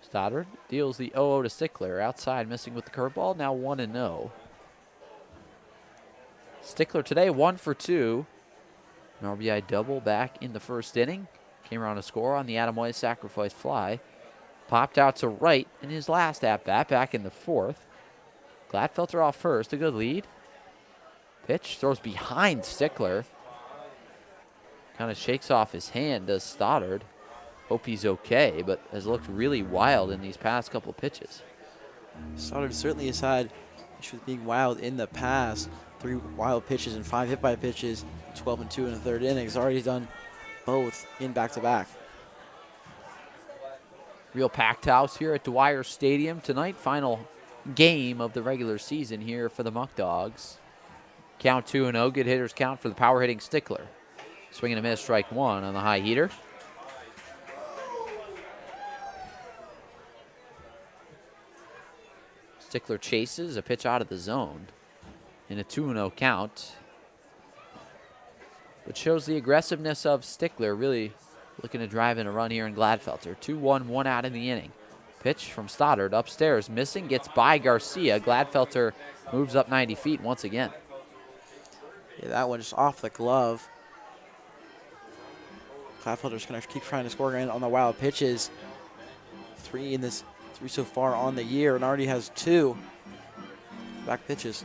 Stoddard deals the 0-0 to Stickler. Outside, missing with the curveball. Now 1-0. Stickler today 1 for 2. An RBI double back in the first inning. Came around to score on the Adam White sacrifice fly. Popped out to right in his last at-bat back in the fourth. Gladfelter off first. A good lead. Pitch throws behind Stickler. Kind of shakes off his hand, does Stoddard. Hope he's okay, but has looked really wild in these past couple pitches. Stoddard certainly has had issues with being wild in the past. 3 wild pitches and 5 hit by pitches, 12 2 in the third inning. He's already done both in back-to-back. Real packed house here at Dwyer Stadium tonight. Final game of the regular season here for the Muckdogs. Count 2-0. Good hitters count for the power hitting Stickler. Swing and a miss, strike 1 on the high heater. Stickler chases a pitch out of the zone in a 2-0 count. But shows the aggressiveness of Stickler, really looking to drive in a run here in Gladfelter. 2-1, 1 out in the inning. Pitch from Stoddard upstairs, missing, gets by Garcia. Gladfelter moves up 90 feet once again. Yeah, that one just off the glove. Gladfelter's going to keep trying to score on the wild pitches. 3 so far on the year, and already has 2 back pitches.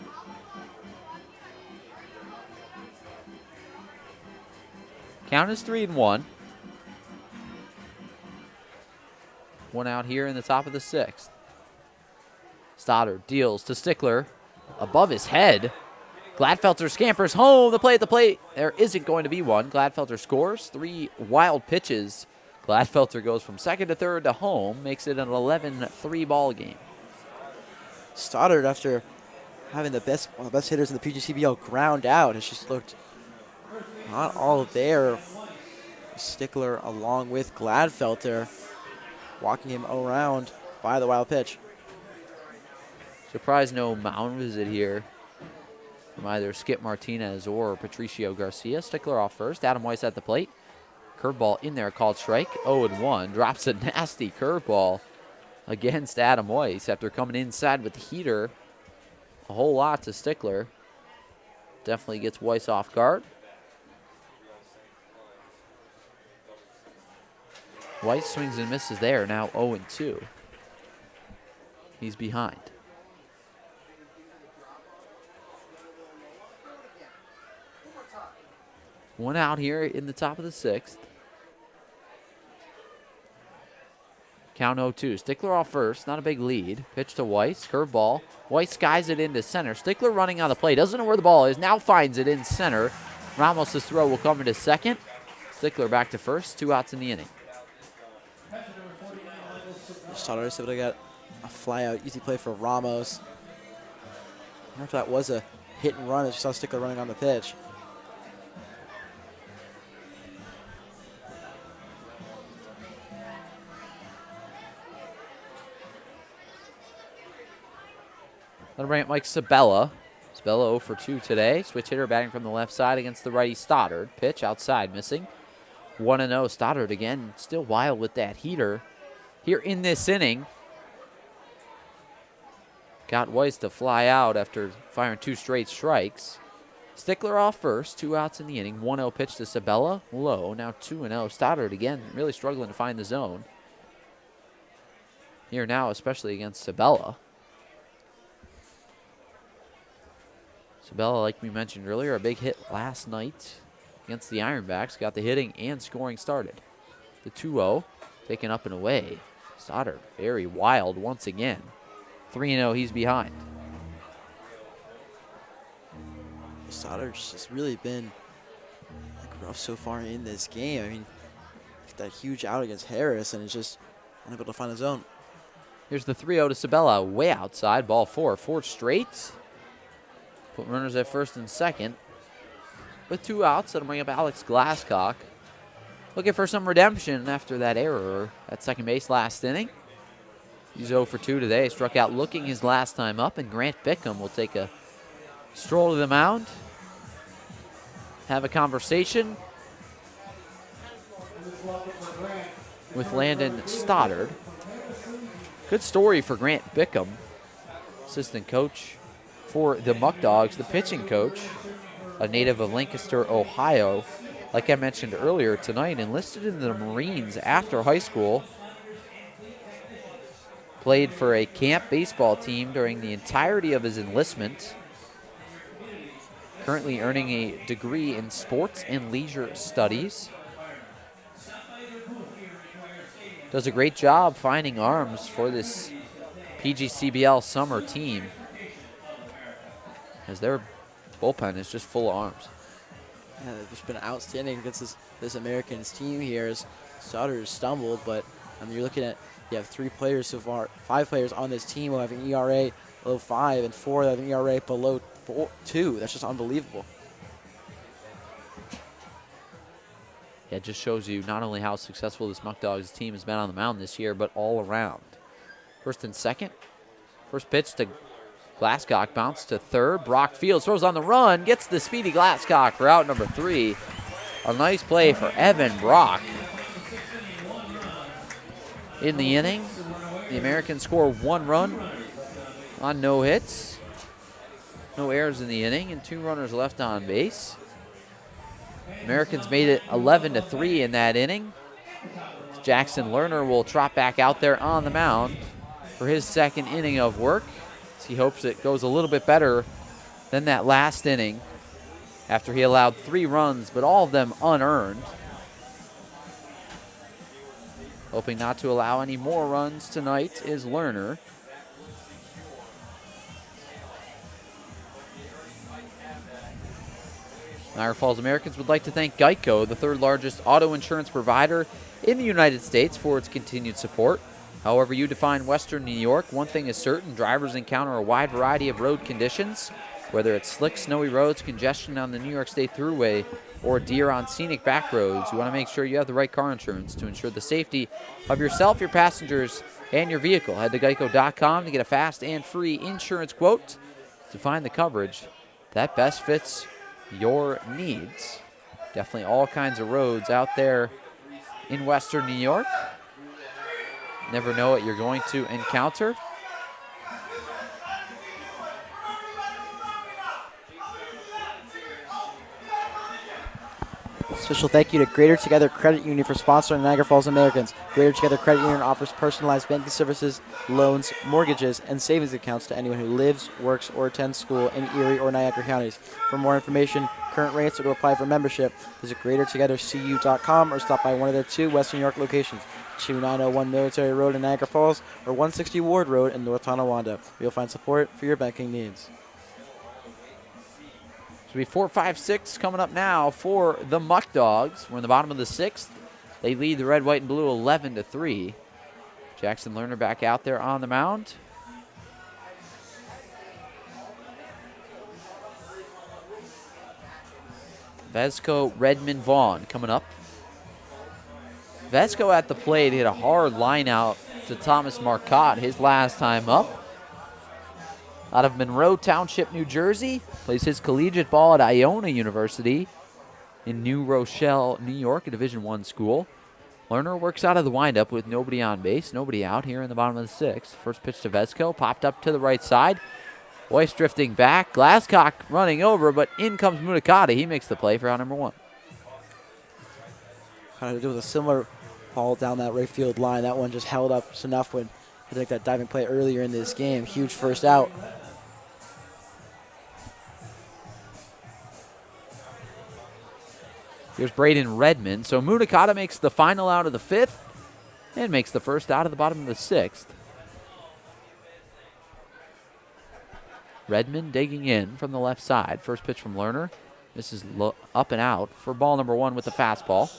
Count is 3-1. 1 out here in the top of the 6th. Stoddard deals to Stickler above his head. Gladfelter scampers home. The play at the plate. There isn't going to be one. Gladfelter scores 3 wild pitches. Gladfelter goes from second to third to home, makes it an 11-3 ball game. Stoddard, after having one of the best hitters in the PGCBL ground out, has just looked not all there. Stickler along with Gladfelter, walking him around by the wild pitch. Surprised no mound visit here from either Skip Martinez or Patricio Garcia. Stickler off first. Adam Weiss at the plate. Curveball in there, called strike. 0-1. Drops a nasty curveball against Adam Weiss after coming inside with the heater. A whole lot to Stickler. Definitely gets Weiss off guard. Weiss swings and misses there. Now 0-2. He's behind. One out here in the top of the 6th. Count 0-2. Stickler off first, not a big lead. Pitch to Weiss, curveball. Weiss skies it into center. Stickler running on the play, doesn't know where the ball is, now finds it in center. Ramos' throw will come into second. Stickler back to first, 2 outs in the inning. Stoddard able to get a fly out, easy play for Ramos. I wonder if that was a hit and run as you saw Stickler running on the pitch. That'll bring up Mike Sabella. Sabella 0 for 2 today. Switch hitter batting from the left side against the righty Stoddard. Pitch outside missing. 1-0 Stoddard again, still wild with that heater. Here in this inning, got Weiss to fly out after firing 2 straight strikes. Stickler off first, 2 outs in the inning. 1-0 pitch to Sabella, low. Now 2-0. Stoddard again, really struggling to find the zone. Here now, especially against Sabella. Sabella, like we mentioned earlier, a big hit last night against the Ironbacks. Got the hitting and scoring started. The 2-0, taken up and away. Stoddard, very wild once again. 3-0, he's behind. Stoddard's just really been rough so far in this game. I mean, that huge out against Harris and is just unable to find the zone. Here's the 3-0 to Sabella, way outside, ball 4. 4 straight. Put runners at first and second. With 2 outs, that'll bring up Alex Glasscock. Looking for some redemption after that error at second base last inning. He's 0 for 2 today. Struck out looking his last time up, and Grant Bickham will take a stroll to the mound. Have a conversation with Landon Stoddard. Good story for Grant Bickham, assistant coach for the Muckdogs, the pitching coach, a native of Lancaster, Ohio. Like I mentioned earlier tonight, enlisted in the Marines after high school. Played for a camp baseball team during the entirety of his enlistment. Currently earning a degree in sports and leisure studies. Does a great job finding arms for this PGCBL summer team, as their bullpen is just full of arms. Yeah, they've just been outstanding against this Americans team here as Stoddard has stumbled, but you're looking at, you have 3 players so far, 5 players on this team who have an ERA below 5 and 4 that have an ERA below 2. That's just unbelievable. Yeah, it just shows you not only how successful this Muckdogs team has been on the mound this year, but all around. First and second. First pitch to Glasscock, bounce to third. Brock Fields throws on the run, gets the speedy Glasscock for out number 3. A nice play for Evan Brock. In the inning, the Americans score 1 run on no hits. No errors in the inning, and 2 runners left on base. Americans made it 11-3 in that inning. Jackson Lerner will trot back out there on the mound for his second inning of work. He hopes it goes a little bit better than that last inning after he allowed 3 runs, but all of them unearned. Hoping not to allow any more runs tonight is Lerner. Niagara Falls Americans would like to thank Geico, the 3rd largest auto insurance provider in the United States, for its continued support. However you define Western New York, one thing is certain: drivers encounter a wide variety of road conditions, whether it's slick, snowy roads, congestion on the New York State Thruway, or deer on scenic back roads. You want to make sure you have the right car insurance to ensure the safety of yourself, your passengers, and your vehicle. Head to geico.com to get a fast and free insurance quote to find the coverage that best fits your needs. Definitely all kinds of roads out there in Western New York. Never know what you're going to encounter. Special thank you to Greater Together Credit Union for sponsoring Niagara Falls Americans. Greater Together Credit Union offers personalized banking services, loans, mortgages, and savings accounts to anyone who lives, works, or attends school in Erie or Niagara counties. For more information, current rates, or to apply for membership, visit greatertogethercu.com or stop by one of their 2 Western New York locations, 2901 Military Road in Niagara Falls or 160 Ward Road in North Tonawanda. You'll find support for your banking needs. So we 4, 5, 6 coming up now for the Muckdogs. We're in the bottom of the 6th. They lead the red, white, and blue 11-3. Jackson Lerner back out there on the mound. Vesco, Redmond, Vaughn coming up. Vesco at the plate hit a hard line out to Thomas Marcotte his last time up. Out of Monroe Township, New Jersey, plays his collegiate ball at Iona University in New Rochelle, New York, a Division I school. Lerner works out of the windup with nobody on base, nobody out here in the bottom of the 6th. First pitch to Vesco, popped up to the right side. Boyce drifting back, Glasscock running over, but in comes Mutakata. He makes the play for out number 1. Kind of do with a similar ball down that right field line. That one just held up enough when he took that diving play earlier in this game. Huge first out. Here's Braden Redmond. So Mutakata makes the final out of the 5th and makes the first out of the bottom of the 6th. Redmond digging in from the left side. First pitch from Lerner. This is up and out for ball number 1 with the fastball.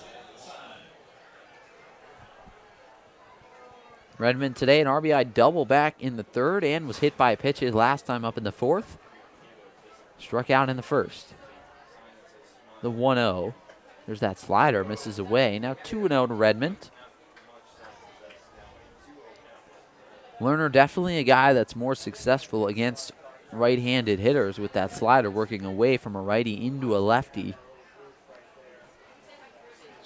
Redmond today an RBI double back in the 3rd and was hit by a pitch his last time up in the 4th. Struck out in the 1st. The 1-0. There's that slider, misses away. Now 2-0 to Redmond. Lerner definitely a guy that's more successful against right-handed hitters with that slider working away from a righty into a lefty.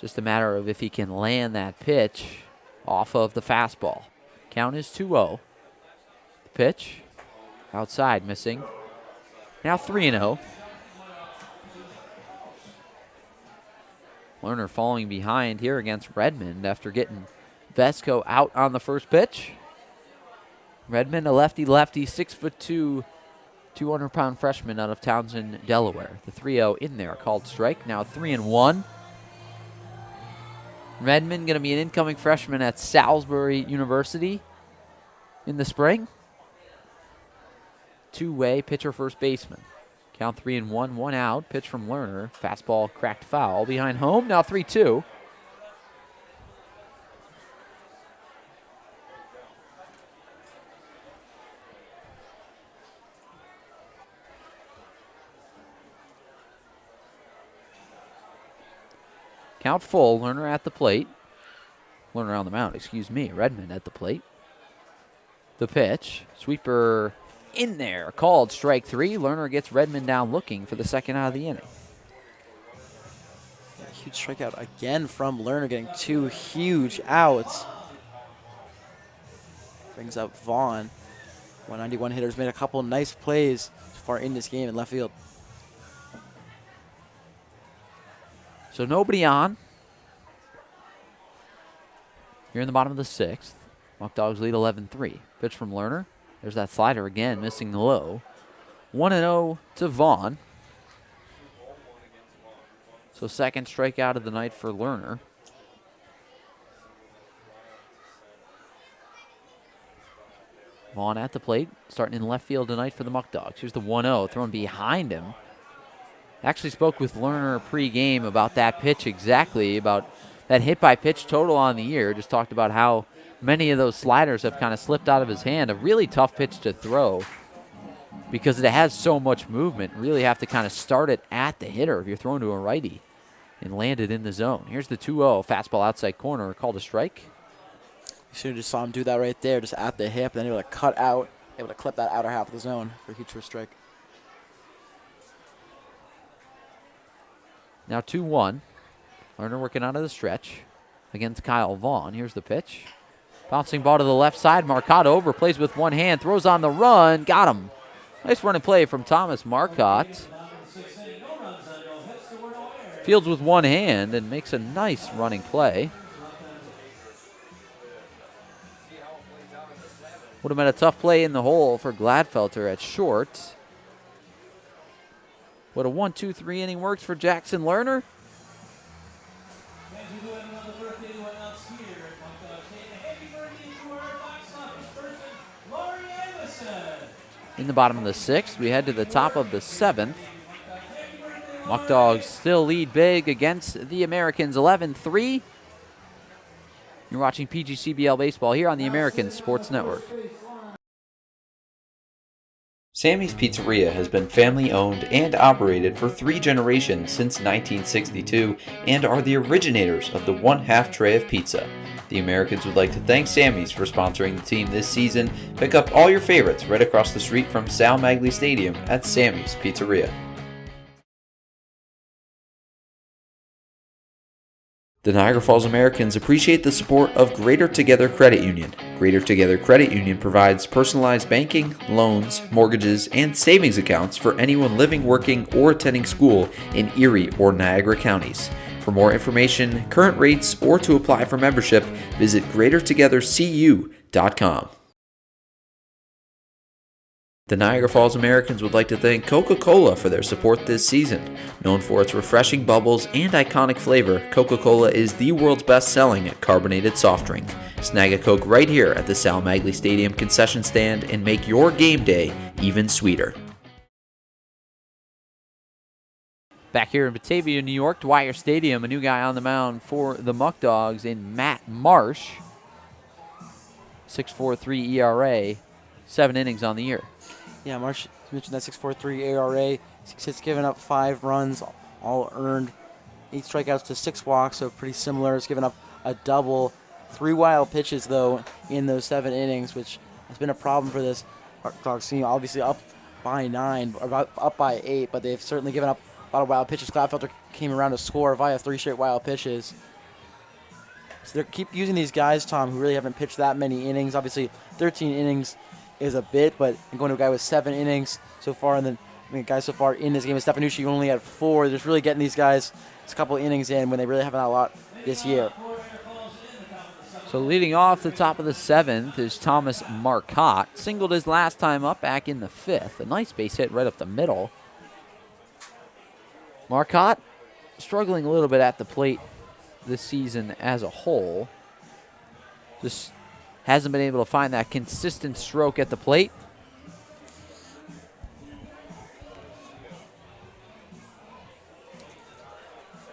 Just a matter of if he can land that pitch off of the fastball. Count is 2-0. The pitch, outside, missing. Now 3-0. Lerner falling behind here against Redmond after getting Vesco out on the first pitch. Redmond, a lefty-lefty, 6'2", 200-pound freshman out of Townsend, Delaware. The 3-0 in there, called strike. Now 3-1. Redmond going to be an incoming freshman at Salisbury University in the spring. Two-way pitcher, first baseman. Count 3-1, 1 out. Pitch from Lerner. Fastball cracked foul behind home. Now 3-2. Count full. Lerner at the plate. Lerner on the mound, excuse me. Redmond at the plate. The pitch. Sweeper in there. Called strike 3. Lerner gets Redmond down looking for the second out of the inning. Yeah, huge strikeout again from Lerner, getting 2 huge outs. Brings up Vaughn. 191 hitters made a couple nice plays far in this game in left field. So nobody on. Here in the bottom of the 6th. Muckdogs lead 11-3. Pitch from Lerner. There's that slider again, missing the low. 1-0 to Vaughn. So second strikeout of the night for Lerner. Vaughn at the plate, starting in left field tonight for the Muckdogs. Here's the 1-0, thrown behind him. Actually spoke with Lerner pre-game about that pitch exactly, about that hit-by-pitch total on the year. Just talked about how many of those sliders have kind of slipped out of his hand. A really tough pitch to throw because it has so much movement. Really have to kind of start it at the hitter if you're throwing to a righty and land it in the zone. Here's the 2-0, fastball outside corner, called a strike. You should have just saw him do that right there, just at the hip, then able to cut out, able to clip that outer half of the zone for a huge first strike. Now 2-1. Lerner working out of the stretch against Kyle Vaughn. Here's the pitch. Bouncing ball to the left side. Marcotte over, plays with one hand, throws on the run, got him. Nice run and play from Thomas Marcotte. Fields with one hand and makes a nice running play. Would have been a tough play in the hole for Gladfelter at short. What a 1-2-3 inning works for Jackson Lerner. In the bottom of the sixth, we head to the top of the seventh. Muckdogs still lead big against the Americans 11-3. You're watching PGCBL Baseball here on the American Sports Network. Sammy's Pizzeria has been family owned and operated for 3 generations since 1962 and are the originators of the 1/2 tray of pizza. The Americans would like to thank Sammy's for sponsoring the team this season. Pick up all your favorites right across the street from Sal Magley Stadium at Sammy's Pizzeria. The Niagara Falls Americans appreciate the support of Greater Together Credit Union. Greater Together Credit Union provides personalized banking, loans, mortgages, and savings accounts for anyone living, working, or attending school in Erie or Niagara counties. For more information, current rates, or to apply for membership, visit greatertogethercu.com. The Niagara Falls Americans would like to thank Coca-Cola for their support this season. Known for its refreshing bubbles and iconic flavor, Coca-Cola is the world's best-selling carbonated soft drink. Snag a Coke right here at the Sal Magley Stadium concession stand and make your game day even sweeter. Back here in Batavia, New York, Dwyer Stadium, a new guy on the mound for the Muckdogs in Matt Marsh. 6.43 ERA, 7 innings on the year. Yeah, Marsh mentioned that 6.43 ERA. 6 hits given up, 5 runs, all earned. 8 strikeouts to 6 walks, so pretty similar. He's given up a double. 3 wild pitches, though, in those 7 innings, which has been a problem for this Muckdogs team. Obviously up by 9, or up by 8, but they've certainly given up a lot of wild pitches. Gladfelter came around to score via 3 straight wild pitches. So they keep using these guys, Tom, who really haven't pitched that many innings. Obviously, 13 innings is a bit, but going to a guy with 7 innings so far, and then guys so far in this game, Stefanucci only had 4. Just really getting these guys a couple of innings in when they really haven't had a lot this year. So leading off the top of the 7th is Thomas Marcotte. Singled his last time up back in the 5th. A nice base hit right up the middle. Marcotte struggling a little bit at the plate this season as a whole. Just hasn't been able to find that consistent stroke at the plate.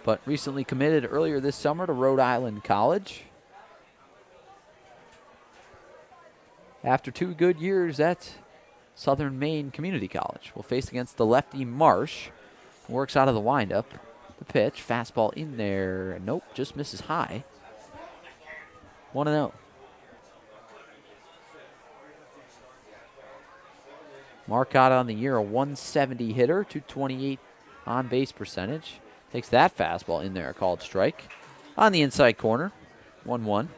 But recently committed earlier this summer to Rhode Island College. After 2 good years at Southern Maine Community College. Will face against the lefty Marsh. Works out of the windup. The pitch, fastball in there. Nope, just misses high. 1-0. Marcotte on the year, a 170 hitter, 228 on base percentage. Takes that fastball in there, a called strike. On the inside corner, 1-1.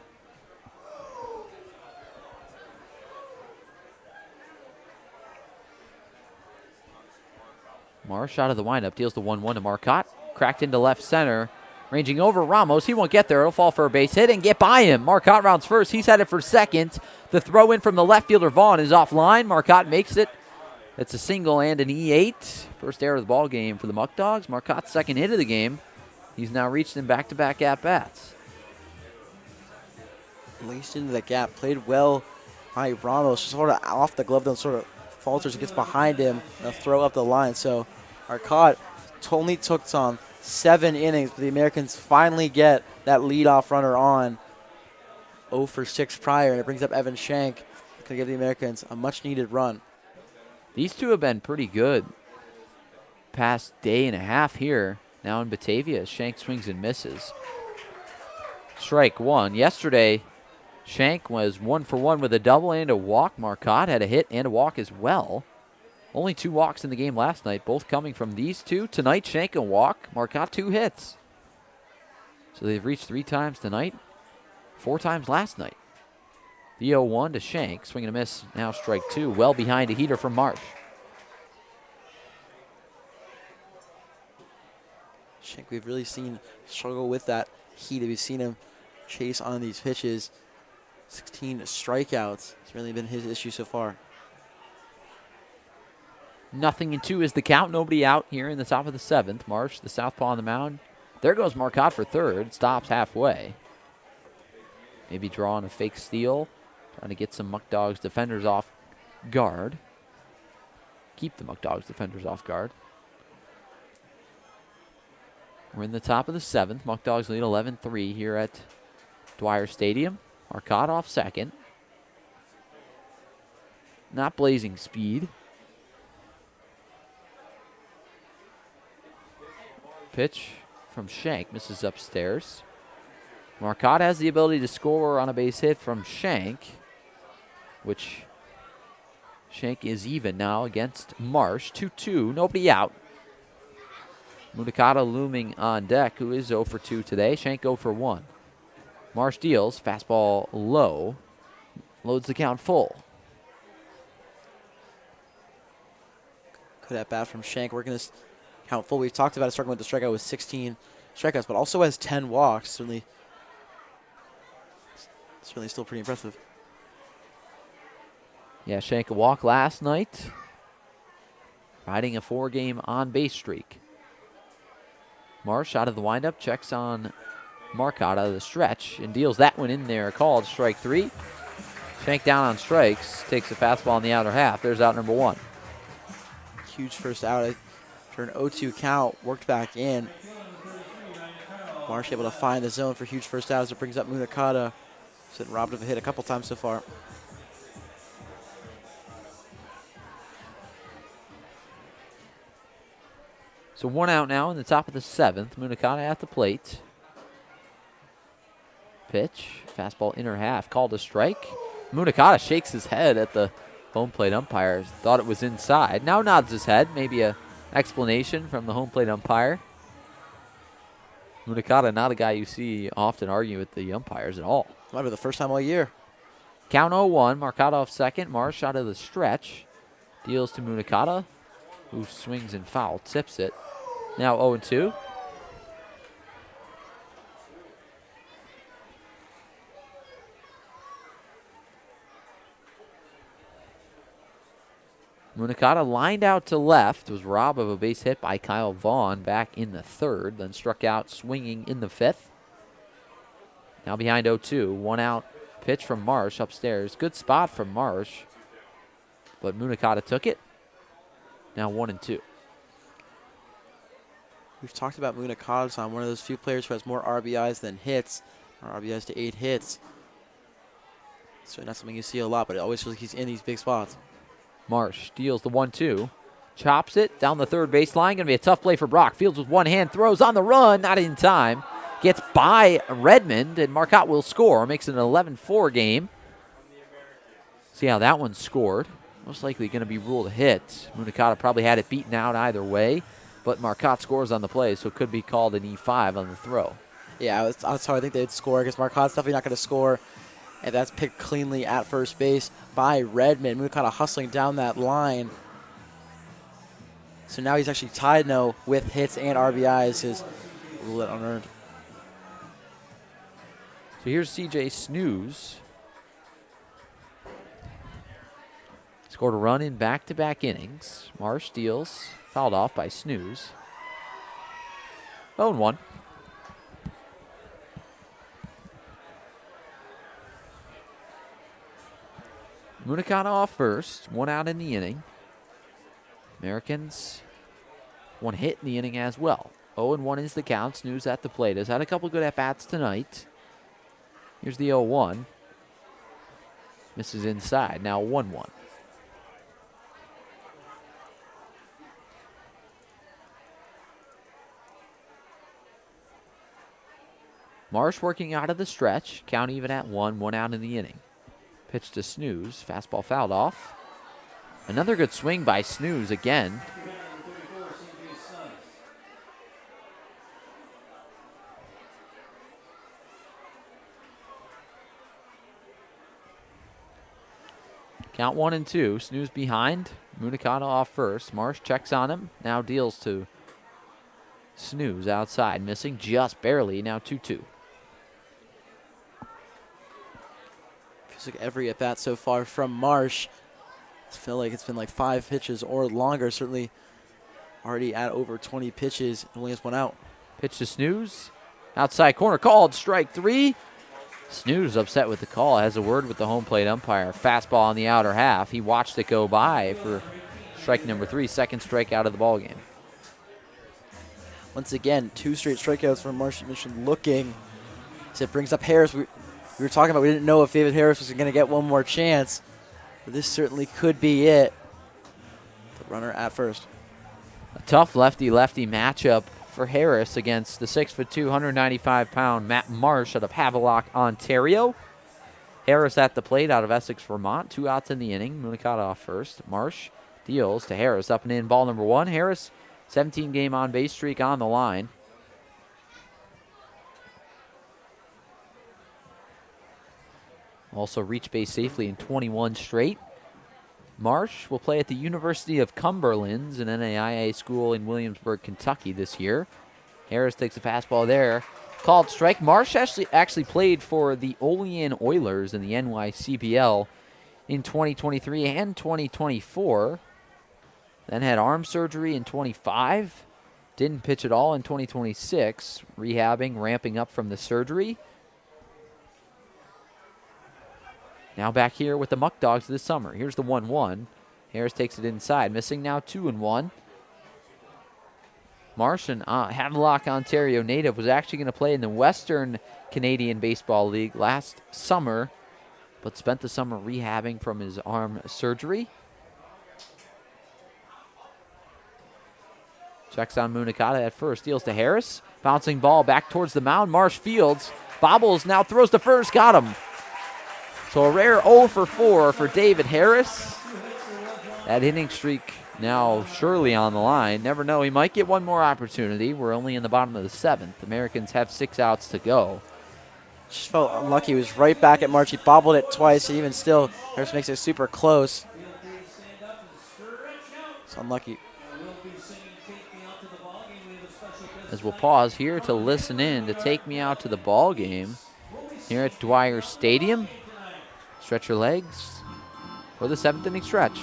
Marsh out of the windup, deals the 1-1 to Marcotte. Cracked into left center, ranging over Ramos. He won't get there. It'll fall for a base hit and get by him. Marcotte rounds first. He's headed for second. The throw in from the left fielder Vaughn is offline. Marcotte makes it. It's a single and an E8. First error of the ball game for the Muckdogs. Marcotte's second hit of the game. He's now reached in back-to-back at-bats. Laced into the gap, played well by Ramos. Just sort of off the glove, then sort of falters, gets behind him, and throw up the line. So Marcotte only took some 7 innings, but the Americans finally get that leadoff runner on. 0 for 6 prior, and it brings up Evan Shank. Going to give the Americans a much-needed run. These two have been pretty good past day and a half here. Now in Batavia, Shank swings and misses. Strike 1. Yesterday, Shank was 1 for 1 with a double and a walk. Marcotte had a hit and a walk as well. Only 2 walks in the game last night, both coming from these two. Tonight, Shank a walk. Marcotte 2 hits. So they've reached 3 times tonight, 4 times last night. The 0-1 to Shank. Swing and a miss. Now strike 2. Well behind a heater from Marsh. Shank, we've really seen struggle with that heat. We've seen him chase on these pitches. 16 strikeouts. It's really been his issue so far. 0-2 is the count. Nobody out here in the top of the 7th. Marsh, the southpaw on the mound. There goes Marcotte for third. Stops halfway. Maybe drawing a fake steal. Trying to get some Muckdogs defenders off guard. Keep the Muckdogs defenders off guard. We're in the top of the 7th. Muckdogs lead 11-3 here at Dwyer Stadium. Marcotte off second. Not blazing speed. Pitch from Shank misses upstairs. Marcotte has the ability to score on a base hit from Shank, which Shank is even now against Marsh. 2-2, nobody out. Munakata looming on deck, who is 0 for 2 today. Shank 0 for 1. Marsh deals, fastball low, loads the count full. Good at bat from Shank, working this count full. We've talked about it, struggling with the strikeout with 16 strikeouts, but also has 10 walks. Certainly still pretty impressive. Yeah, Shank a walk last night, riding a 4-game on-base streak. Marsh out of the windup, checks on Marcotte out of the stretch, and deals that one in there, called strike 3. Shank down on strikes, takes a fastball in the outer half. There's out number 1. Huge first out for an 0-2 count, worked back in. Marsh able to find the zone for huge first out as it brings up Munakata. He's been robbed of a hit a couple times so far. So 1 out now in the top of the 7th. Munakata at the plate. Pitch, fastball inner half, called a strike. Munakata shakes his head at the home plate umpire. Thought it was inside. Now nods his head. Maybe a explanation from the home plate umpire. Munakata, not a guy you see often argue with the umpires at all. Might be the first time all year. Count 0-1. Marcotte off second. Marsh out of the stretch. Deals to Munakata, who swings and foul, tips it. Now 0-2. Munakata lined out to left, was robbed of a base hit by Kyle Vaughn back in the 3rd, then struck out swinging in the 5th. Now behind 0-2, 1 out pitch from Marsh upstairs. Good spot from Marsh, but Munakata took it. Now 1-2. We've talked about Munakata on one of those few players who has more RBIs than hits, or RBIs to 8 hits. So not something you see a lot, but it always feels like he's in these big spots. Marsh deals the 1-2. Chops it down the 3rd baseline. Going to be a tough play for Brock. Fields with one hand, throws on the run, not in time. Gets by Redmond, and Marcotte will score. Makes it an 11-4 game. See how that one scored. Most likely going to be ruled a hit. Munakata probably had it beaten out either way, but Marcotte scores on the play, so it could be called an E5 on the throw. Yeah, that's how I think they'd score, because Marcotte's definitely not going to score. And that's picked cleanly at first base by Redmond. Munakata hustling down that line. So now he's actually tied now with hits and RBIs. His rule it unearned. So here's CJ Snooze. Scored a run in back-to-back innings. Marsh deals, fouled off by Snooze. 0-1. Munakata off first, 1 out in the inning. Americans, 1 hit in the inning as well. 0-1 is the count. Snooze at the plate. Has had a couple good at-bats tonight. Here's the 0-1. Misses inside. Now 1-1. Marsh working out of the stretch. Count even at 1 out in the inning. Pitch to Snooze. Fastball fouled off. Another good swing by Snooze again. Count 1-2. Snooze behind. Munakata off first. Marsh checks on him. Now deals to Snooze outside, missing just barely, now 2-2. Feels like every at-bat so far from Marsh. I feel like it's been like 5 pitches or longer. Certainly already at over 20 pitches. Only has 1 out. Pitch to Snooze. Outside corner called, strike 3. Snooze upset with the call, has a word with the home plate umpire. Fastball on the outer half. He watched it go by for strike number 3, second strikeout of the ballgame. Once again, 2 straight strikeouts from Marsh Mission looking. So it brings up Harris. We were talking about we didn't know if David Harris was going to get one more chance. But this certainly could be it. The runner at first. A tough lefty-lefty matchup for Harris against the 6'2", 195-pound Matt Marsh out of Havelock, Ontario. Harris at the plate out of Essex, Vermont. 2 outs in the inning. Munikata off first. Marsh deals to Harris. Up and in, ball number 1. Harris, 17-game on-base streak on the line. Also reached base safely in 21 straight. Marsh will play at the University of Cumberland's, an NAIA school in Williamsburg, Kentucky this year. Harris takes a fastball there. Called strike. Marsh actually played for the Olean Oilers in the NYCBL in 2023 and 2024. Then had arm surgery in 25. Didn't pitch at all in 2026. Rehabbing, ramping up from the surgery. Now back here with the Muckdogs this summer. Here's the 1-1. Harris takes it inside. Missing now 2-1. Marsh, an Havelock, Ontario native, was actually going to play in the Western Canadian Baseball League last summer, but spent the summer rehabbing from his arm surgery. Checks on Munikata at first. Deals to Harris. Bouncing ball back towards the mound. Marsh fields. Bobbles now throws to first. Got him. So a rare 0 for 4 for David Harris. That inning streak now surely on the line. Never know, he might get one more opportunity. We're only in the bottom of the 7th. Americans have 6 outs to go. Just felt unlucky. He was right back at March. He bobbled it twice. And even still, Harris makes it super close. It's unlucky. As we'll pause here to listen in to Take Me Out to the Ball Game here at Dwyer Stadium. Stretch your legs for the 7th inning stretch.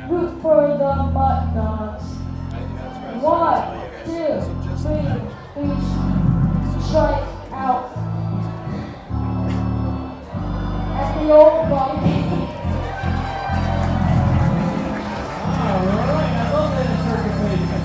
Rook for the Muckdogs. 1, 2, 3, each strike out. At the old ball game. Alright, I love that interpretation.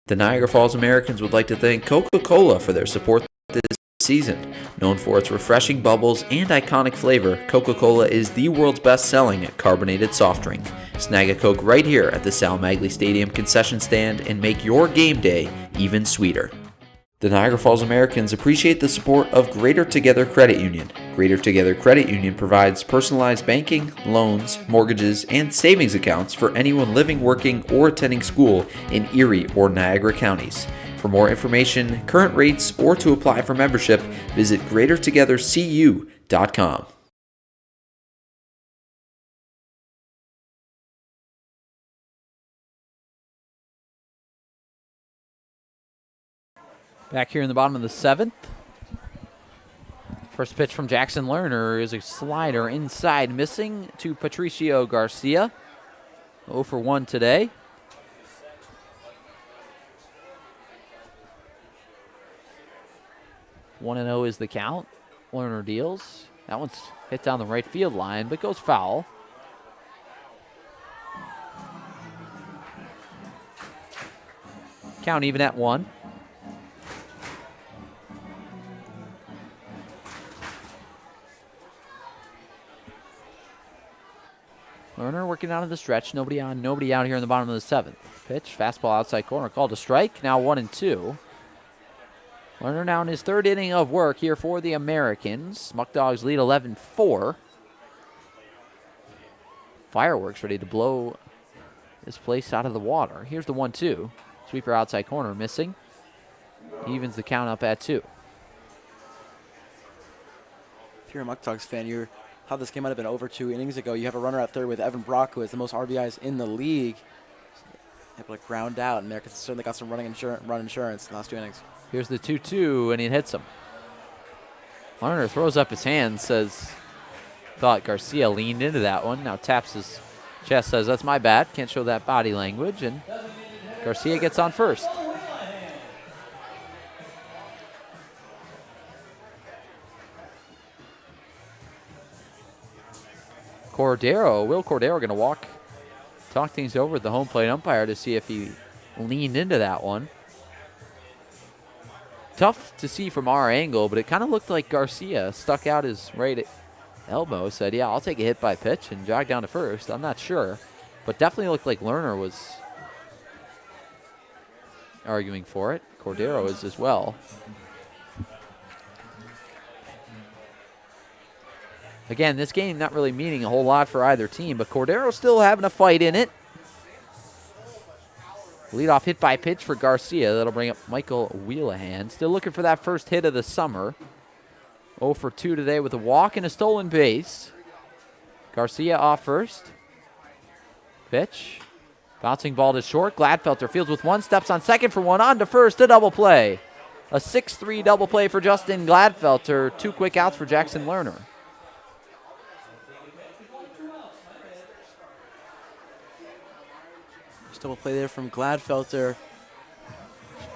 The Niagara Falls Americans would like to thank Coca-Cola for their support this season. Known for its refreshing bubbles and iconic flavor, Coca-Cola is the world's best-selling carbonated soft drink. Snag a Coke right here at the Sal Magley Stadium concession stand and make your game day even sweeter. The Niagara Falls Americans appreciate the support of Greater Together Credit Union. Greater Together Credit Union provides personalized banking, loans, mortgages, and savings accounts for anyone living, working, or attending school in Erie or Niagara counties. For more information, current rates, or to apply for membership, visit greatertogethercu.com. Back here in the bottom of the 7th. First pitch from Jackson Lerner is a slider inside, missing to Patricio Garcia. 0 for 1 today. One and 0 is the count. Lerner deals. That one's hit down the right field line, but goes foul. Count even at 1. Lerner Lerner working out of the stretch. Nobody on, nobody out here in the bottom of the 7th. Pitch, fastball outside corner, called a strike. Now 1-2. Lerner now in his 3rd inning of work here for the Americans. Muckdogs lead 11-4. Fireworks ready to blow this place out of the water. Here's the 1-2. Sweeper outside corner missing. Evens the count up at 2. If you're a Muckdogs fan, you thought this game might have been over 2 innings ago. You have a runner at third with Evan Brock, who has the most RBIs in the league. Able to ground out, and Americans certainly got some run insurance in the last 2 innings. Here's the 2-2, and he hits him. Lerner throws up his hand, says, thought Garcia leaned into that one. Now taps his chest, says, that's my bad. Can't show that body language, and Garcia gets on first. Will Cordero going to talk things over with the home plate umpire to see if he leaned into that one. Tough to see from our angle, but it kind of looked like Garcia stuck out his right elbow, said, yeah, I'll take a hit by pitch, and jogged down to first. I'm not sure, but definitely looked like Lerner was arguing for it. Cordero is as well. Again, this game not really meaning a whole lot for either team, but Cordero still having a fight in it. Leadoff hit by pitch for Garcia. That'll bring up Michael Wheelahan. Still looking for that first hit of the summer. 0 for 2 today with a walk and a stolen base. Garcia off first. Pitch. Bouncing ball to short. Gladfelter fields with one. Steps on second for one. On to first. A double play. A 6-3 double play for Justin Gladfelter. 2 quick outs for Jackson Lerner. Double play there from Gladfelter.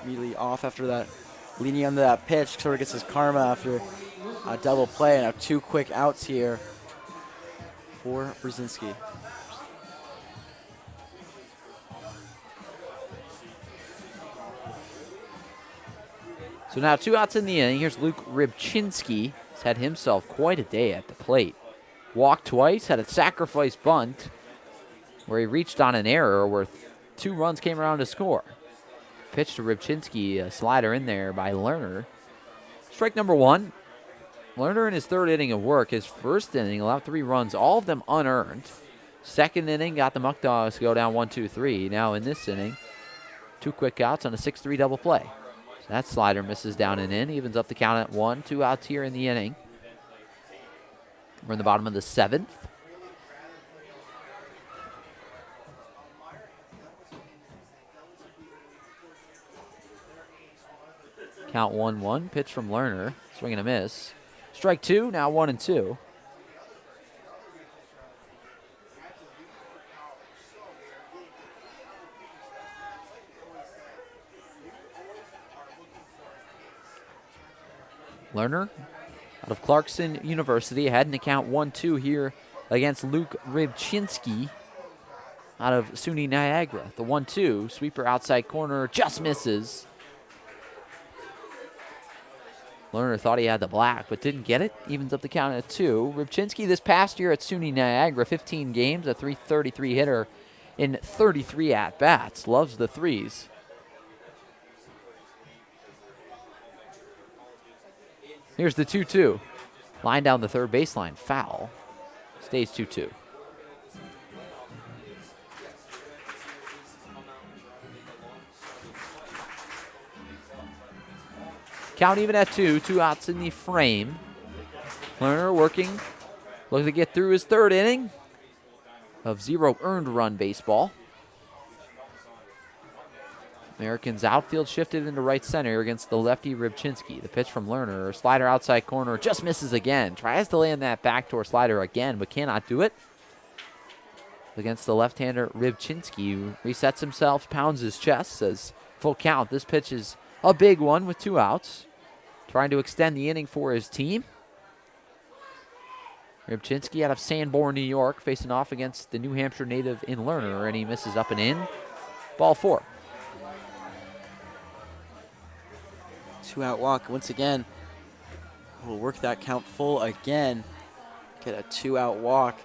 Immediately off after that, leaning under that pitch, sort of gets his karma after a double play. Now 2 quick outs here for Brzezinski. So now 2 outs in the inning. Here's Luke Rybczynski. He's had himself quite a day at the plate. Walked twice, had a sacrifice bunt where he reached on an error where 2 runs came around to score. Pitch to Rybczynski, a slider in there by Lerner. Strike number 1. Lerner in his 3rd inning of work. His 1st inning allowed 3 runs, all of them unearned. 2nd inning got the Muckdogs to go down 1-2-3. Now in this inning, 2 quick outs on a 6-3 double play. So that slider misses down and in, evens up the count at 1. 2 outs here in the inning. We're in the bottom of the 7th. Count 1-1. Pitch from Lerner. Swing and a miss. Strike 2. Now 1-2. Lerner out of Clarkson University. Heading to count 1-2 here against Luke Rybczynski out of SUNY Niagara. The 1-2. Sweeper outside corner. Just misses. Lerner thought he had the black, but didn't get it. Evens up the count at 2. Rybczynski this past year at SUNY Niagara, 15 games, a .333 hitter in 33 at-bats. Loves the threes. Here's the 2-2. Line down the third baseline. Foul. Stays 2-2. Count even at 2. 2 outs in the frame. Lerner working. Looking to get through his 3rd inning of 0 earned run baseball. Americans outfield shifted into right center against the lefty Rybczynski. The pitch from Lerner. Slider outside corner. Just misses again. Tries to land that backdoor slider again, but cannot do it. Against the left-hander Rybczynski, who resets himself, pounds his chest, says full count. This pitch is a big one with 2 outs. Trying to extend the inning for his team. Rybczynski out of Sanborn, New York, facing off against the New Hampshire native in Lerner, and he misses up and in. Ball 4. 2-out walk once again. We'll work that count full again. Get a 2-out walk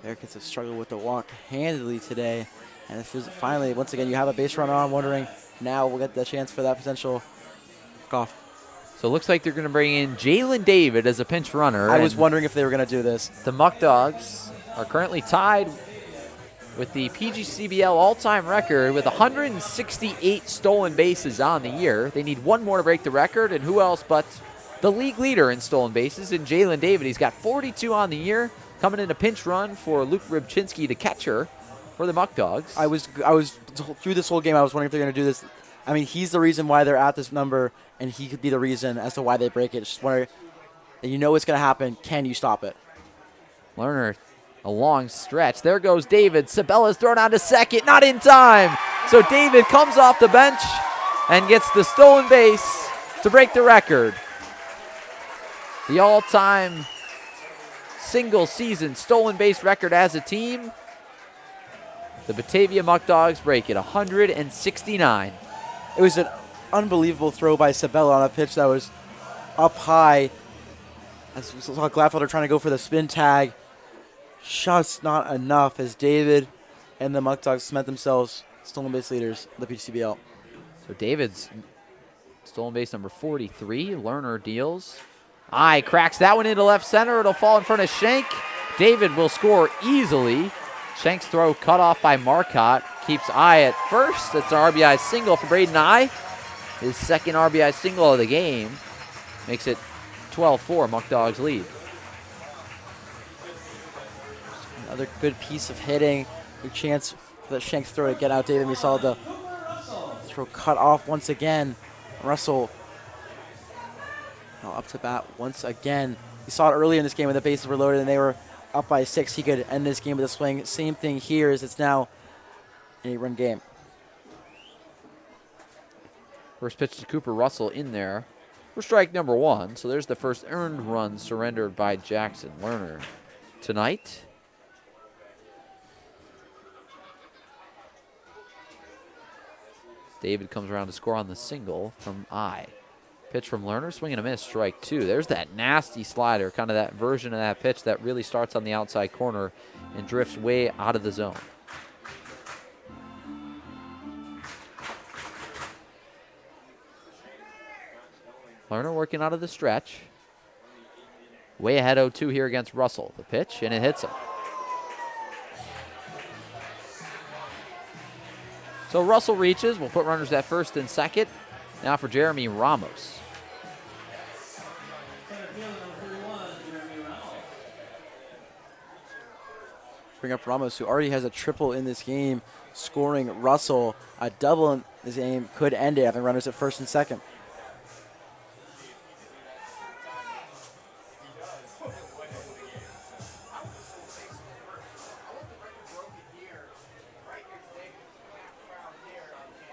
Americans have struggled with the walk handily today. And it feels finally, once again, you have a base runner on, wondering now we'll get the chance for that potential golf. So it looks like they're going to bring in Jalen David as a pinch runner. I was wondering if they were going to do this. The Muckdogs are currently tied with the PGCBL all-time record with 168 stolen bases on the year. They need one more to break the record, and who else but the league leader in stolen bases in Jalen David. He's got 42 on the year, coming in a pinch run for Luke Rybczynski, the catcher for the Muckdogs. I was through this whole game, I was wondering if they're going to do this. I mean, he's the reason why they're at this number, and he could be the reason as to why they break it. Just wondering, you know what's going to happen. Can you stop it? Lerner, a long stretch. There goes David. Sabella's thrown out to second. Not in time. So David comes off the bench and gets the stolen base to break the record. The all-time single-season stolen base record as a team. The Batavia Muckdogs break it, 169. It was an unbelievable throw by Sabella on a pitch that was up high. As we saw Gladfelder trying to go for the spin tag. Shots not enough as David and the Muckdogs cement themselves stolen base leaders of the PCBL. So David's stolen base number 43. Lerner deals. Cracks that one into left center. It'll fall in front of Shank. David will score easily. Shank's throw cut off by Marcotte. Keeps at first. That's an RBI single for Braden His second RBI single of the game. Makes it 12-4, Muckdogs lead. Another good piece of hitting. Good chance for the Shank's throw to get out David. We saw the throw cut off once again. Russell up to bat once again. We saw it earlier in this game when the bases were loaded and they were up by 6. He could end this game with a swing. Same thing here as it's now an 8-run game. First pitch to Cooper Russell in there for strike number 1. So there's the first earned run surrendered by Jackson Lerner tonight. David comes around to score on the single from Pitch from Lerner, swing and a miss, strike 2. There's that nasty slider, kind of that version of that pitch that really starts on the outside corner and drifts way out of the zone. Lerner working out of the stretch. Way ahead 0-2 here against Russell. The pitch, and it hits him. So Russell reaches. We'll put runners at first and second. Now for Jeremy Ramos. Bring up Ramos, who already has a triple in this game, scoring Russell. A double in this game could end it, having runners at first and second.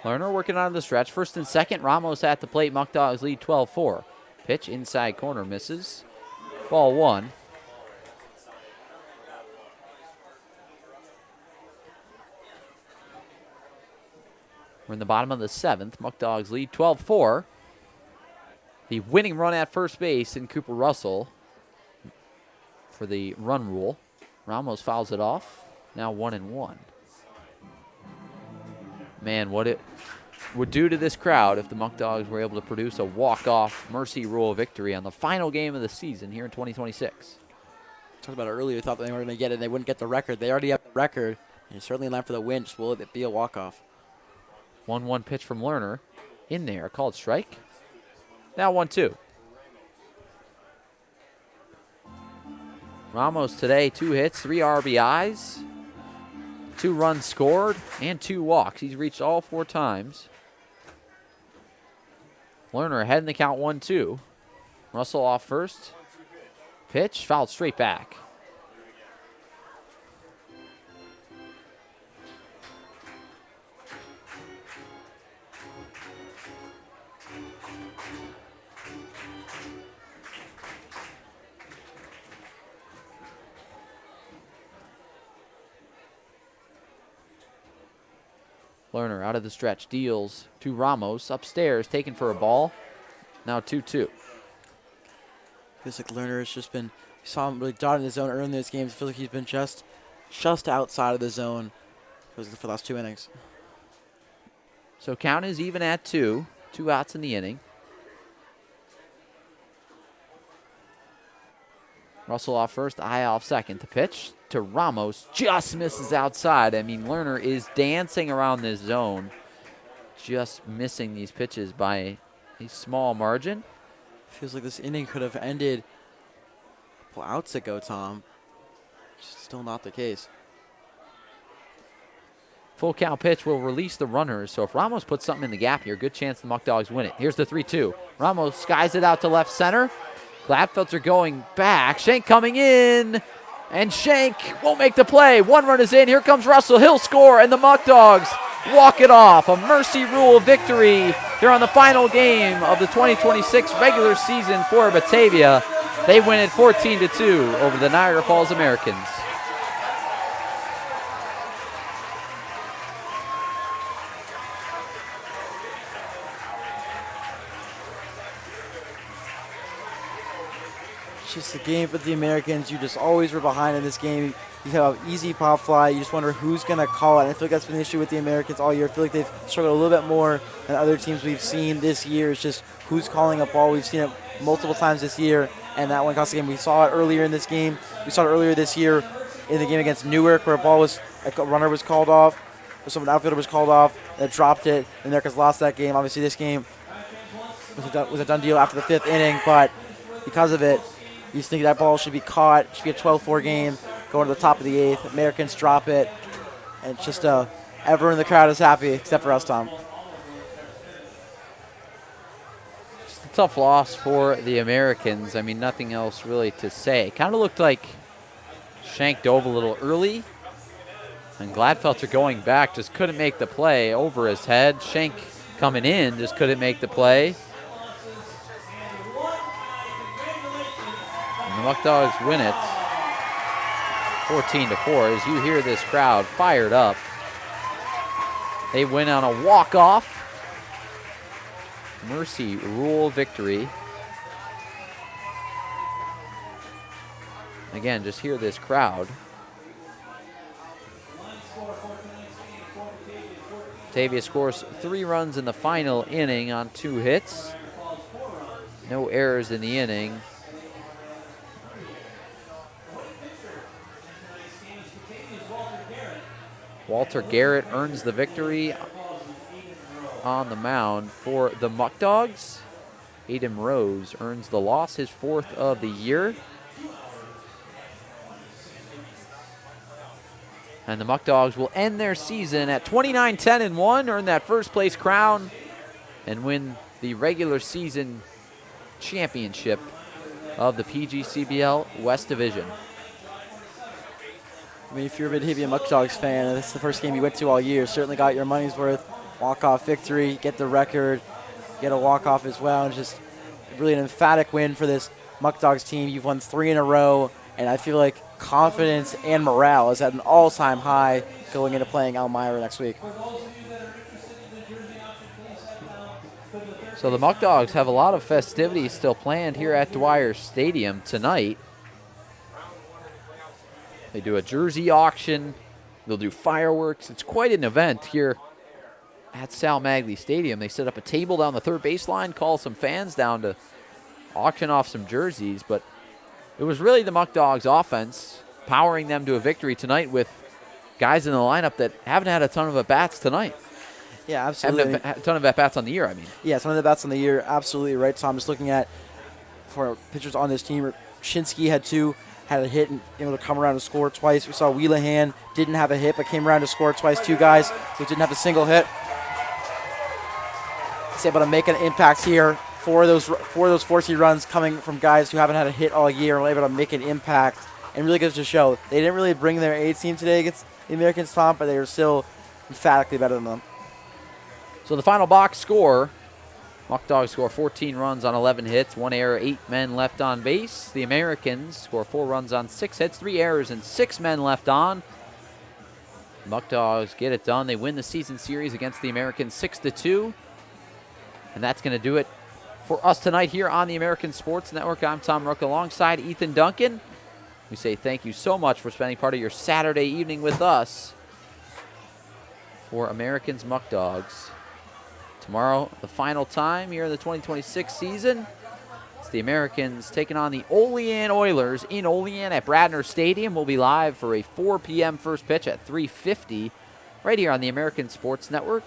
Lerner working on the stretch. First and second. Ramos at the plate. Muckdogs lead 12-4. Pitch inside corner misses. Ball 1. We're in the bottom of the 7th. Muckdogs lead 12-4. The winning run at first base in Cooper Russell for the run rule. Ramos fouls it off. Now 1-1. Man, what it would do to this crowd if the Muckdogs were able to produce a walk-off Mercy Rule victory on the final game of the season here in 2026. Talked about it earlier. We thought they were going to get it and they wouldn't get the record. They already have the record, and it's certainly in line for the win. Just will it be a walk-off? 1-1 pitch from Lerner. In there, called strike. Now 1-2. Ramos today, 2 hits, 3 RBIs. 2 runs scored and 2 walks. He's reached all 4 times. Lerner ahead in the count 1-2. Russell off first. Pitch fouled straight back. Lerner out of the stretch, deals to Ramos, upstairs, taken for a ball. Now 2-2. Feels like Lerner has just been, we saw him really dotting his zone early in this game. It feels like he's been just just outside of the zone for the last 2 innings. So count is even at 2. 2 outs in the inning. Russell off first, I off second. The pitch to Ramos just misses outside. I mean, Lerner is dancing around this zone, just missing these pitches by a small margin. Feels like this inning could have ended a couple outs ago, Tom. Still not the case. Full count pitch will release the runners. So if Ramos puts something in the gap here, good chance the Muckdogs win it. Here's the 3-2. Ramos skies it out to left center. Gladfelter going back. Shank coming in. And Shank won't make the play. 1 run is in. Here comes Russell. He'll score. And the Muckdogs walk it off. A mercy rule victory here on the final game of the 2026 regular season for Batavia. They win it 14-2 over the Niagara Falls Americans. Just the game for the Americans. You just always were behind in this game. You have an easy pop fly. You just wonder who's going to call it. And I feel like that's been the issue with the Americans all year. I feel like they've struggled a little bit more than other teams we've seen this year. It's just who's calling a ball. We've seen it multiple times this year, and that one cost the game. We saw it earlier in this game. We saw it earlier this year in the game against Newark, where a runner was called off, or some outfielder was called off, that dropped it. The Americans lost that game. Obviously, this game was a done deal after the 5th inning, but because of it, you just think that ball should be caught. It should be a 12-4 game going to the top of the 8th. Americans drop it. And it's just everyone in the crowd is happy except for us, Tom. Just a tough loss for the Americans. I mean, nothing else really to say. Kind of looked like Shank dove a little early. And Gladfelter going back just couldn't make the play over his head. Shank coming in just couldn't make the play. And the Muckdogs win it 14-4. As you hear this crowd fired up, they win on a walk-off mercy rule victory. Again, just hear this crowd. Batavia scores 3 runs in the final inning on 2 hits. No errors in the inning. Walter Garrett earns the victory on the mound for the Muckdogs. Aiden Rose earns the loss, his 4th of the year. And the Muckdogs will end their season at 29-10-1, earn that first place crown, and win the regular season championship of the PGCBL West Division. I mean, if you're a Batavia Muckdogs fan, and this is the first game you went to all year, certainly got your money's worth. Walk-off victory, get the record, get a walk-off as well. And just really an emphatic win for this Muckdogs team. You've won 3 in a row, and I feel like confidence and morale is at an all-time high going into playing Elmira next week. So the Muckdogs have a lot of festivities still planned here at Dwyer Stadium tonight. They do a jersey auction. They'll do fireworks. It's quite an event here at Sal Magley Stadium. They set up a table down the third baseline, call some fans down to auction off some jerseys. But it was really the Muckdogs offense powering them to a victory tonight with guys in the lineup that haven't had a ton of at-bats tonight. Yeah, absolutely. Haven't had a ton of at-bats on the year, I mean. Yeah, some of the bats on the year, absolutely right. So I'm just looking at for pitchers on this team. Shinsky had 2. Had a hit and able to come around and score twice. We saw Wheelahan didn't have a hit, but came around to score twice. 2 guys who didn't have a single hit. He's able to make an impact here. 4 of those 4C runs coming from guys who haven't had a hit all year and were able to make an impact. And really goes to show they didn't really bring their A team today against the Americans, Tom, but they were still emphatically better than them. So the final box score. Muckdogs score 14 runs on 11 hits, 1 error, 8 men left on base. The Americans score 4 runs on 6 hits, 3 errors, and 6 men left on. Muckdogs get it done. They win the season series against the Americans 6-2. And that's going to do it for us tonight here on the American Sports Network. I'm Tom Rook alongside Ethan Duncan. We say thank you so much for spending part of your Saturday evening with us for Americans Muckdogs. Tomorrow, the final time here in the 2026 season. It's the Americans taking on the Olean Oilers in Olean at Bradner Stadium. We'll be live for a 4 p.m. first pitch at 3:50 right here on the American Sports Network.